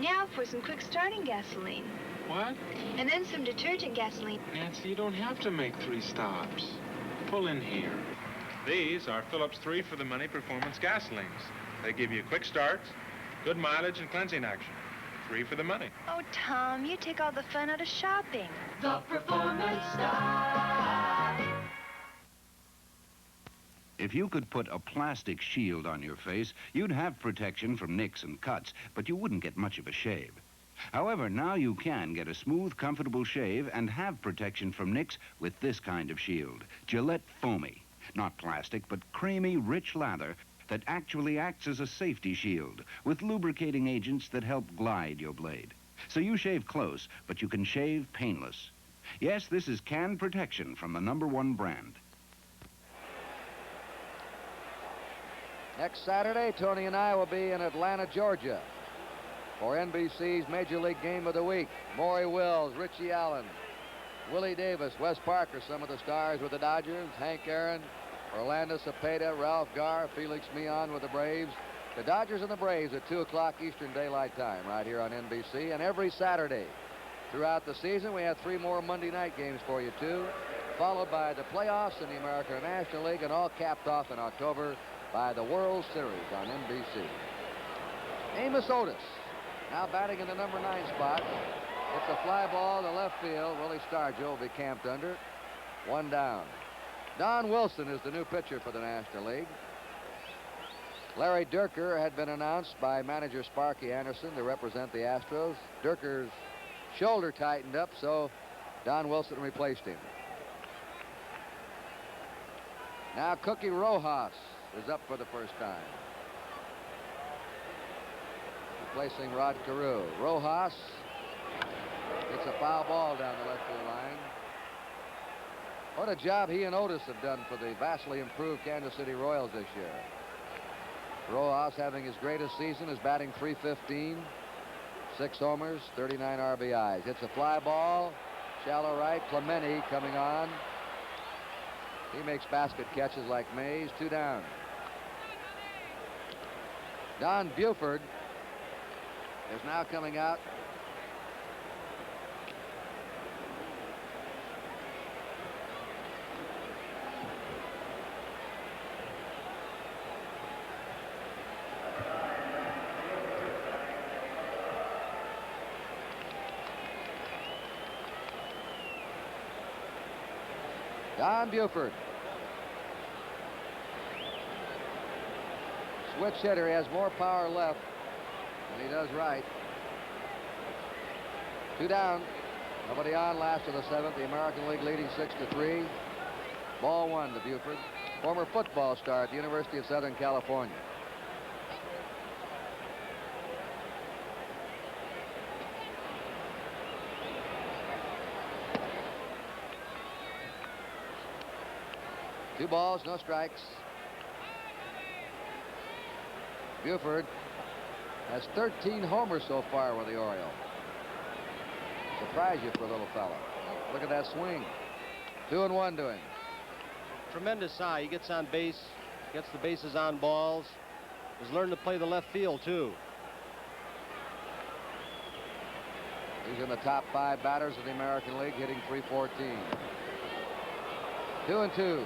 Now for some quick starting gasoline. What? And then some detergent gasoline. Nancy, you don't have to make 3 stops. Pull in here. These are Phillips 3 for the money performance gasolines. They give you quick starts, good mileage, and cleansing action. 3 for the money. Oh, Tom, you take all the fun out of shopping. The performance guy. If you could put a plastic shield on your face, you'd have protection from nicks and cuts, but you wouldn't get much of a shave. However, now you can get a smooth, comfortable shave and have protection from nicks with this kind of shield, Gillette Foamy. Not plastic, but creamy, rich lather that actually acts as a safety shield with lubricating agents that help glide your blade. So you shave close, but you can shave painless. Yes, this is can protection from the #1 brand. Next Saturday, Tony and I will be in Atlanta, Georgia for NBC's Major League Game of the Week. Maury Wills, Richie Allen, Willie Davis, Wes Parker, some of the stars with the Dodgers, Hank Aaron, Orlando Cepeda, Ralph Garr, Felix Mion with the Braves. The Dodgers and the Braves at 2 o'clock Eastern Daylight Time right here on NBC. And every Saturday throughout the season, we have 3 more Monday night games for you, too, followed by the playoffs in the American National League, and all capped off in October by the World Series on NBC. Amos Otis now batting in the #9 spot. It's a fly ball to left field. Willie Stargell will be camped under. 1 down. Don Wilson is the new pitcher for the National League. Larry Dierker had been announced by manager Sparky Anderson to represent the Astros. Dierker's shoulder tightened up, so Don Wilson replaced him. Now Cookie Rojas is up for the first time, replacing Rod Carew. Rojas hits a foul ball down the left field line. What a job he and Otis have done for the vastly improved Kansas City Royals this year. Rojas having his greatest season, is batting .315, 6 homers, 39 RBIs. Hits a fly ball, shallow right. Clemente coming on. He makes basket catches like Mays. 2 down. Don Buford is now coming out. Don Buford. Switch hitter. He has more power left than he does right. 2 down. Nobody on, last of the 7th. The American League leading 6-3. Ball 1 to Buford. Former football star at the University of Southern California. 2 balls, no strikes. Buford has 13 homers so far with the Orioles. Surprise you for a little fella. Look at that swing. 2-1 to him. Tremendous eye. He gets on base, gets the bases on balls. Has learned to play the left field, too. He's in the top 5 batters of the American League, hitting .314. 2-2.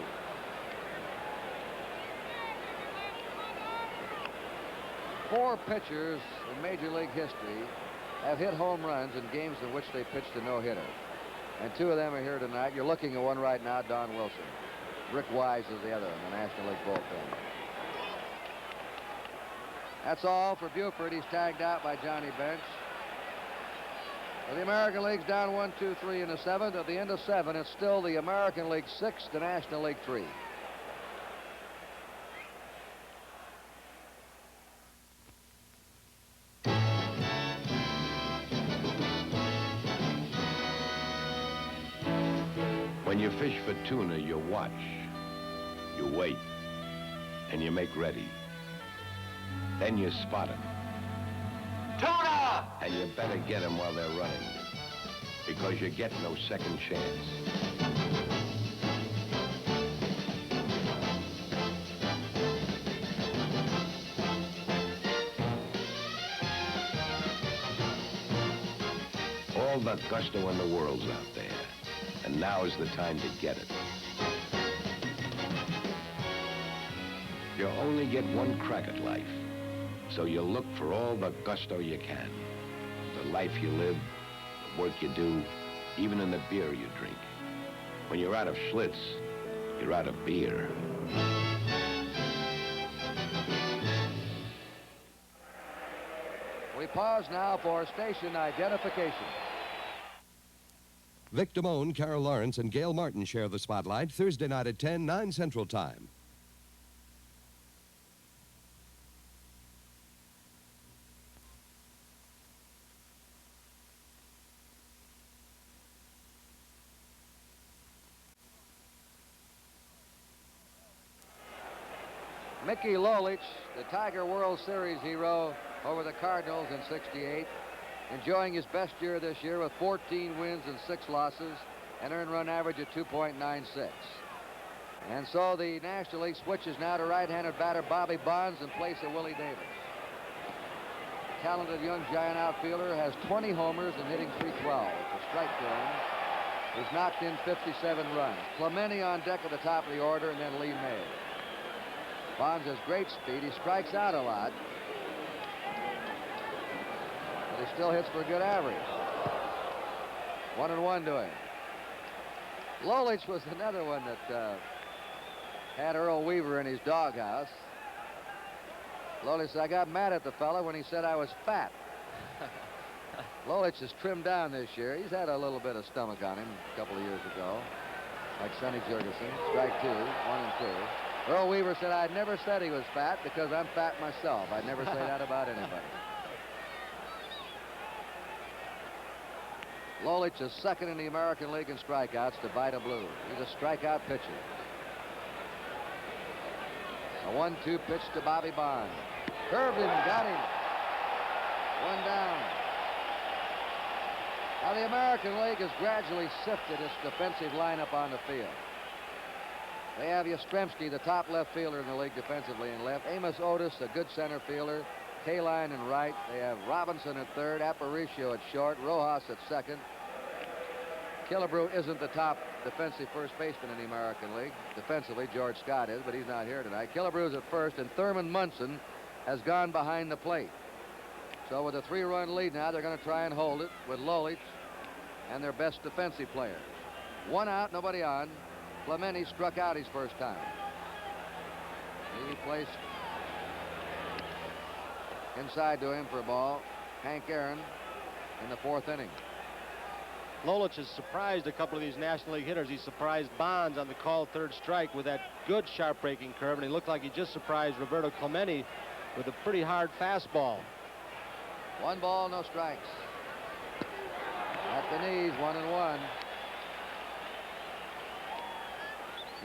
Four pitchers in Major League history have hit home runs in games in which they pitched a no-hitter. And 2 of them are here tonight. You're looking at one right now, Don Wilson. Rick Wise is the other in the National League bullpen. That's all for Buford. He's tagged out by Johnny Bench. Well, the American League's down 1-2-3 in the 7th. At the end of 7, it's still the American League 6, the National League 3. When you fish for tuna, you watch, you wait, and you make ready. Then you spot them. Tuna! And you better get them while they're running, because you get no second chance. All the gusto in the world's out there. And now is the time to get it. You only get one crack at life, so you look for all the gusto you can. The life you live, the work you do, even in the beer you drink. When you're out of Schlitz, you're out of beer. We pause now for station identification. Vic Damone, Carol Lawrence, and Gail Martin share the spotlight Thursday night at 10, 9 Central Time. Mickey Lolich, the Tiger World Series hero over the Cardinals in '68, enjoying his best year this year with 14 wins and 6 losses, an earned run average of 2.96. And so the National League switches now to right-handed batter Bobby Bonds in place of Willie Davis. The talented young giant outfielder has 20 homers and hitting .312. It's a strike to him. He's knocked in 57 runs. Clemente on deck at the top of the order, and then Lee May. Bonds has great speed. He strikes out a lot, but he still hits for a good average. 1-1 to him. Lolich was another one that had Earl Weaver in his doghouse. Lolich said, I got mad at the fella when he said I was fat. Lolich has trimmed down this year. He's had a little bit of stomach on him a couple of years ago, like Sonny Jurgensen. Strike 2, 1 and 2. Earl Weaver said, I'd never said he was fat because I'm fat myself. I'd never say that about anybody. Lolich is second in the American League in strikeouts to Vida Blue. He's a strikeout pitcher. A 1-2 pitch to Bobby Bonds. Curved him, got him. 1 down. Now the American League has gradually sifted its defensive lineup on the field. They have Yastrzemski, the top left fielder in the league defensively in left. Amos Otis, a good center fielder. Kaline in right. They have Robinson at third, Aparicio at short, Rojas at second. Killebrew isn't the top defensive first baseman in the American League. Defensively, George Scott is, but he's not here tonight. Killebrew's at first, and Thurman Munson has gone behind the plate. So with a 3-run lead now, they're going to try and hold it with Lolich and their best defensive players. 1 out, nobody on. Clemente struck out his first time. He placed inside to him for a ball. Hank Aaron in the 4th inning. Lolich has surprised a couple of these National League hitters. He surprised Bonds on the called 3rd strike with that good sharp breaking curve, and he looked like he just surprised Roberto Clemente with a pretty hard fastball. 1 ball, no strikes. At the knees, 1-1.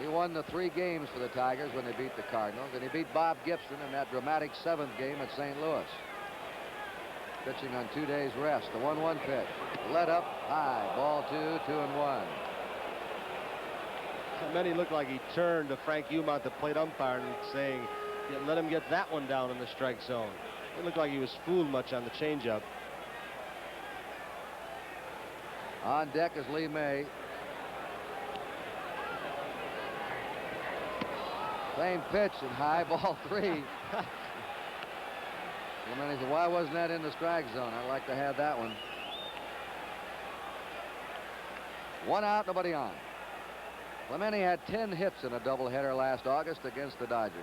He won the 3 games for the Tigers when they beat the Cardinals, and he beat Bob Gibson in that dramatic 7th game at St. Louis. Pitching on 2 days rest. The 1-1 pitch. Let up high. Ball 2, 2-1. Clemente looked like he turned to Frank Umont, the plate umpire, and saying, yeah, let him get that one down in the strike zone. It looked like he was fooled much on the changeup. On deck is Lee May. Same pitch and high, ball 3. Clemente said, why wasn't that in the strike zone? I'd like to have that one. 1 out, nobody on. Clemente had 10 hits in a doubleheader last August against the Dodgers.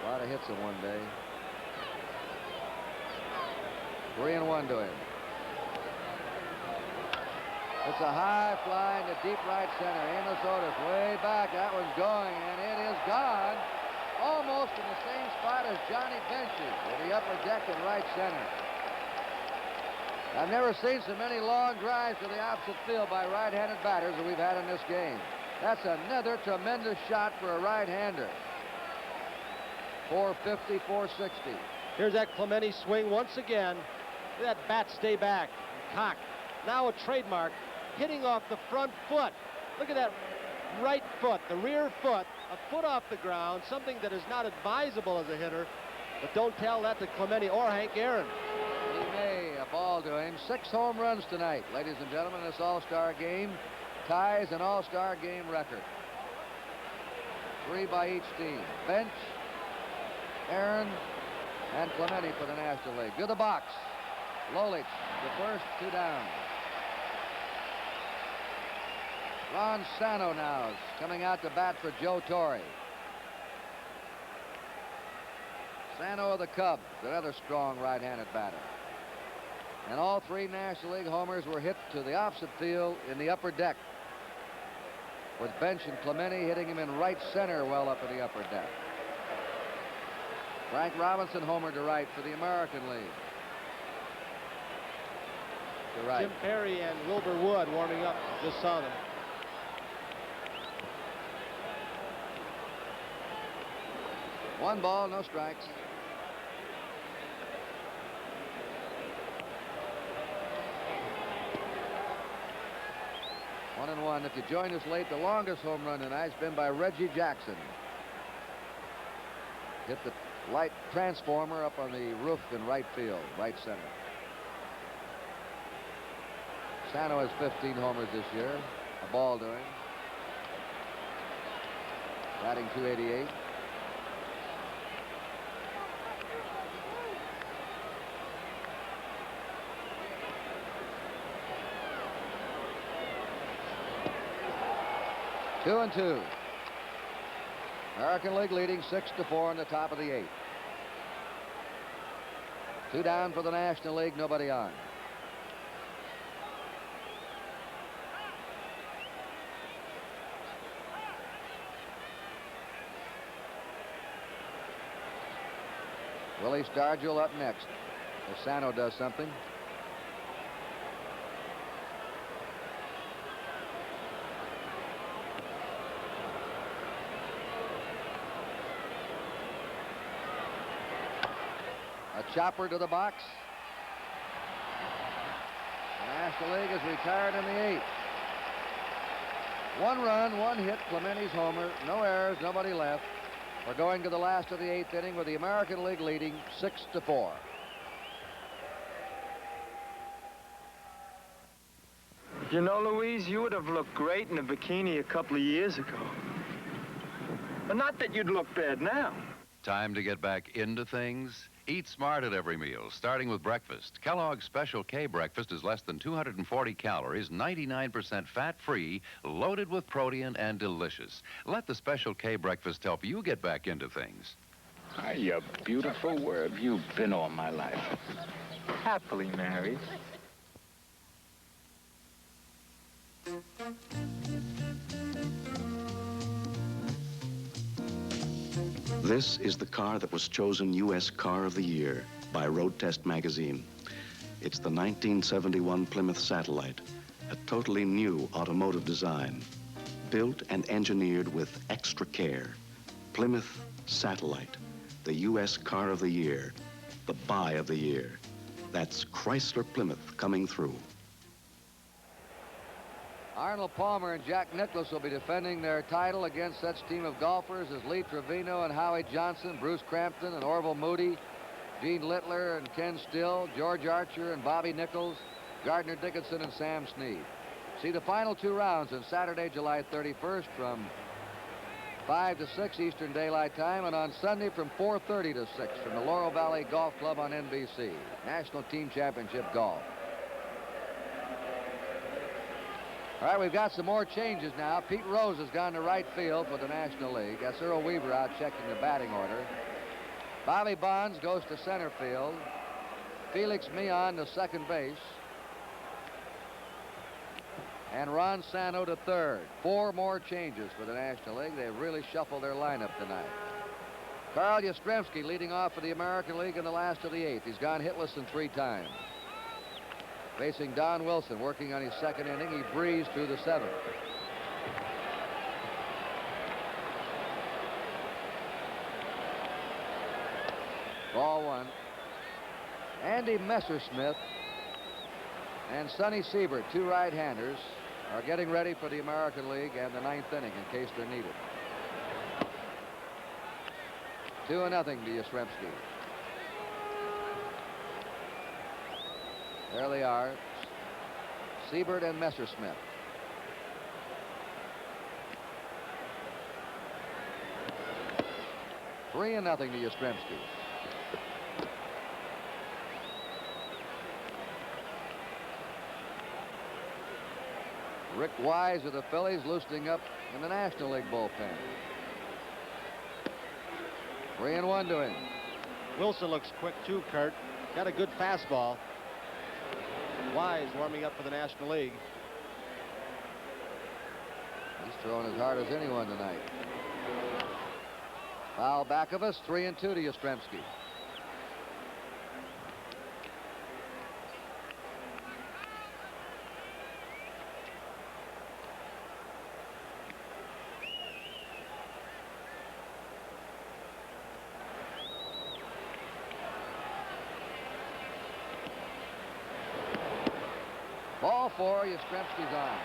A lot of hits in one day. 3-1 to him. It's a high fly into deep right center. Amos Otis way back. That one's going, and it is gone. Almost in the same spot as Johnny Bench's in the upper deck in right center. I've never seen so many long drives to the opposite field by right-handed batters that we've had in this game. That's another tremendous shot for a right-hander. 450, 460. Here's that Clemente swing once again. Look at that bat stay back. Cock. Now a trademark. Hitting off the front foot. Look at that right foot, the rear foot, a foot off the ground, something that is not advisable as a hitter. But don't tell that to Clemente or Hank Aaron. Lee May, a ball to him. 6 home runs tonight, ladies and gentlemen. This All-Star game ties an All-Star game record. 3 by each team. Bench, Aaron, and Clemente for the National League. To the box. Lolich, the first, 2 down. Ron Sano now is coming out to bat for Joe Torre. Sano of the Cubs, another strong right-handed batter. And all 3 National League homers were hit to the opposite field in the upper deck, with Bench and Clemente hitting him in right center well up in the upper deck. Frank Robinson homered to right for the American League. To right. Jim Perry and Wilbur Wood warming up. Just saw them. One ball, no strikes. One and one. If you joined us late, the longest home run tonight has been by Reggie Jackson. Hit the light transformer up on the roof in right field, right center. Sano has 15 homers this year. A ball to him. Batting .288. Two and two. American League leading 6-4 in the top of the 8th. 2 down for the National League, nobody on. Willie Stargell up next as Sano does something. A chopper to the box. The National League is retired in the 8th. 1 run, 1 hit, Clemente's homer, no errors, nobody left. We're going to the last of the 8th inning with the American League leading 6-4. You know, Louise, you would have looked great in a bikini a couple of years ago. But not that you'd look bad now. Time to get back into things. Eat smart at every meal, starting with breakfast. Kellogg's Special K breakfast is less than 240 calories, 99% fat-free, loaded with protein, and delicious. Let the Special K breakfast help you get back into things. Hi, you beautiful. Where have you been all my life? Happily married. This is the car that was chosen U.S. Car of the Year by Road Test magazine. It's the 1971 Plymouth Satellite, a totally new automotive design. Built and engineered with extra care. Plymouth Satellite, the U.S. car of the year, the buy of the year. That's Chrysler Plymouth coming through. Arnold Palmer and Jack Nicklaus will be defending their title against such team of golfers as Lee Trevino and Howie Johnson, Bruce Crampton and Orville Moody, Gene Littler and Ken Still, George Archer and Bobby Nichols, Gardner Dickinson and Sam Snead. See the final 2 rounds on Saturday, July 31st from 5 to 6 Eastern Daylight Time, and on Sunday from 4:30 to 6 from the Laurel Valley Golf Club on NBC. National Team Championship Golf. All right, we've got some more changes now. Pete Rose has gone to right field for the National League. That's Earl Weaver out checking the batting order. Bobby Bonds goes to center field. Felix Mion to second base. And Ron Santo to third. 4 more changes for the National League. They've really shuffled their lineup tonight. Carl Yastrzemski leading off for the American League in the last of the 8th. He's gone hitless in 3 times. Facing Don Wilson, working on his 2nd inning. He breezed through the 7th. Ball 1. Andy Messersmith and Sonny Siebert, 2 right-handers, are getting ready for the American League and the 9th inning in case they're needed. 2-0 to Yastrzemski. There they are, Siebert and Messersmith. Three and nothing to Yastrzemski. Rick Wise of the Phillies loosening up in the National League bullpen. 3-1 to him. Wilson looks quick too, Kurt. Got a good fastball. Wise warming up for the National League. He's throwing as hard as anyone tonight. Foul back of us, 3-2 to Yastrzemski. Ball 4, Yastrzemski's on.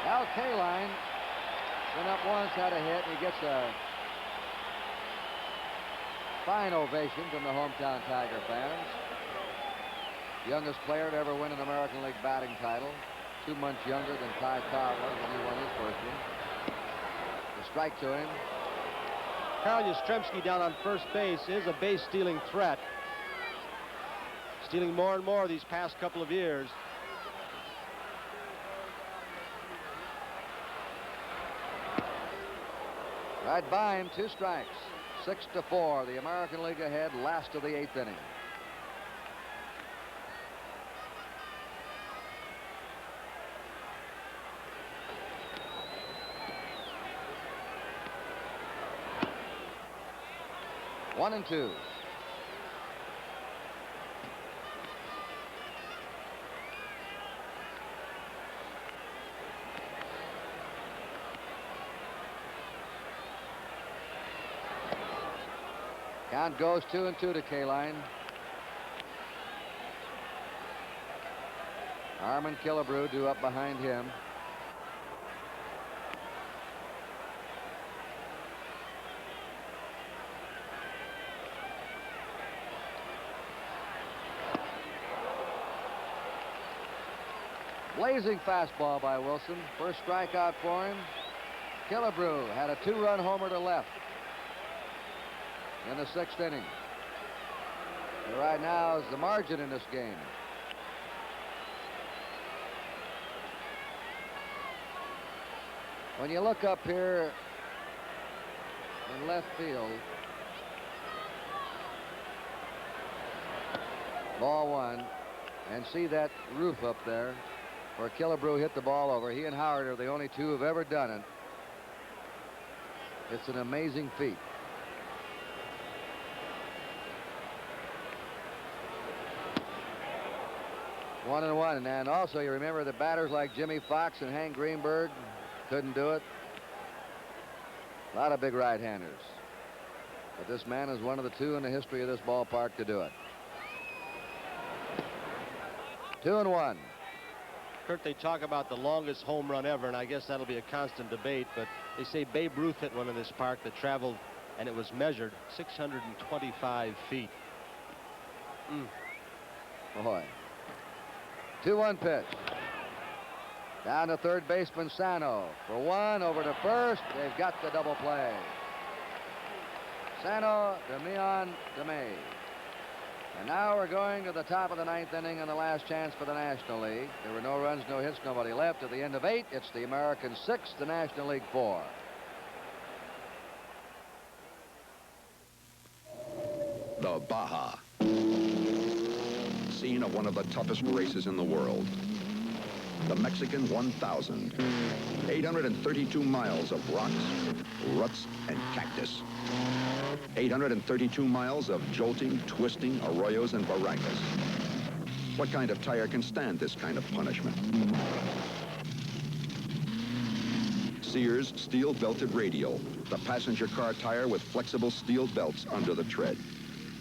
Al Kaline went up once, had a hit, and he gets a fine ovation from the hometown Tiger fans. Youngest player to ever win an American League batting title. 2 months younger than Ty Cobb was when he won his first one. The strike to him. Carl Yastrzemski down on first base is a base-stealing threat. Stealing more and more these past couple of years. Right by him, 2 strikes. 6-4, the American League ahead, last of the 8th inning. One and 2. Count goes 2-2 to Kaline. Armin Killebrew due up behind him. Blazing fastball by Wilson. First strikeout for him. Killebrew had a 2-run homer to left in the 6th inning. And right now is the margin in this game. When you look up here in left field, ball 1, and see that roof up there where Killebrew hit the ball over. He and Howard are the only 2 who've ever done it. It's an amazing feat. 1-1. And also, you remember the batters like Jimmy Fox and Hank Greenberg couldn't do it. A lot of big right-handers. But this man is one of the two in the history of this ballpark to do it. 2-1. Kurt, they talk about the longest home run ever, and I guess that'll be a constant debate, but they say Babe Ruth hit one in this park that traveled, and it was measured 625 feet. Boy. 2-1 pitch. Down to third baseman Sano. For one, over to first. They've got the double play. Sano, Demian, DeMay. And now we're going to the top of the ninth inning and the last chance for the National League. There were no runs, no hits, nobody left. At the end of 8, it's the American 6, the National League 4. The Baja. Scene of one of the toughest races in the world. The Mexican 1000. 832 miles of rocks, ruts, and cactus. 832 miles of jolting, twisting arroyos and barrancas. What kind of tire can stand this kind of punishment? Sears steel-belted radial, the passenger car tire with flexible steel belts under the tread.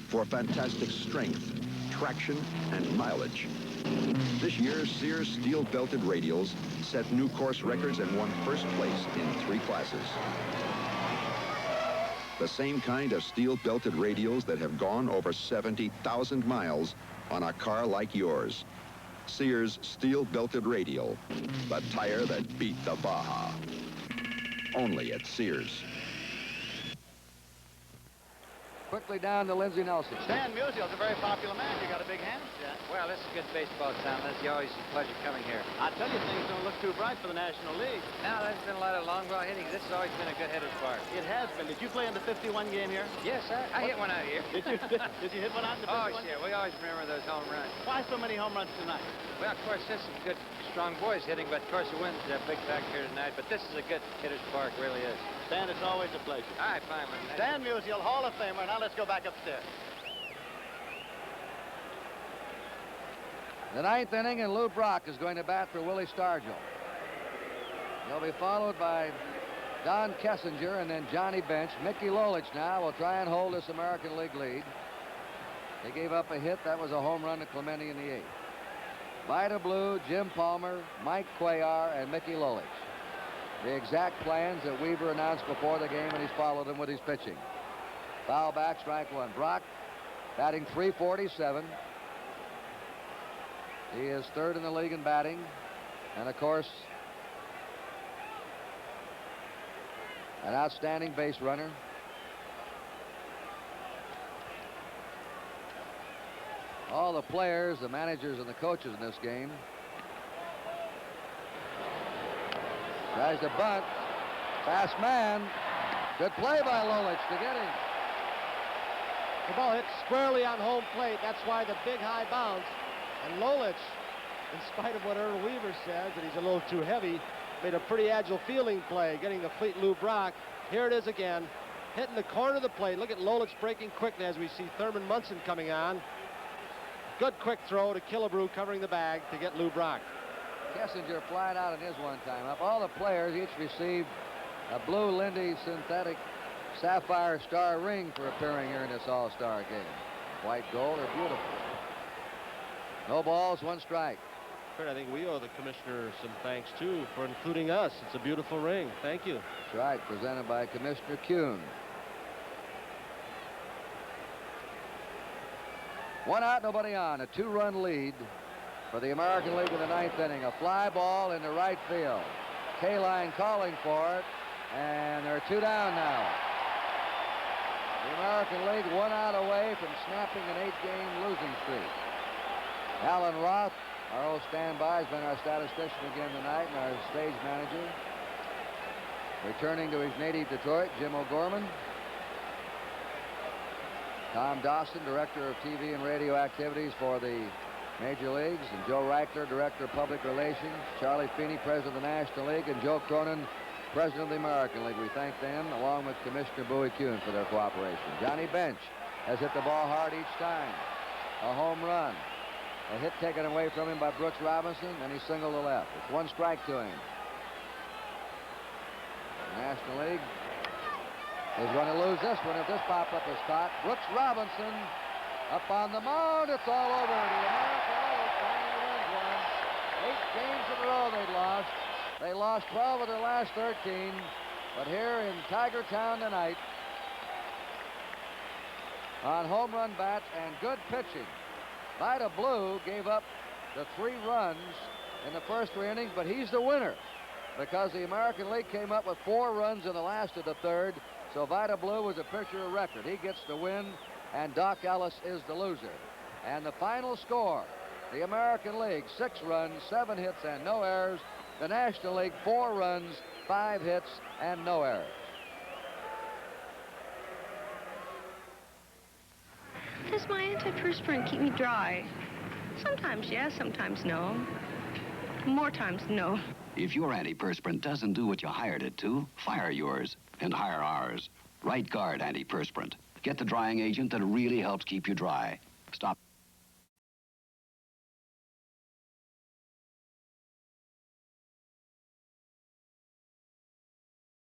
For fantastic strength, traction, and mileage. This year, Sears steel-belted radials set new course records and won first place in 3 classes. The same kind of steel-belted radials that have gone over 70,000 miles on a car like yours. Sears steel-belted radial, the tire that beat the Baja. Only at Sears. Quickly down to Lindsey Nelson. Stan Musial's a very popular man. You got a big hand, Stan. Well, this is good baseball town. It's always a pleasure coming here. I tell you, things don't look too bright for the National League. Now, there's been a lot of long ball hitting. This has always been a good hitter's park. It has been. Did you play in the 51 game here? Yes, I hit one out here. Did you hit one out in the 51? Oh, sure. We always remember those home runs. Why so many home runs tonight? Well, of course, this is good, strong boys hitting, but of course the wind's a big factor here tonight. But this is a good hitter's park, really is. Stan, it's always a pleasure. All right, fine. Stan Musial, Hall of Famer. Now let's go back upstairs. The ninth inning, and Lou Brock is going to bat for Willie Stargell. He'll be followed by Don Kessinger and then Johnny Bench. Mickey Lolich now will try and hold this American League lead. They gave up a hit. That was a home run to Clemente in the 8th. Vida Blue, Jim Palmer, Mike Cuellar, and Mickey Lolich. The exact plans that Weaver announced before the game, and he's followed them with his pitching. Foul back, strike one. Brock batting .347. He is third in the league in batting. And, of course, an outstanding base runner. All the players, the managers, and the coaches in this game. Tries to bunt. Fast man. Good play by Lolich to get him. The ball hit squarely on home plate. That's why the big high bounce. And Lolich, in spite of what Earl Weaver says, that he's a little too heavy, made a pretty agile fielding play, getting the fleet Lou Brock. Here it is again, hitting the corner of the plate. Look at Lolich breaking quickly as we see Thurman Munson coming on. Good quick throw to Killebrew covering the bag to get Lou Brock. Kessinger flying out in his one time up. All the players each received a blue Lindy synthetic sapphire star ring for appearing here in this all-star game. White gold are beautiful. No balls, one strike. Kurt, I think we owe the commissioner some thanks, too, for including us. It's a beautiful ring. Thank you. That's right, presented by Commissioner Kuhn. 1 out, nobody on. A 2-run lead for the American League in the ninth inning. A fly ball into right field. K-Line calling for it, and they're 2 down now. The American League 1 out away from snapping an 8-game losing streak. Alan Roth, our old standby, has been our statistician again tonight and our stage manager. Returning to his native Detroit, Jim O'Gorman. Tom Dawson, director of TV and radio activities for the Major Leagues, and Joe Reichler, director of public relations. Charlie Feeney, president of the National League, and Joe Cronin, president of the American League. We thank them, along with Commissioner Bowie Kuhn, for their cooperation. Johnny Bench has hit the ball hard each time. A home run. A hit taken away from him by Brooks Robinson, and he singled to left. It's 1 strike to him. The National League is going to lose this one if this pop-up is caught. Brooks Robinson up on the mound. It's all over. The American League finally wins one. 8 games in a row they'd lost. They lost 12 of their last 13. But here in Tiger Town tonight, on home run bats and good pitching, Vida Blue gave up the 3 runs in the first 3 innings, but he's the winner because the American League came up with 4 runs in the last of the 3rd. So Vida Blue was a pitcher of record. He gets the win, and Doc Ellis is the loser. And the final score, the American League, 6 runs, 7 hits, and no errors. The National League, 4 runs, 5 hits, and no errors. Does my antiperspirant keep me dry? Sometimes yes, sometimes no. More times no. If your antiperspirant doesn't do what you hired it to, fire yours and hire ours. Right Guard antiperspirant. Get the drying agent that really helps keep you dry. Stop.